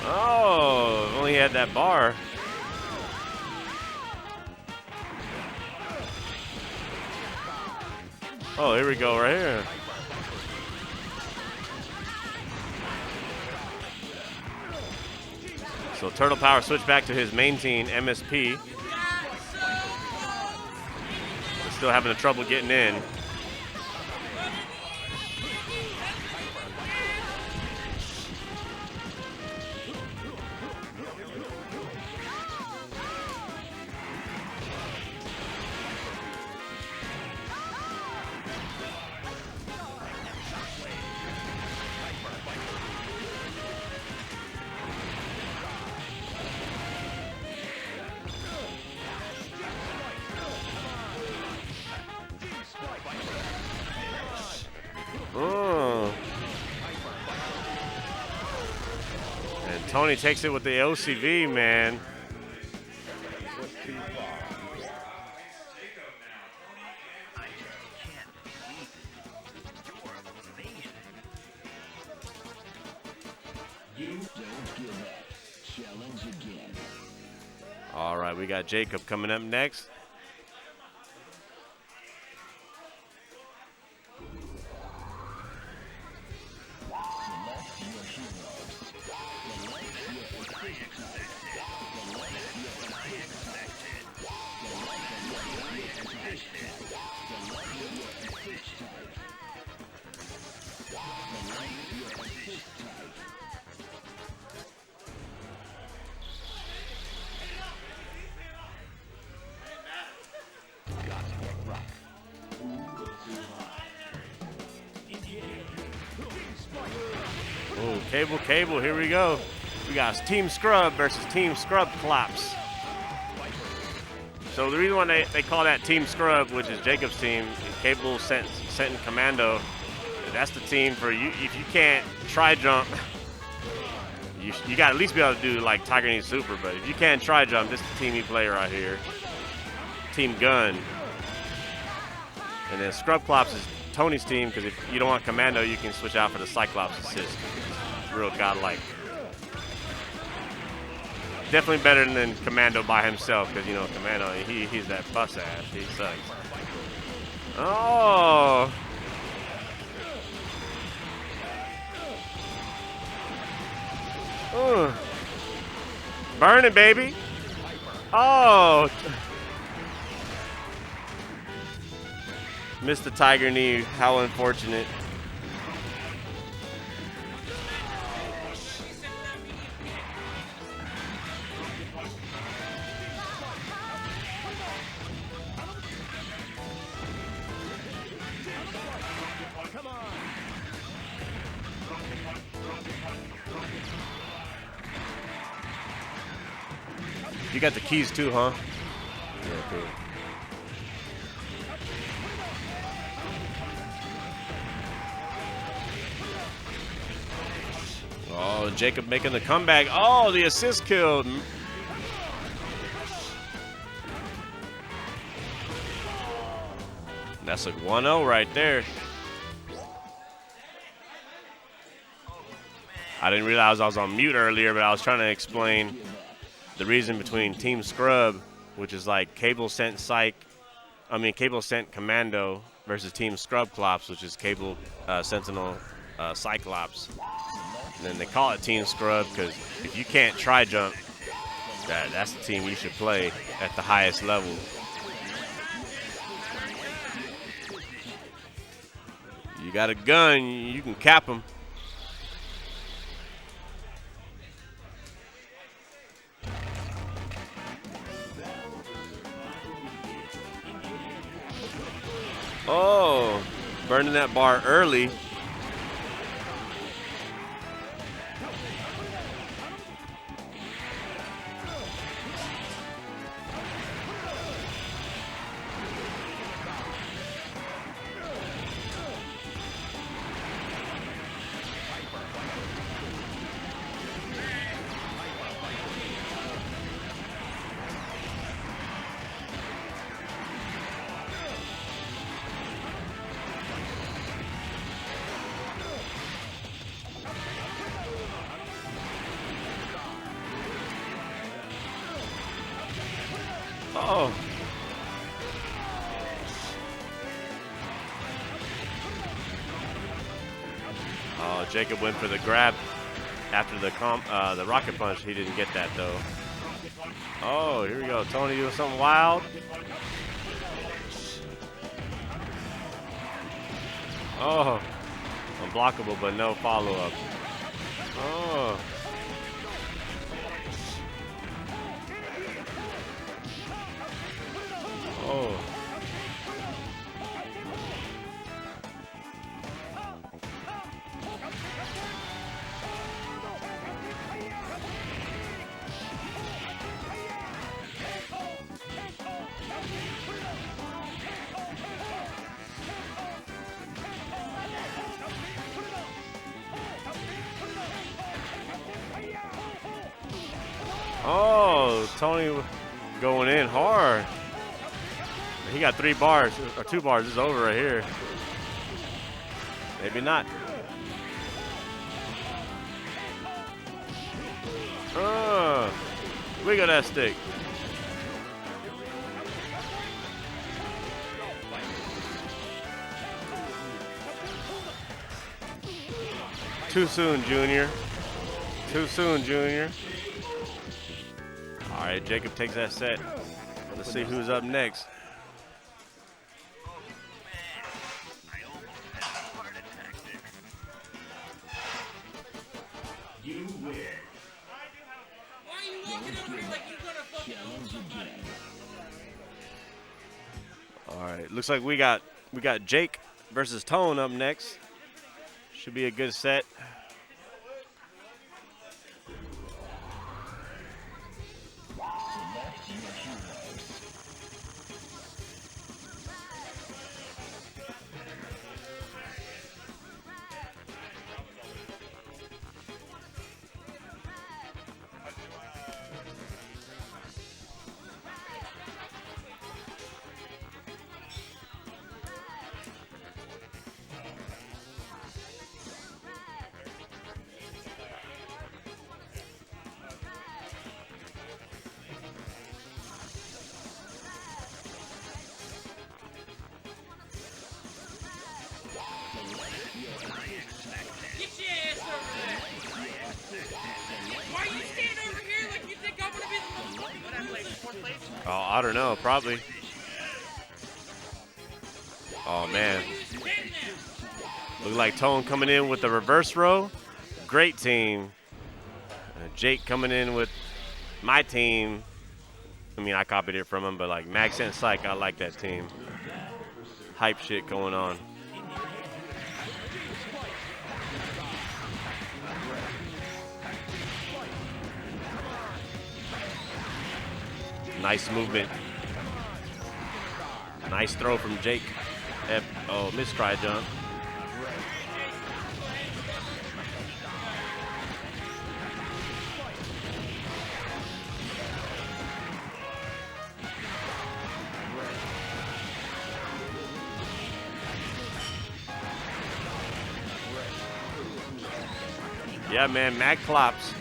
Oh, only had that bar. Oh, here we go right here. So Turtle Power switched back to his main team, MSP. But still having the trouble getting in. And Tony takes it with the OCV, man. You don't give up. Challenge again. All right, we got Jacob coming up next. Select your hero. Select your assist type. Select your assist type. Select your assist type. Select your assist type. Select your assist type. Oh, cable, here we go. We got Team Scrub versus Team Scrub Claps. So the reason why they call that Team Scrub, which is Jacob's team, Cable sent in Commando, that's the team for you. If you can't try jump, you got to at least be able to do like Tiger Knee Super, but if you can't try jump, this is the team you play right here. Team Gun. And then Scrub Claps is Tony's team, because if you don't want Commando, you can switch out for the Cyclops assist. It's real godlike. Definitely better than Commando by himself, because, you know, Commando, he's that bus ass. He sucks. Oh! Burn it, baby. Oh! Missed the Tiger Knee. How unfortunate. You got the keys too, huh? Yeah, cool. Oh, Jacob making the comeback. Oh, the assist killed. That's a 1-0 right there. I didn't realize I was on mute earlier, but I was trying to explain the reason between Team Scrub, which is like Cable sent Commando versus Team Scrub Clops, which is Cable Sentinel Cyclops. And then they call it Team Scrub because if you can't try jump, that's the team you should play at the highest level. You got a gun, you can cap them. Oh, burning that bar early. Oh. Oh, Jacob went for the grab after the rocket punch. He didn't get that though. Oh, here we go. Tony doing something wild. Oh, unblockable, but no follow-up. Oh. Oh. Oh, Tony going in hard. He got 3 bars, or 2 bars. It's over right here. Maybe not. Wiggle that stick. Too soon, Junior. Too soon, Junior. All right, Jacob takes that set. Let's see who's up next. I almost had a heart attack there. You win. Why are you walking over here like you're gonna fucking own somebody? All right, looks like we got Jake versus Tone up next. Should be a good set. Select your heroes. Get your ass over there. Why are you standing over here like you think I'm gonna be the motherfucking one I play fourth place? Oh, I don't know, probably. Oh man, You stand there. look like Tone coming in with the reverse row. Great team. Jake coming in with my team. I mean, I copied it from him, but like Max and Psych, I like that team. Hype shit going on. Nice movement. Nice throw from Jake. Oh, mistry jump. Yeah, man, Mac clops.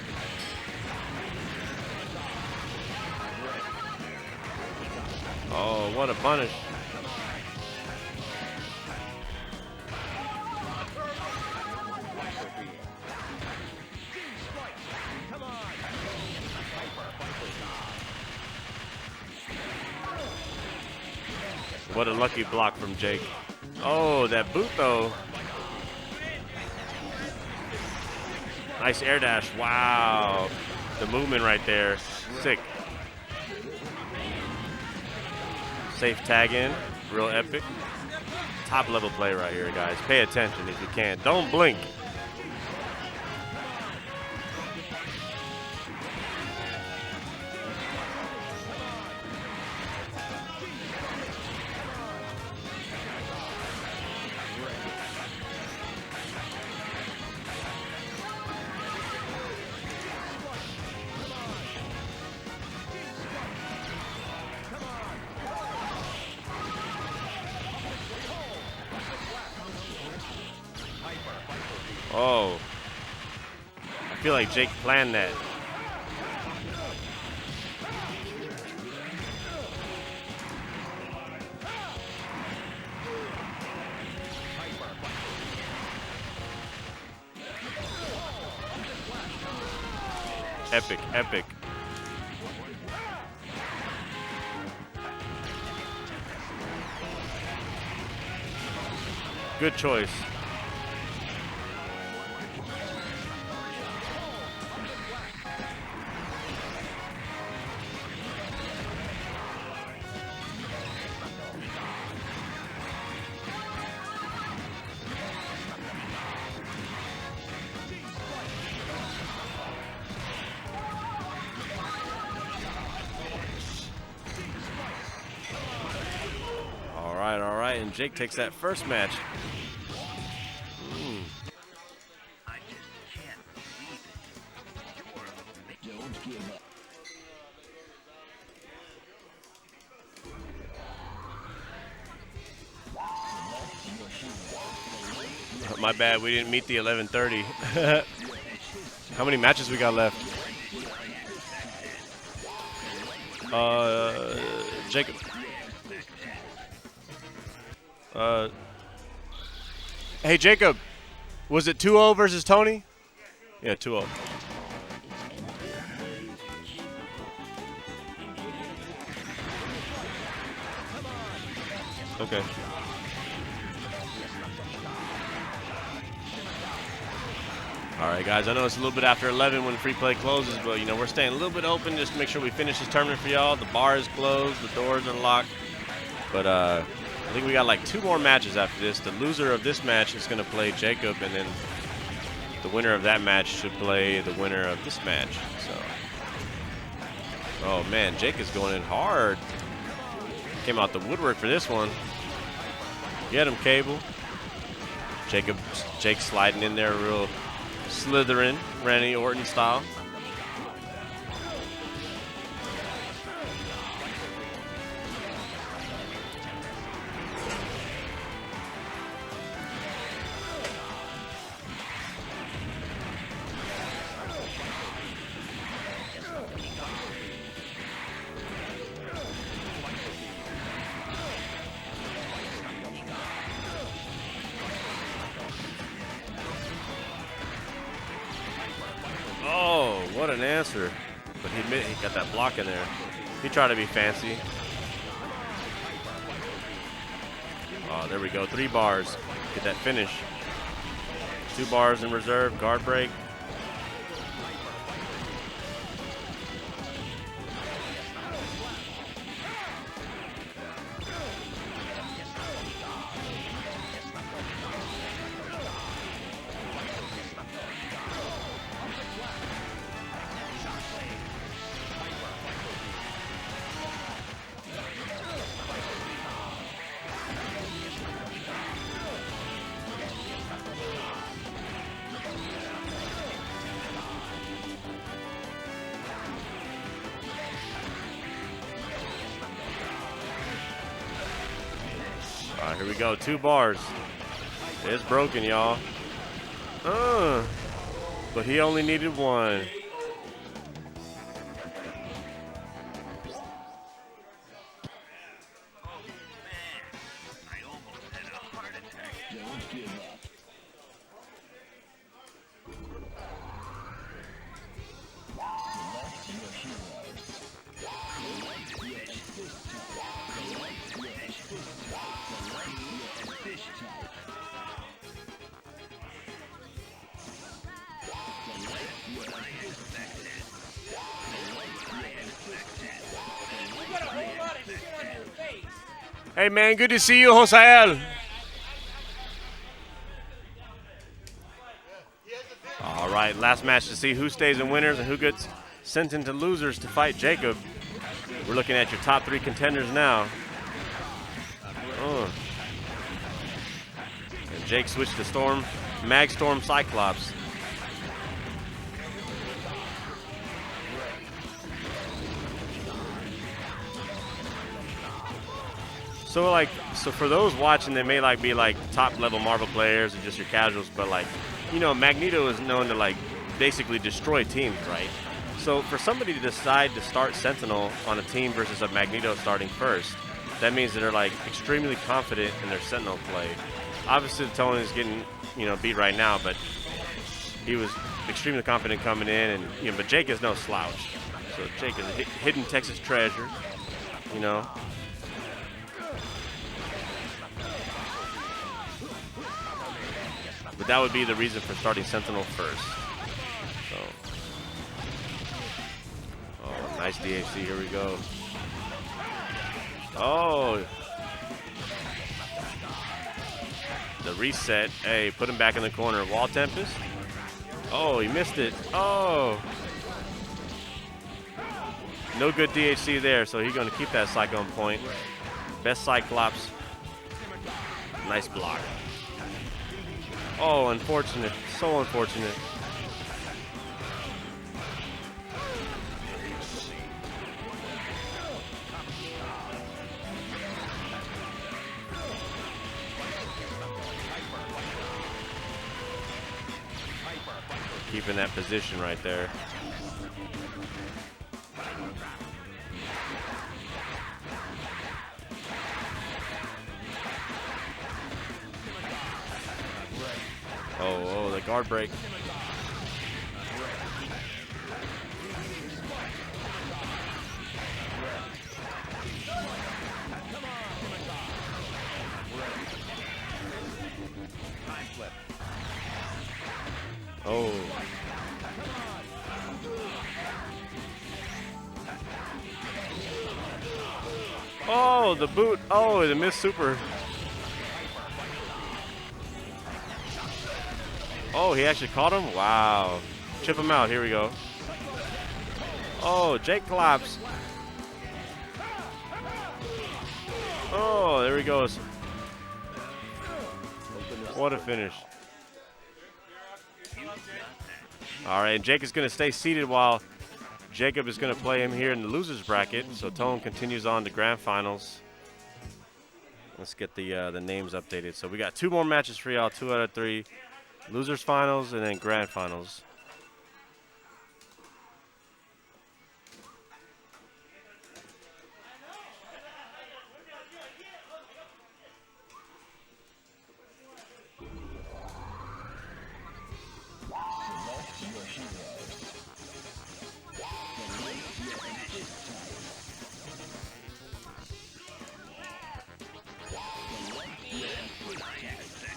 Oh, what a punish. What a lucky block from Jake. Oh, that boot though. Nice air dash. Wow. The movement right there. Sick. Safe tag in. Real epic. Top level play right here, guys. Pay attention if you can. Don't blink. Oh. I feel like Jake planned that. Epic, epic. Good choice. All right, and Jake takes that first match. I just can't believe it. You're Don't give up. My bad, we didn't meet the 11:30. How many matches we got left? Jacob. Hey, Jacob. Was it 2-0 versus Tony? Yeah, 2-0. Okay. All right, guys. I know it's a little bit after 11 when free play closes, but you know we're staying a little bit open just to make sure we finish this tournament for y'all. The bar is closed, the doors unlocked, but I think we got like 2 more matches after this. The loser of this match is going to play Jacob, and then the winner of that match should play the winner of this match. So, oh man, Jake is going in hard. Came out the woodwork for this one. Get him, Cable. Jake sliding in there real slithering, Randy Orton style. What an answer. But he got that block in there. He tried to be fancy. Oh, there we go. 3 bars. Get that finish. 2 bars in reserve. Guard break. All right, here we go. 2 bars. It's broken, y'all. But he only needed 1. I almost had a heart attack. Don't give up. Select your heroes. Select your assist type. Select your assist type. Select your assist type. Select your assist type. You got a whole lot of shit on your face. Hey, man, good to see you, Josael. All right, last match to see who stays in winners and who gets sent into losers to fight Jacob. We're looking at your top 3 contenders now. And Jake switched to Magstorm Cyclops. So for those watching, they may be top level Marvel players or just your casuals, but Magneto is known to basically destroy teams, right? So for somebody to decide to start Sentinel on a team versus a Magneto starting first, that means that they're extremely confident in their Sentinel play. Obviously, Tony is getting beat right now, but he was extremely confident coming in, and but Jake is no slouch. So Jake is a hidden Texas treasure, But that would be the reason for starting Sentinel first. So, oh, nice DHC. Here we go. Oh, the reset. Hey, put him back in the corner. Wall Tempest. Oh, he missed it. Oh, no good DHC there. So he's going to keep that Cyclone point. Best Cyclops. Nice block. Oh, unfortunate. So unfortunate. Keeping that position right there. Oh, the guard break. Oh. Oh, the boot. Oh, the missed super. Oh, he actually caught him? Wow. Chip him out. Here we go. Oh, Jake collapsed. Oh, there he goes. What a finish. All right, Jake is going to stay seated while Jacob is going to play him here in the losers bracket. So Tone continues on to grand finals. Let's get the names updated. So we got 2 more matches for y'all, 2 out of 3. Losers finals and then grand finals.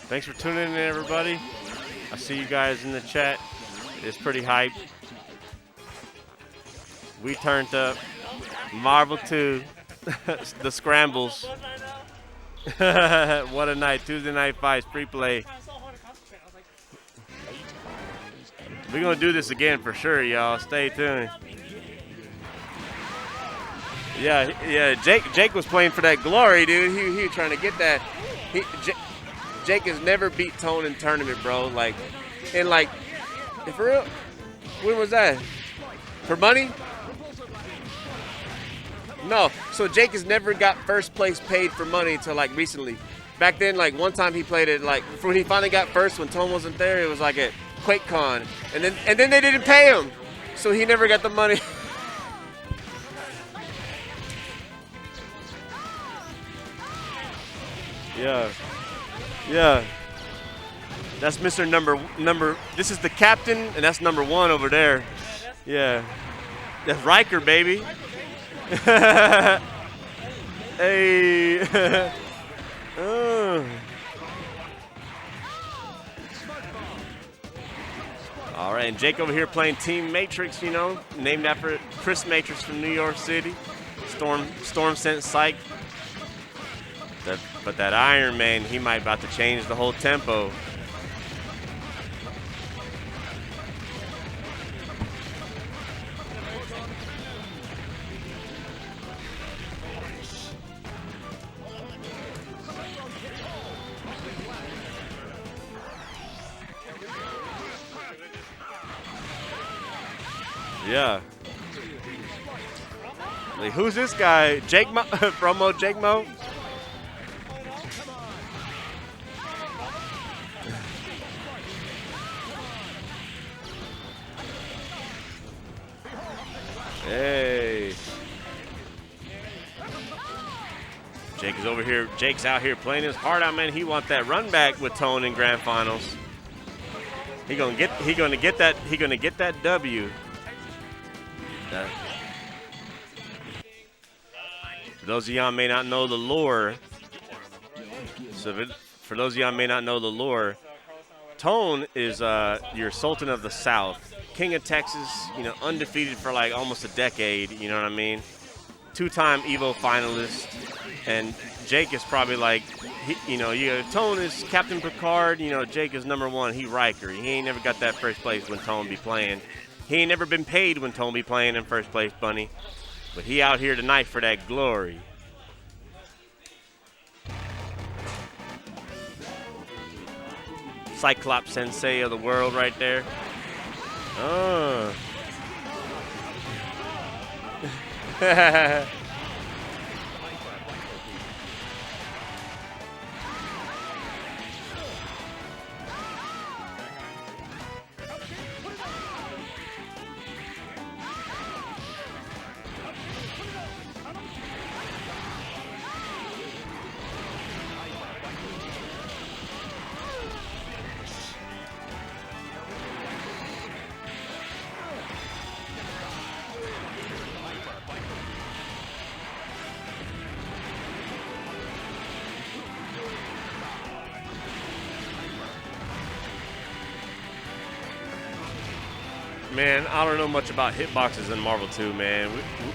Thanks for tuning in, everybody. I see you guys in the chat. It's pretty hype. We turned up. Marvel 2. The scrambles. What a night. Tuesday night fights, free play. We're going to do this again for sure, y'all. Stay tuned. Yeah. Jake was playing for that glory, dude. He was trying to get that. Jake has never beat Tone in tournament, bro. Like, for real, when was that? For money? No. So Jake has never got first place paid for money until like recently. Back then, like one time he played it, like when he finally got first when Tone wasn't there, it was like at QuakeCon, and then they didn't pay him, so he never got the money. Yeah. That's Mr. Number. This is the captain, and that's number 1 over there. Yeah. That's Riker, baby. Hey. All right, and Jake over here playing Team Matrix, you know, named after Chris Matrix from New York City. Storm sent Psych. But that Iron Man, he might about to change the whole tempo. Yeah. Like, who's this guy? Jake Mo? Promo Jake Mo? Hey. Jake is over here. Jake's out here playing his heart out, man. He wants that run back with Tone in grand finals. He gonna get that W. For those of y'all may not know the lore. For those of y'all may not know the lore, Tone is your Sultan of the South. King of Texas, you know, undefeated for like almost a decade, you know what I mean? 2-time Evo finalist. And Jake is probably like, Tone is Captain Picard, you know, Jake is number 1, he Riker. He ain't never got that first place when Tone be playing. He ain't never been paid when Tone be playing in first place, Bunny. But he out here tonight for that glory. Cyclops Sensei of the world right there. Oh. Man, I don't know much about hitboxes in Marvel 2, man.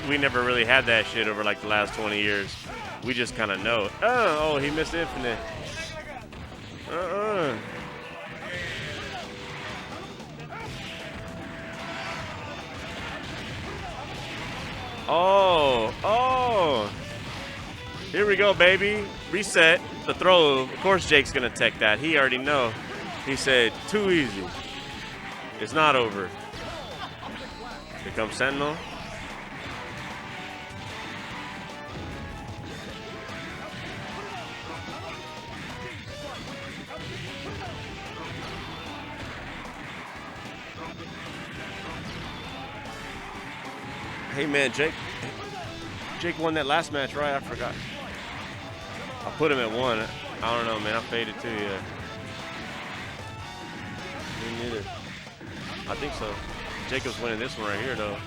We never really had that shit over like the last 20 years. We just kind of know. Oh, he missed Infinite. Oh. Here we go, baby. Reset the throw. Of course Jake's going to tech that. He already know. He said, too easy. It's not over. Here comes Sentinel. Hey man, Jake won that last match, right? I forgot. I put him at 1. I don't know, man. I faded too, yeah. Me neither. I think so. Jacob's winning this one right here, though.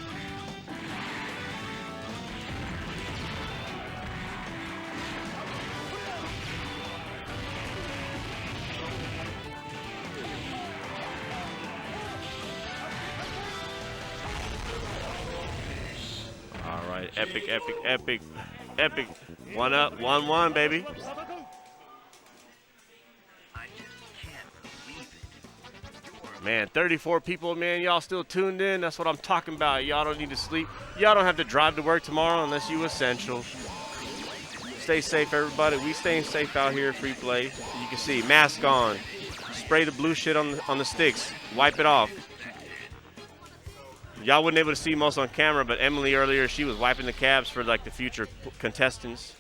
All right, epic. 1 up, 1-1, baby. I just can't believe it. Man, 34 people, man. Y'all still tuned in. That's what I'm talking about. Y'all don't need to sleep. Y'all don't have to drive to work tomorrow unless you essential. Stay safe, everybody. We staying safe out here, free play. You can see, mask on. Spray the blue shit on the sticks. Wipe it off. Y'all wasn't able to see most on camera, but Emily earlier, she was wiping the cabs for like the future contestants.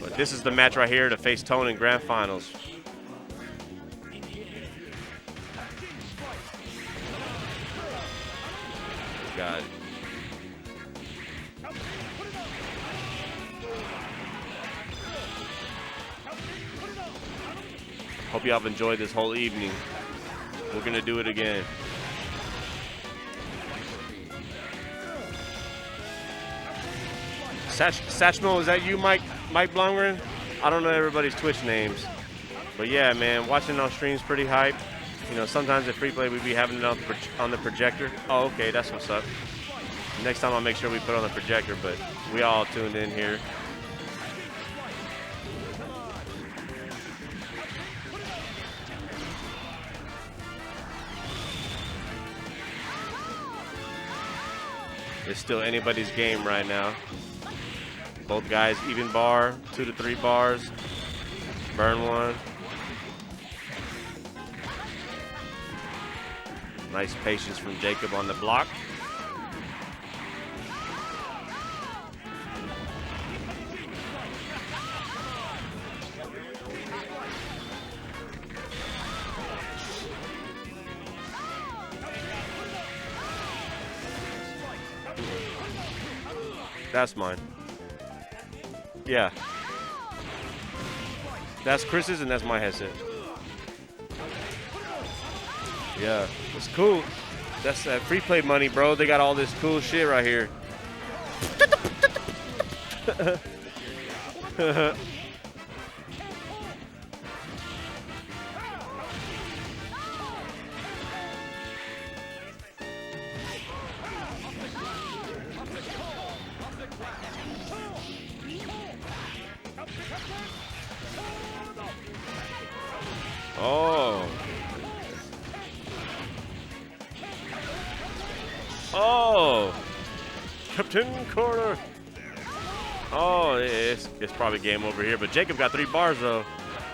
But this is the match right here to face Tone in grand finals. Got it. Hope y'all have enjoyed this whole evening. We're gonna do it again. Satchmo, is that you, Mike Blomgren? I don't know everybody's Twitch names. But yeah, man, watching on stream's pretty hype. You know, sometimes at free play we'd be having it on the projector. Oh, okay, that's what's up. Next time I'll make sure we put it on the projector, but we all tuned in here. It's still anybody's game right now. Both guys even bar, 2 to 3 bars. Burn 1. Nice patience from Jacob on the block. That's mine. Yeah. That's Chris's and that's my headset. Yeah, it's cool. That's that free play money, bro. They got all this cool shit right here. Oh. Oh. Captain Corner. Oh, it's probably game over here. But Jacob got 3 bars, though.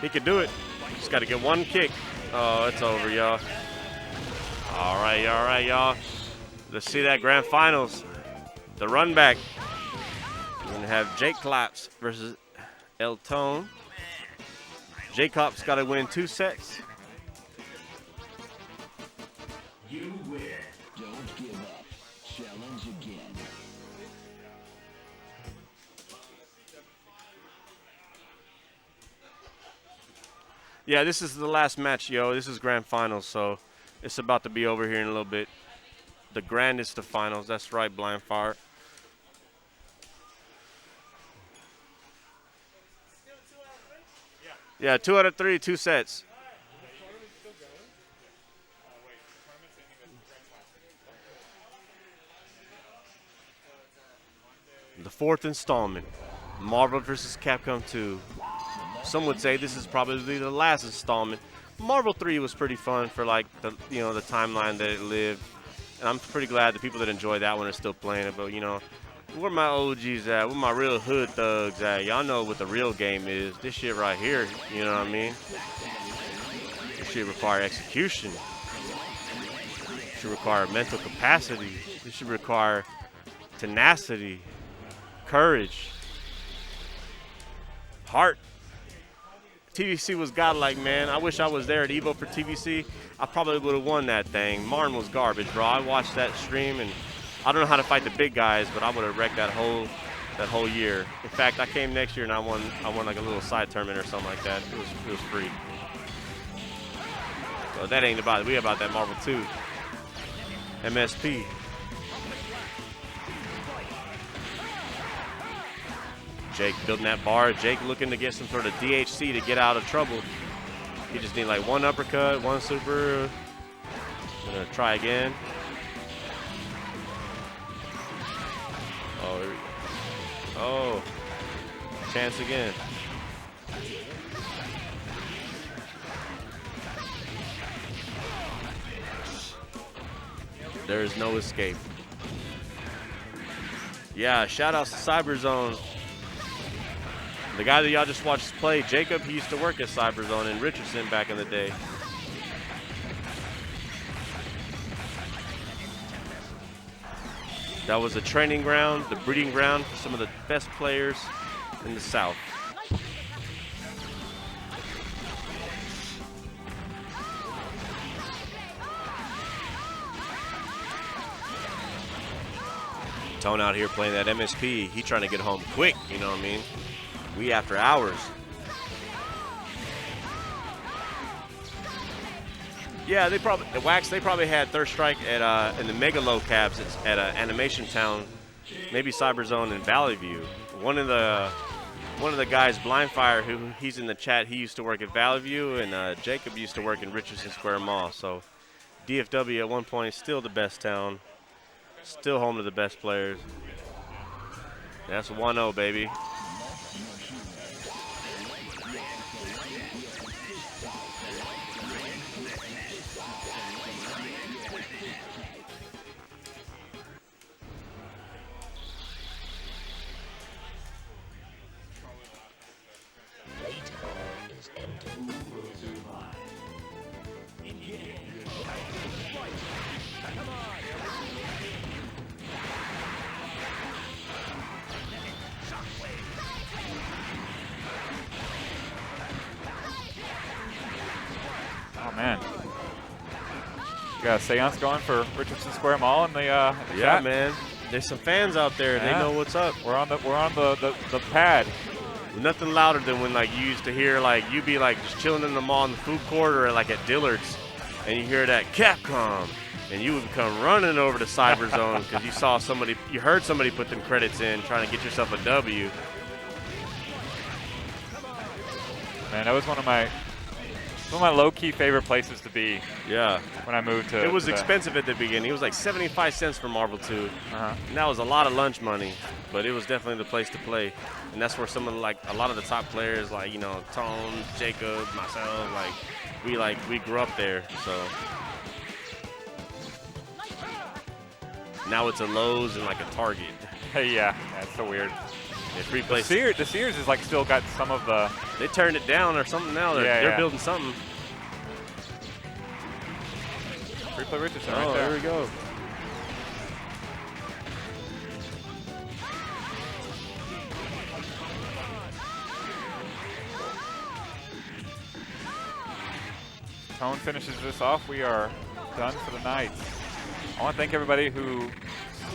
He could do it. Just got to get 1 kick. Oh, it's over, y'all. All right, y'all. Let's see that grand finals. The run back. We're going to have Jake Claps versus El Tone. Jacob's got to win 2 sets. You win. Don't give up. Challenge again. Yeah, this is the last match, yo. This is grand finals, so it's about to be over here in a little bit. The grandest of finals. That's right, Blind Fire. Yeah, 2 out of 3, 2 sets. fourth installment, Marvel vs. Capcom 2. Some would say this is probably the last installment. Marvel 3 was pretty fun for like the the timeline that it lived, and I'm pretty glad the people that enjoy that one are still playing it. But where my OGs at? Where my real hood thugs at? Y'all know what the real game is. This shit right here, you know what I mean? This shit require execution. It should require mental capacity. This should require tenacity, courage, heart. TVC was godlike, man. I wish I was there at Evo for TVC. I probably would have won that thing. Martin was garbage, bro. I watched that stream, and I don't know how to fight the big guys, but I would have wrecked that whole year. In fact, I came next year and I won like a little side tournament or something like that. It was free. So that ain't about it. We about that Marvel 2. MSP. Jake building that bar. Jake looking to get some sort of DHC to get out of trouble. He just need like one uppercut, one super. Gonna try again. Oh, here we go. Oh, chance again. There is no escape. Yeah, shout out to Cyberzone. The guy that y'all just watched play, Jacob, he used to work at Cyberzone in Richardson back in the day. That was a training ground, the breeding ground for some of the best players in the South. Tone out here playing that MSP. He trying to get home quick, you know what I mean? We after hours. Yeah, they probably had Thirst Strike at in the Mega Low cabs at Animation Town, maybe Cyberzone in Valley View. One of the guys, Blindfire, who he's in the chat, he used to work at Valley View, and Jacob used to work in Richardson Square Mall. So DFW at one point still the best town, still home to the best players. That's 1-0, baby. Oh man, you got a seance going for Richardson Square Mall in the Yeah, chat? man. There's some fans out there. Yeah. They know what's up. We're on the pad. Nothing louder than when like you used to hear like you be like just chilling in the mall in the food court or like at Dillard's, and you hear that Capcom, and you would come running over to Cyberzone because you heard somebody put them credits in trying to get yourself a W. Man, that was one of my low-key favorite places to be. Yeah. When I moved to. It was expensive at the beginning. It was like 75 cents for Marvel 2. And that was a lot of lunch money, but it was definitely the place to play. And that's where some of a lot of the top players like, Tone, Jacob, myself, we grew up there, so. Now it's a Lowe's and like a Target. Hey, yeah, that's so weird. Yeah, free place. The Sears is like still got some of the. They turned it down or something now. They're building something. Free play Richardson. Oh, right there. There we go. Tone finishes this off. We are done for the night. I want to thank everybody who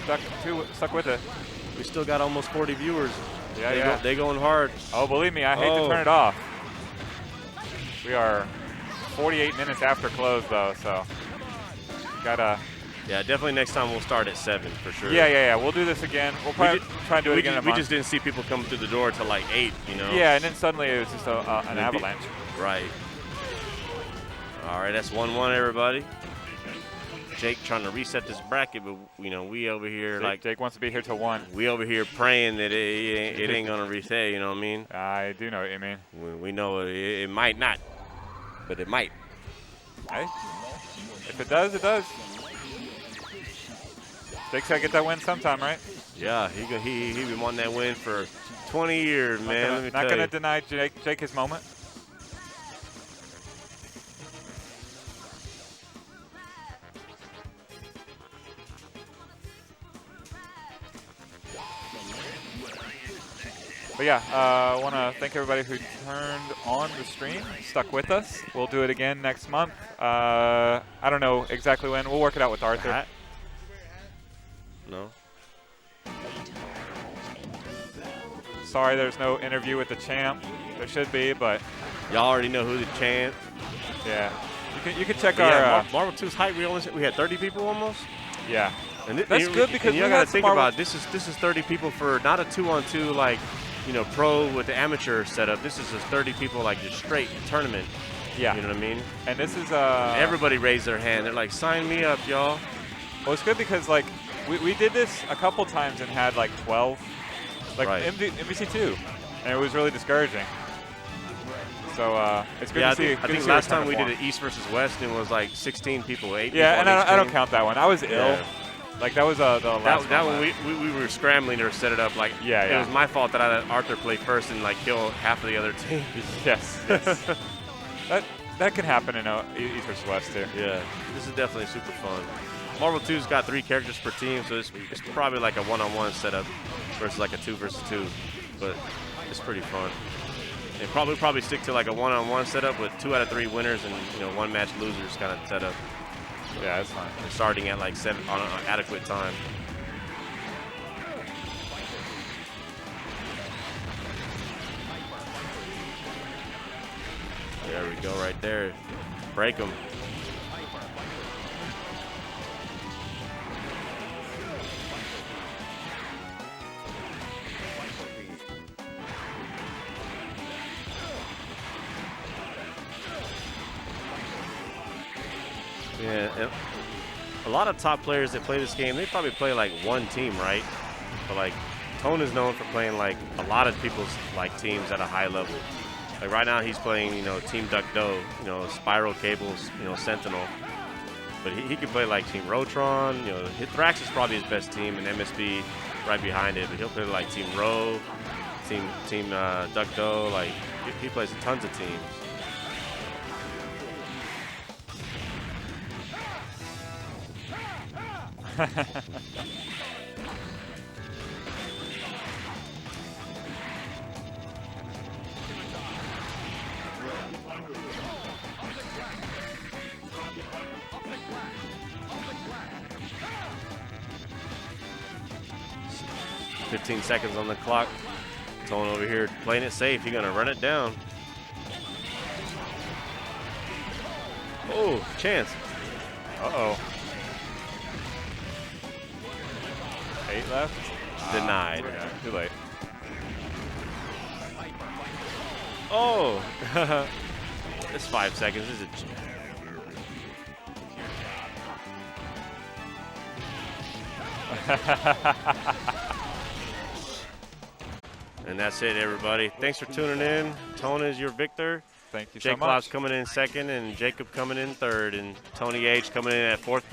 stuck with it. We still got almost 40 viewers. Yeah, they going hard. Oh, believe me, I hate to turn it off. We are 48 minutes after close, though, so gotta. Yeah, definitely next time we'll start at 7 for sure. Yeah. We'll do this again. We'll probably try and do it again in a month. We just didn't see people coming through the door till like 8, Yeah, and then suddenly it was just an avalanche. Right. All right, that's 1-1, everybody. Jake trying to reset this bracket, but you know we over here Jake wants to be here till 1. we over here praying that it ain't gonna reset. You know what I mean? I do know what you mean. We know it might not, but it might. Hey, if it does, it does. Jake's gotta get that win sometime, right? Yeah, he been wanting that win for 20 years, man. Let me Not tell gonna you. deny Jake his moment. But yeah, I want to thank everybody who turned on the stream, stuck with us. We'll do it again next month. I don't know exactly when. We'll work it out with Arthur. Hat? No. Sorry there's no interview with the champ. There should be, but Y'all already know who the champ. yeah. You can check But yeah, our Marvel 2's hype. We had 30 people almost. yeah. And That's good because you we got had to think Marvel- about it. This is 30 people for not a 2-on-2 like pro with the amateur setup. This is just 30 people like just straight tournament. Yeah. You know what I mean? And this is Everybody raised their hand. They're like, sign me up, y'all. well, it's good because like we did this a couple times and had like 12, like Right. MvC2, and it was really discouraging. So it's good Yeah, to see. I good to think see last return time we of did form. it East versus West, and it was like 16 people, 8 Yeah, people. and on each I don't team. count that one. I was ill. Yeah. Like that was the last That one. one we were scrambling to set it up. Like Yeah, it yeah. was my fault that I let Arthur play first and like kill half of the other team. Yes. that can happen in East versus West too. Yeah, this is definitely super fun. Marvel 2's got 3 characters per team, so it's probably like a 1-on-1 setup versus like a 2 versus 2, but it's pretty fun. And probably stick to like a 1-on-1 setup with 2 out of 3 winners and 1 match losers kind of setup. Yeah, that's fine. Starting at like 7 on an adequate time. There we go, right there. Break them. Yeah, and a lot of top players that play this game, they probably play like one team, right? But like Tone is known for playing like a lot of people's like teams at a high level. Like right now he's playing, Team Duck Doe, Spiral Cables, Sentinel. But he can play like Team Rotron, Thrax is probably his best team and MSB right behind it. But he'll play like Team Ro, Team Duck Doe, like he plays tons of teams. $15 seconds on the clock. Tone over here playing it safe. He's gonna run it down. Oh, chance. Uh-oh. 8 left. Denied. Yeah, too late. Oh, it's 5 seconds. This is And that's it, everybody. Thanks for tuning in. Tone is your victor. Thank you Jake so much. Klopp's coming in second, and Jacob coming in third, and Tony H coming in at fourth.